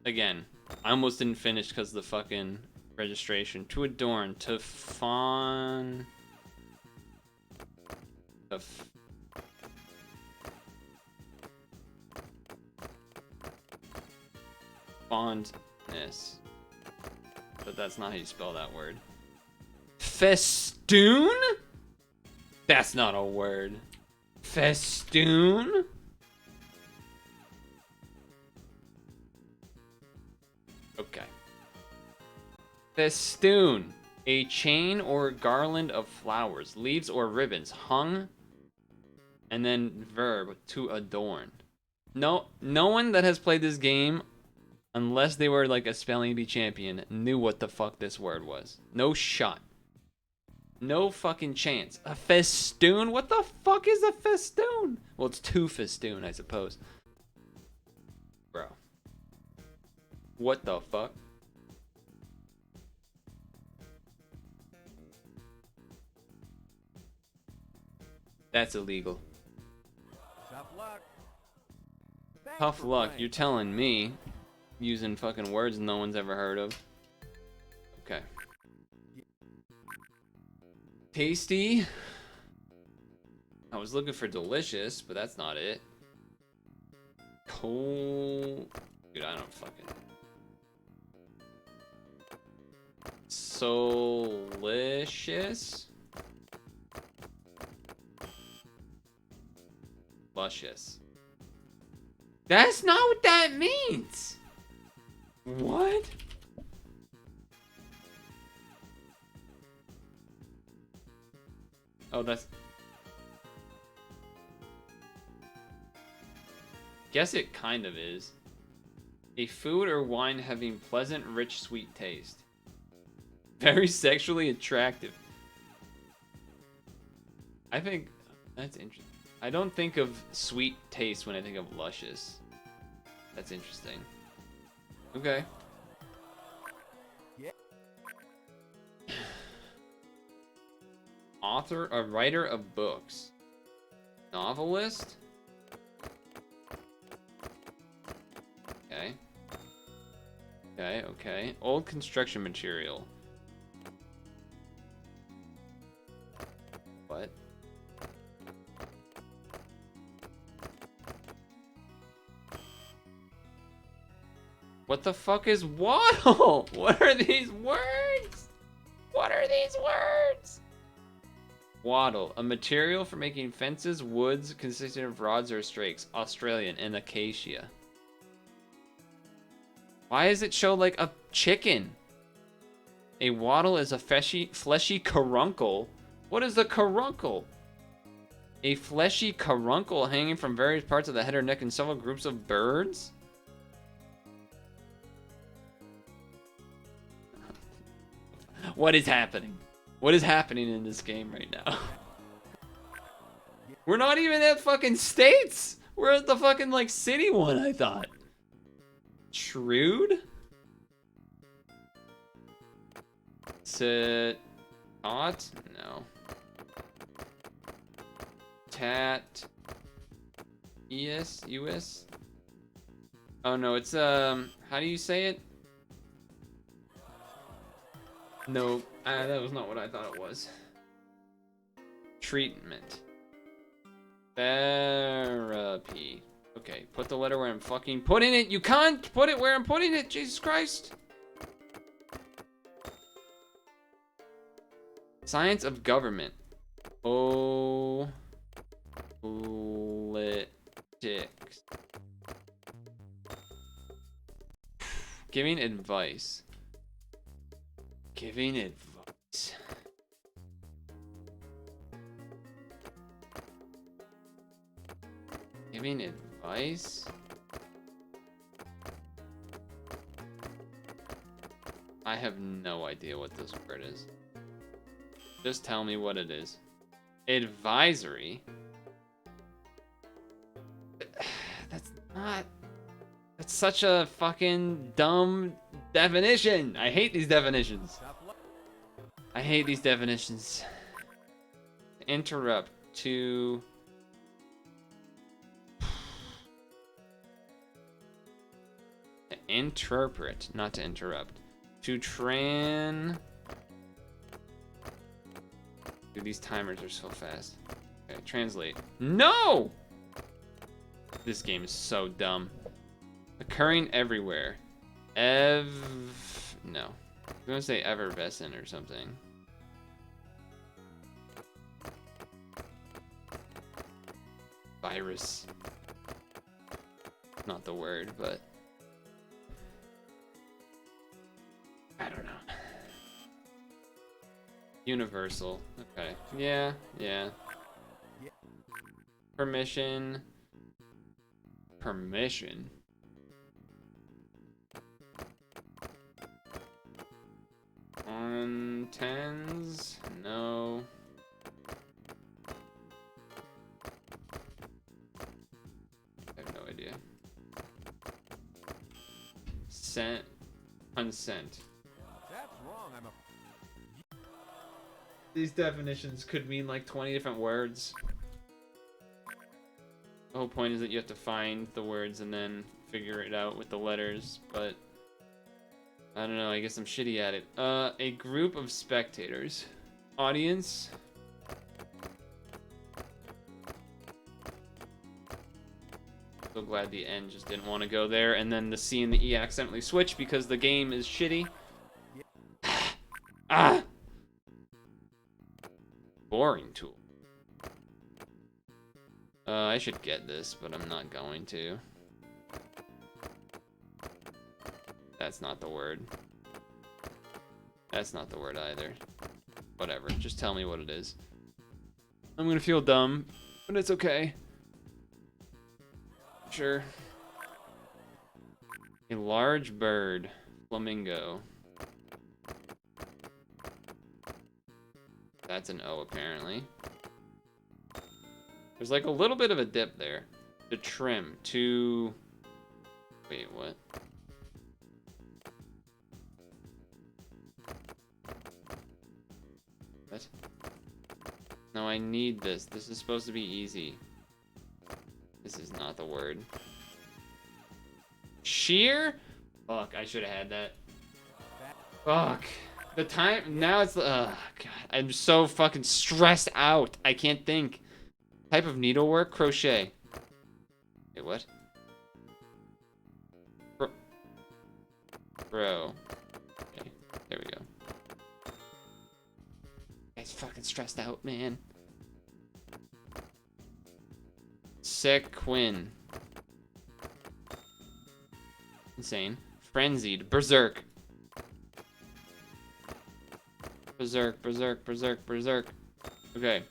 Again, I almost didn't finish because of the fucking registration. To adorn, to fawn. Fondness. But that's not how you spell that word. Festoon? That's not a word. Festoon? Okay. Festoon. A chain or garland of flowers, leaves, or ribbons hung, and then verb, to adorn. No one that has played this game, unless they were like a spelling bee champion, knew what the fuck this word was. No shot. No fucking chance. A festoon? What the fuck is a festoon? Well, it's to festoon, I suppose. Bro. What the fuck? That's illegal. Tough luck. Thanks Tough for luck. playing. You're telling me using fucking words no one's ever heard of. Okay. Tasty. I was looking for delicious, but that's not it. Cold. Dude, I don't fucking. Solicious. Luscious. That's not what that means. What? Oh, that's... Guess it kind of is. A food or wine having pleasant, rich, sweet taste. Very sexually attractive. I think... That's interesting. I don't think of sweet taste when I think of luscious. That's interesting. Okay. Yeah. Author, a writer of books. Novelist? Okay. Okay, okay. Old construction material. What? What the fuck is waddle? What are these words? What are these words? Wattle, a material for making fences, woods consisting of rods or strakes. Australian and acacia. Why does it show like a chicken? A wattle is a fleshy caruncle. What is a caruncle? A fleshy caruncle hanging from various parts of the head or neck in several groups of birds? What is happening? What is happening in this game right now? We're not even at fucking states. We're at the fucking like city one, I thought. Shrewd? Tot? No. Tat. US? Oh no, it's how do you say it? No, that was not what I thought it was. Treatment. Therapy. Okay, put the letter where I'm fucking putting it. You can't put it where I'm putting it, Jesus Christ. Science of government. Politics. Giving advice. Giving advice. Giving advice? I have no idea what this word is. Just tell me what it is. Advisory? That's not... That's such a fucking dumb definition. I hate these definitions. I hate these definitions. Interrupt. To... interpret, not to interrupt. To Dude, these timers are so fast. Okay, translate. No! This game is so dumb. Occurring everywhere. No. I'm gonna say effervescent or something. Virus. Not the word, but... I don't know. Universal. Okay. Yeah. Permission. On tens? No. I have no idea. Consent. That's wrong. These definitions could mean like 20 different words. The whole point is that you have to find the words and then figure it out with the letters, but I don't know, I guess I'm shitty at it. A group of spectators. Audience. So glad the N just didn't want to go there, and then the C and the E accidentally switched because the game is shitty. Ah! Boring tool. I should get this, but I'm not going to. That's not the word. That's not the word either. Whatever, just tell me what it is. I'm gonna feel dumb, but it's okay. Sure. A large bird. Flamingo. That's an O, apparently. There's like a little bit of a dip there. To trim. To... Wait, what? What? No, I need this. This is supposed to be easy. This is not the word. Shear? Fuck, I should have had that. Fuck. The time now it's God, I'm so fucking stressed out. I can't think. Type of needlework, crochet. Wait, what? Bro. Okay, there we go. Guy's fucking stressed out, man. Sequin. Insane. Frenzied. Berserk. Berserk, berserk, berserk, berserk. Okay.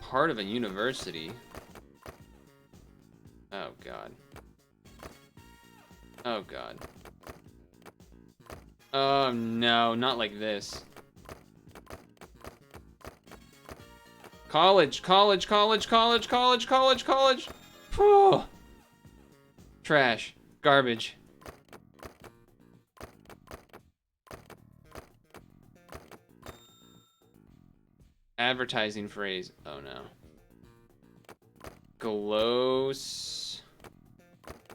Part of a university. Oh god. Oh god. Oh no, not like this. College, college, college, college, college, college, college. Whew. Trash. Garbage. Advertising phrase. Oh no. Gloss.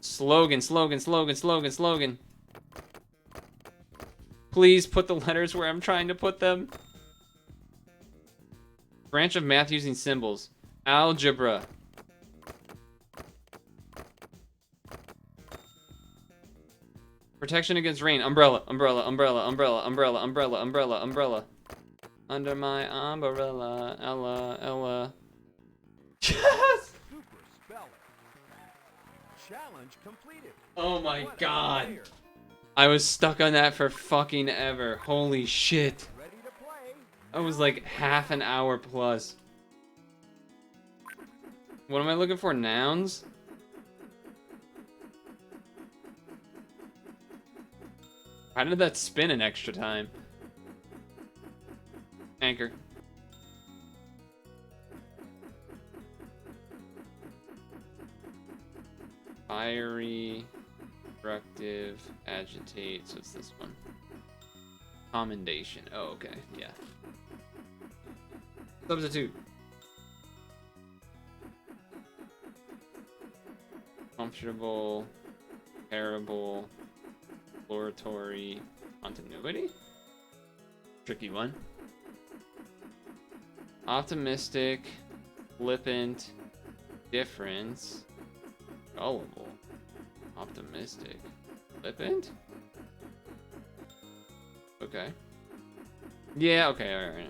Slogan, slogan, slogan, slogan, slogan. Please put the letters where I'm trying to put them. Branch of math using symbols. Algebra. Protection against rain. Umbrella, umbrella, umbrella, umbrella, umbrella, umbrella, umbrella, umbrella. Under my umbrella, Ella, Ella. Yes! Super speller. Challenge completed. Oh my What a god. player. I was stuck on that for fucking ever. Holy shit. Ready to play? I was like half an hour plus. What am I looking for? Nouns? How did that spin an extra time? Anchor. Fiery, destructive, agitate. So it's this one. Commendation. Oh, okay. Yeah. Substitute. Comfortable, terrible, exploratory, continuity. Tricky one. Optimistic, flippant, difference, gullible, optimistic, flippant. Okay. Yeah. Okay. All right.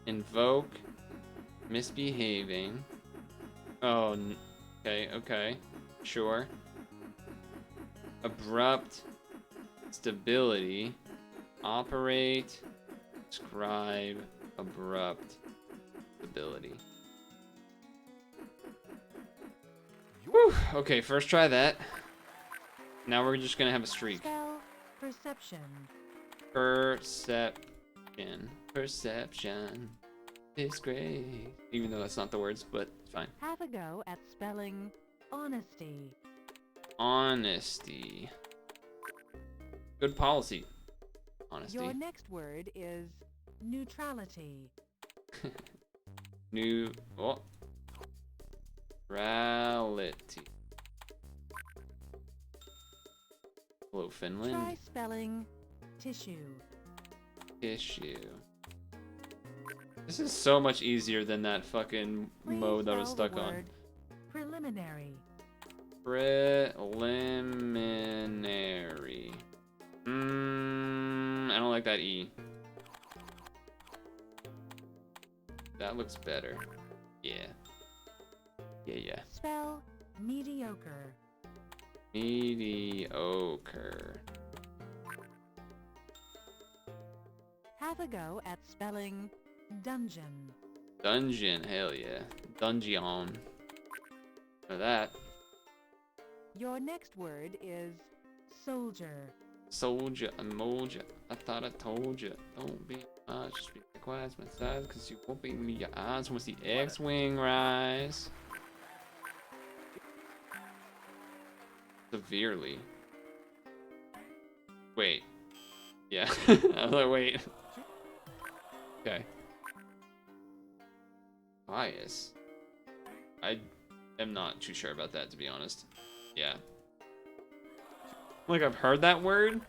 Invoke, misbehaving. Oh. Okay. Okay. Sure. Abrupt, stability, operate, describe, abrupt, stability. Whew. Okay, first try that. Now we're just gonna have a streak. Spell perception. Perception. Perception is great. Even though that's not the words, but fine. Have a go at spelling honesty. Honesty. Good policy. Honesty. Your next word is neutrality. New. Oh. Neutrality. Hello, Finland. Try spelling tissue. Tissue. This is so much easier than that fucking Please mode that I was spell the stuck on. word preliminary. Preliminary. I don't like that E. That looks better. Yeah. Yeah. Spell mediocre. Mediocre. Have a go at spelling dungeon. Dungeon, hell yeah. Dungeon. For that. Your next word is soldier. Soldier, emoja. I thought I told you. Don't be much. Just be quiet my size, cause you won't be me your eyes once the X-Wing rise. Severely. Wait. Yeah. I was like, wait. Okay. Bias. I am not too sure about that, to be honest. Yeah. Like, I've heard that word,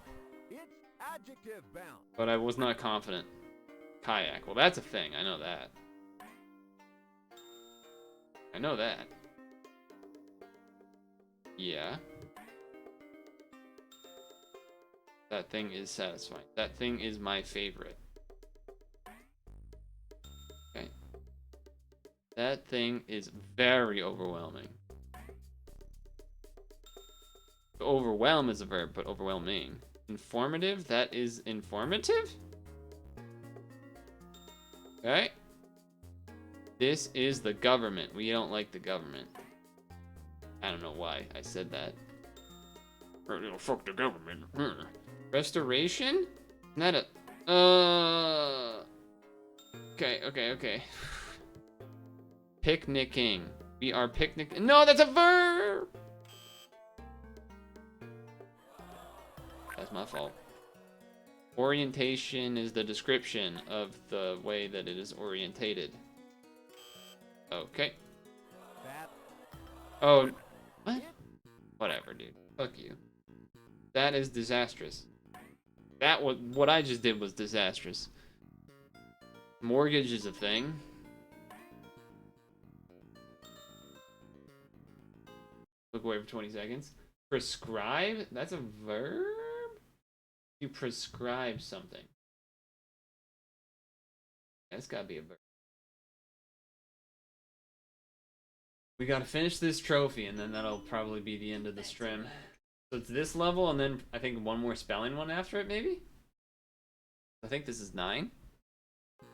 It's Adjective bound. But I was not confident. Kayak. Well, that's a thing. I know that. I know that. Yeah. That thing is satisfying. That thing is my favorite. Okay. That thing is very overwhelming. Overwhelm is a verb, but overwhelming. Informative? That is informative? Okay. This is the government. We don't like the government. I don't know why I said that. Fuck the government. Restoration? Not a... Okay. Picnicking. We are picnic... No, that's a verb! That's my fault. Orientation is the description of the way that it is orientated. Okay. Oh, what? Whatever, dude. Fuck you. That is disastrous. That was what I just did was disastrous. Mortgage is a thing. Look away for 20 seconds. Prescribe? That's a verb? You prescribe something. That's gotta be a verb. We gotta finish this trophy, and then that'll probably be the end of the stream. So it's this level, and then I think one more spelling one after it, maybe? I think this is 9. I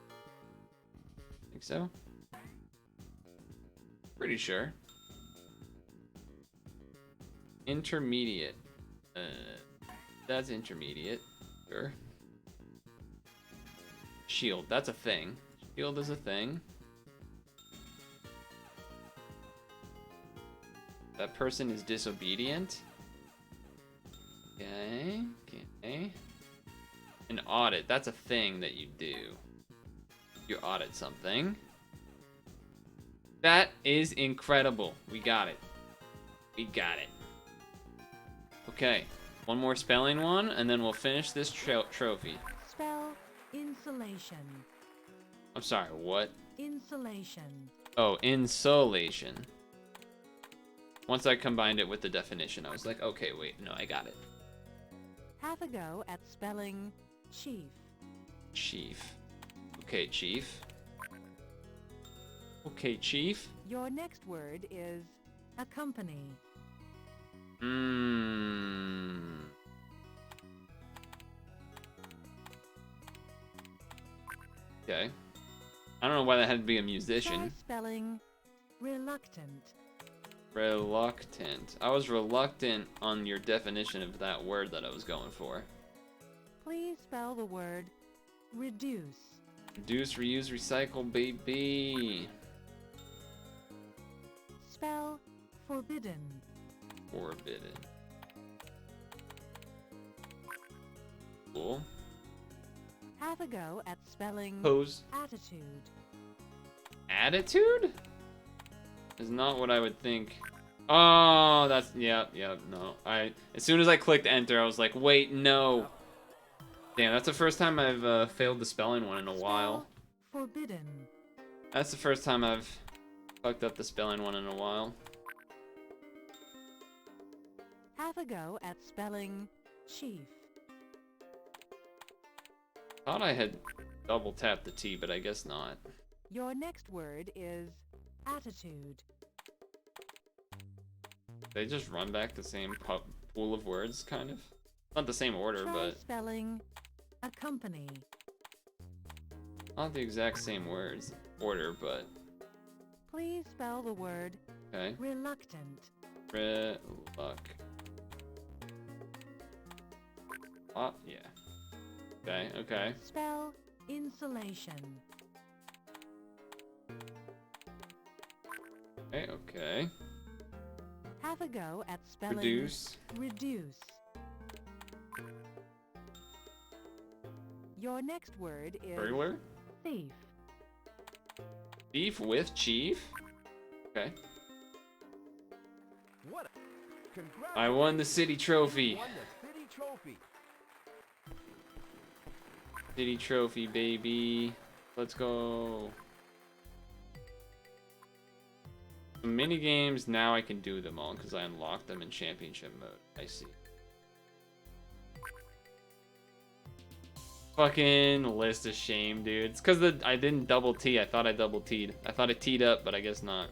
think so. Pretty sure. Intermediate. That's intermediate. Sure. Shield. That's a thing. Shield is a thing. That person is disobedient. Okay. An audit. That's a thing that you do. You audit something. That is incredible. We got it. Okay. One more spelling one, and then we'll finish this trophy. Spell insulation. I'm sorry, what? Insulation. Oh, insulation. Once I combined it with the definition, I was like, okay, wait, no, I got it. Have a go at spelling chief. Chief. Okay, chief. Okay, chief. Your next word is accompany. Okay. I don't know why that had to be a musician. Try spelling reluctant. Reluctant. I was reluctant on your definition of that word that I was going for. Please spell the word reduce. Reduce, reuse, recycle, baby. Spell forbidden. Forbidden. Cool. Have a go at spelling Pose. attitude. Attitude? Is not what I would think. Oh, that's yeah, no. As soon as I clicked enter, I was like, wait, no. Damn, that's the first time I've failed the spelling one in a while. Forbidden. That's the first time I've fucked up the spelling one in a while. Have a go at spelling chief. Thought I had double tapped the T, but I guess not. Your next word is attitude. They just run back the same pool of words, kind of. Not the same order, Try but spelling accompany. not the exact same words order, but Please spell the word okay. reluctant. Oh, yeah. Okay. Spell insulation. Okay. Have a go at spelling Reduce. reduce. Your next word is Burglar? thief. Beef with chief? Okay. What? I won the city trophy. Won the city trophy. City trophy, baby. Let's go. The mini games, now I can do them all because I unlocked them in championship mode. I see. Fucking list of shame, dude. It's because I didn't double T. I thought I double T'd. I thought I T'd up, but I guess not.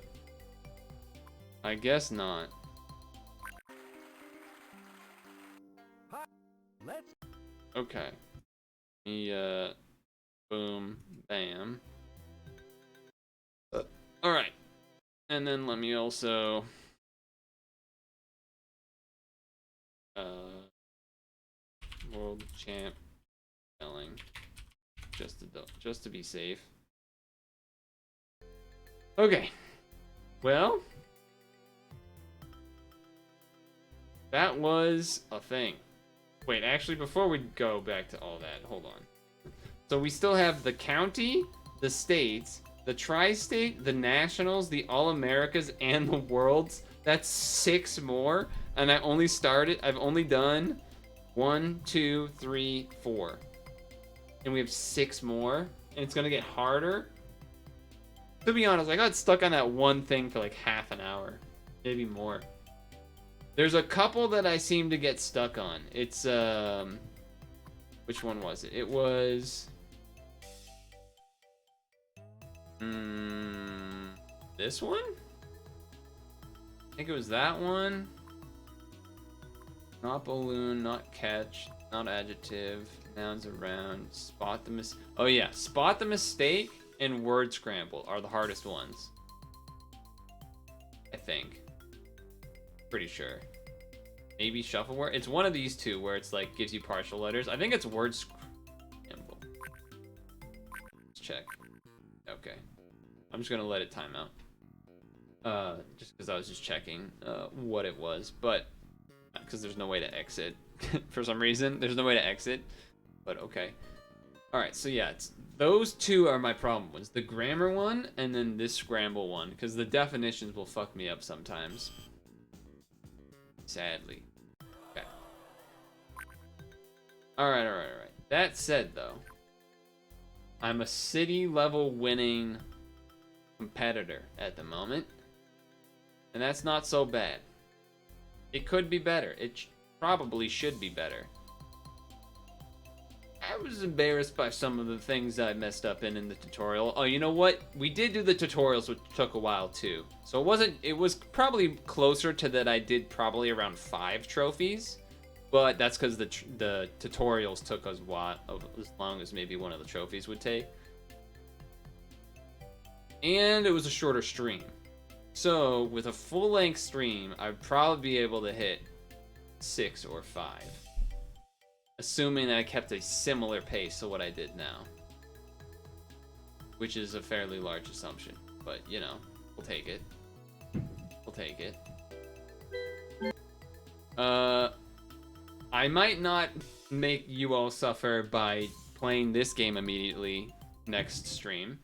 I guess not. Let's Okay. Boom, bam. Alright. And then let me also... World champ spelling. Just to be safe. Okay. Well... that was a thing. Wait, actually, before we go back to all that, hold on. So we still have the county, the states, the tri-state, the nationals, the all-Americas, and the worlds. That's 6 more, and I've only done 1, 2, 3, 4. And we have 6 more, and it's gonna get harder. To be honest, I got stuck on that one thing for like half an hour, maybe more. There's a couple that I seem to get stuck on. It's, which one was it? It was... this one? I think it was that one. Not balloon, not catch, not adjective, nouns around, spot the oh yeah, spot the mistake and word scramble are the hardest ones. I think. Pretty sure. Maybe shuffle word. It's one of these two where it's like gives you partial letters. I think it's word scramble. Let's check. Okay. I'm just gonna let it time out. Just because I was just checking what it was, but because there's no way to exit for some reason. There's no way to exit, but okay. All right, so yeah, those two are my problem ones: the grammar one and then this scramble one, because the definitions will fuck me up sometimes. Sadly. Okay. Alright. That said, though, I'm a city level winning competitor at the moment. And that's not so bad. It could be better. It probably should be better. I was embarrassed by some of the things I messed up in the tutorial. Oh, you know what? We did do the tutorials, which took a while too. So it was probably closer to that I did probably around 5 trophies. But that's because the tutorials took us as long as maybe one of the trophies would take. And it was a shorter stream. So with a full-length stream, I'd probably be able to hit 6 or 5. Assuming that I kept a similar pace to what I did now. Which is a fairly large assumption. But, you know, we'll take it. We'll take it. I might not make you all suffer by playing this game immediately next stream.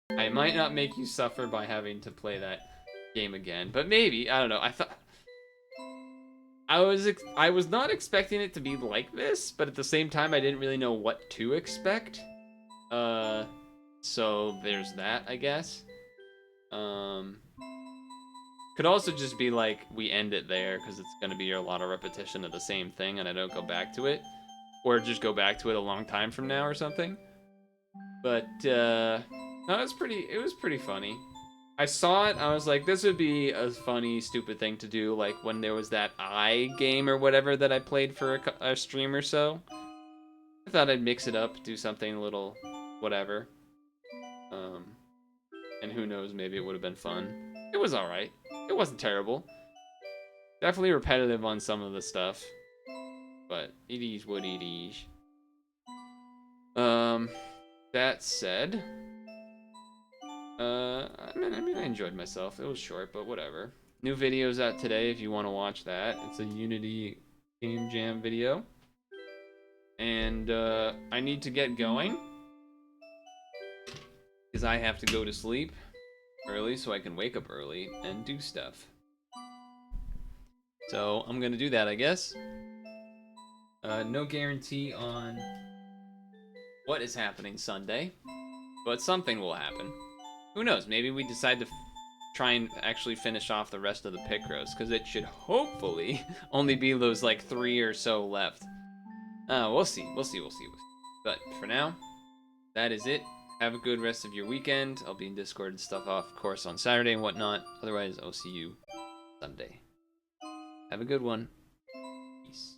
I might not make you suffer by having to play that game again. But maybe, I don't know. I was not expecting it to be like this, but at the same time, I didn't really know what to expect. So there's that, I guess. Could also just be like, we end it there, because it's going to be a lot of repetition of the same thing, and I don't go back to it. Or just go back to it a long time from now or something. But, no, it was pretty funny. I saw it, I was like, this would be a funny, stupid thing to do, like when there was that game or whatever that I played for a stream or so. I thought I'd mix it up, do something a little whatever. And who knows, maybe it would have been fun. It was alright. It wasn't terrible. Definitely repetitive on some of the stuff. But it is what it is. That said... I mean, I enjoyed myself. It was short, but whatever. New videos out today if you want to watch that. It's a Unity Game Jam video. And, I need to get going. Because I have to go to sleep early so I can wake up early and do stuff. So, I'm gonna do that, I guess. No guarantee on what is happening Sunday, but something will happen. Who knows? Maybe we decide to try and actually finish off the rest of the pick rows, because it should hopefully only be those like 3 or so left. We'll see. But for now, that is it. Have a good rest of your weekend. I'll be in Discord and stuff, of course, on Saturday and whatnot. Otherwise, I'll see you Sunday. Have a good one. Peace.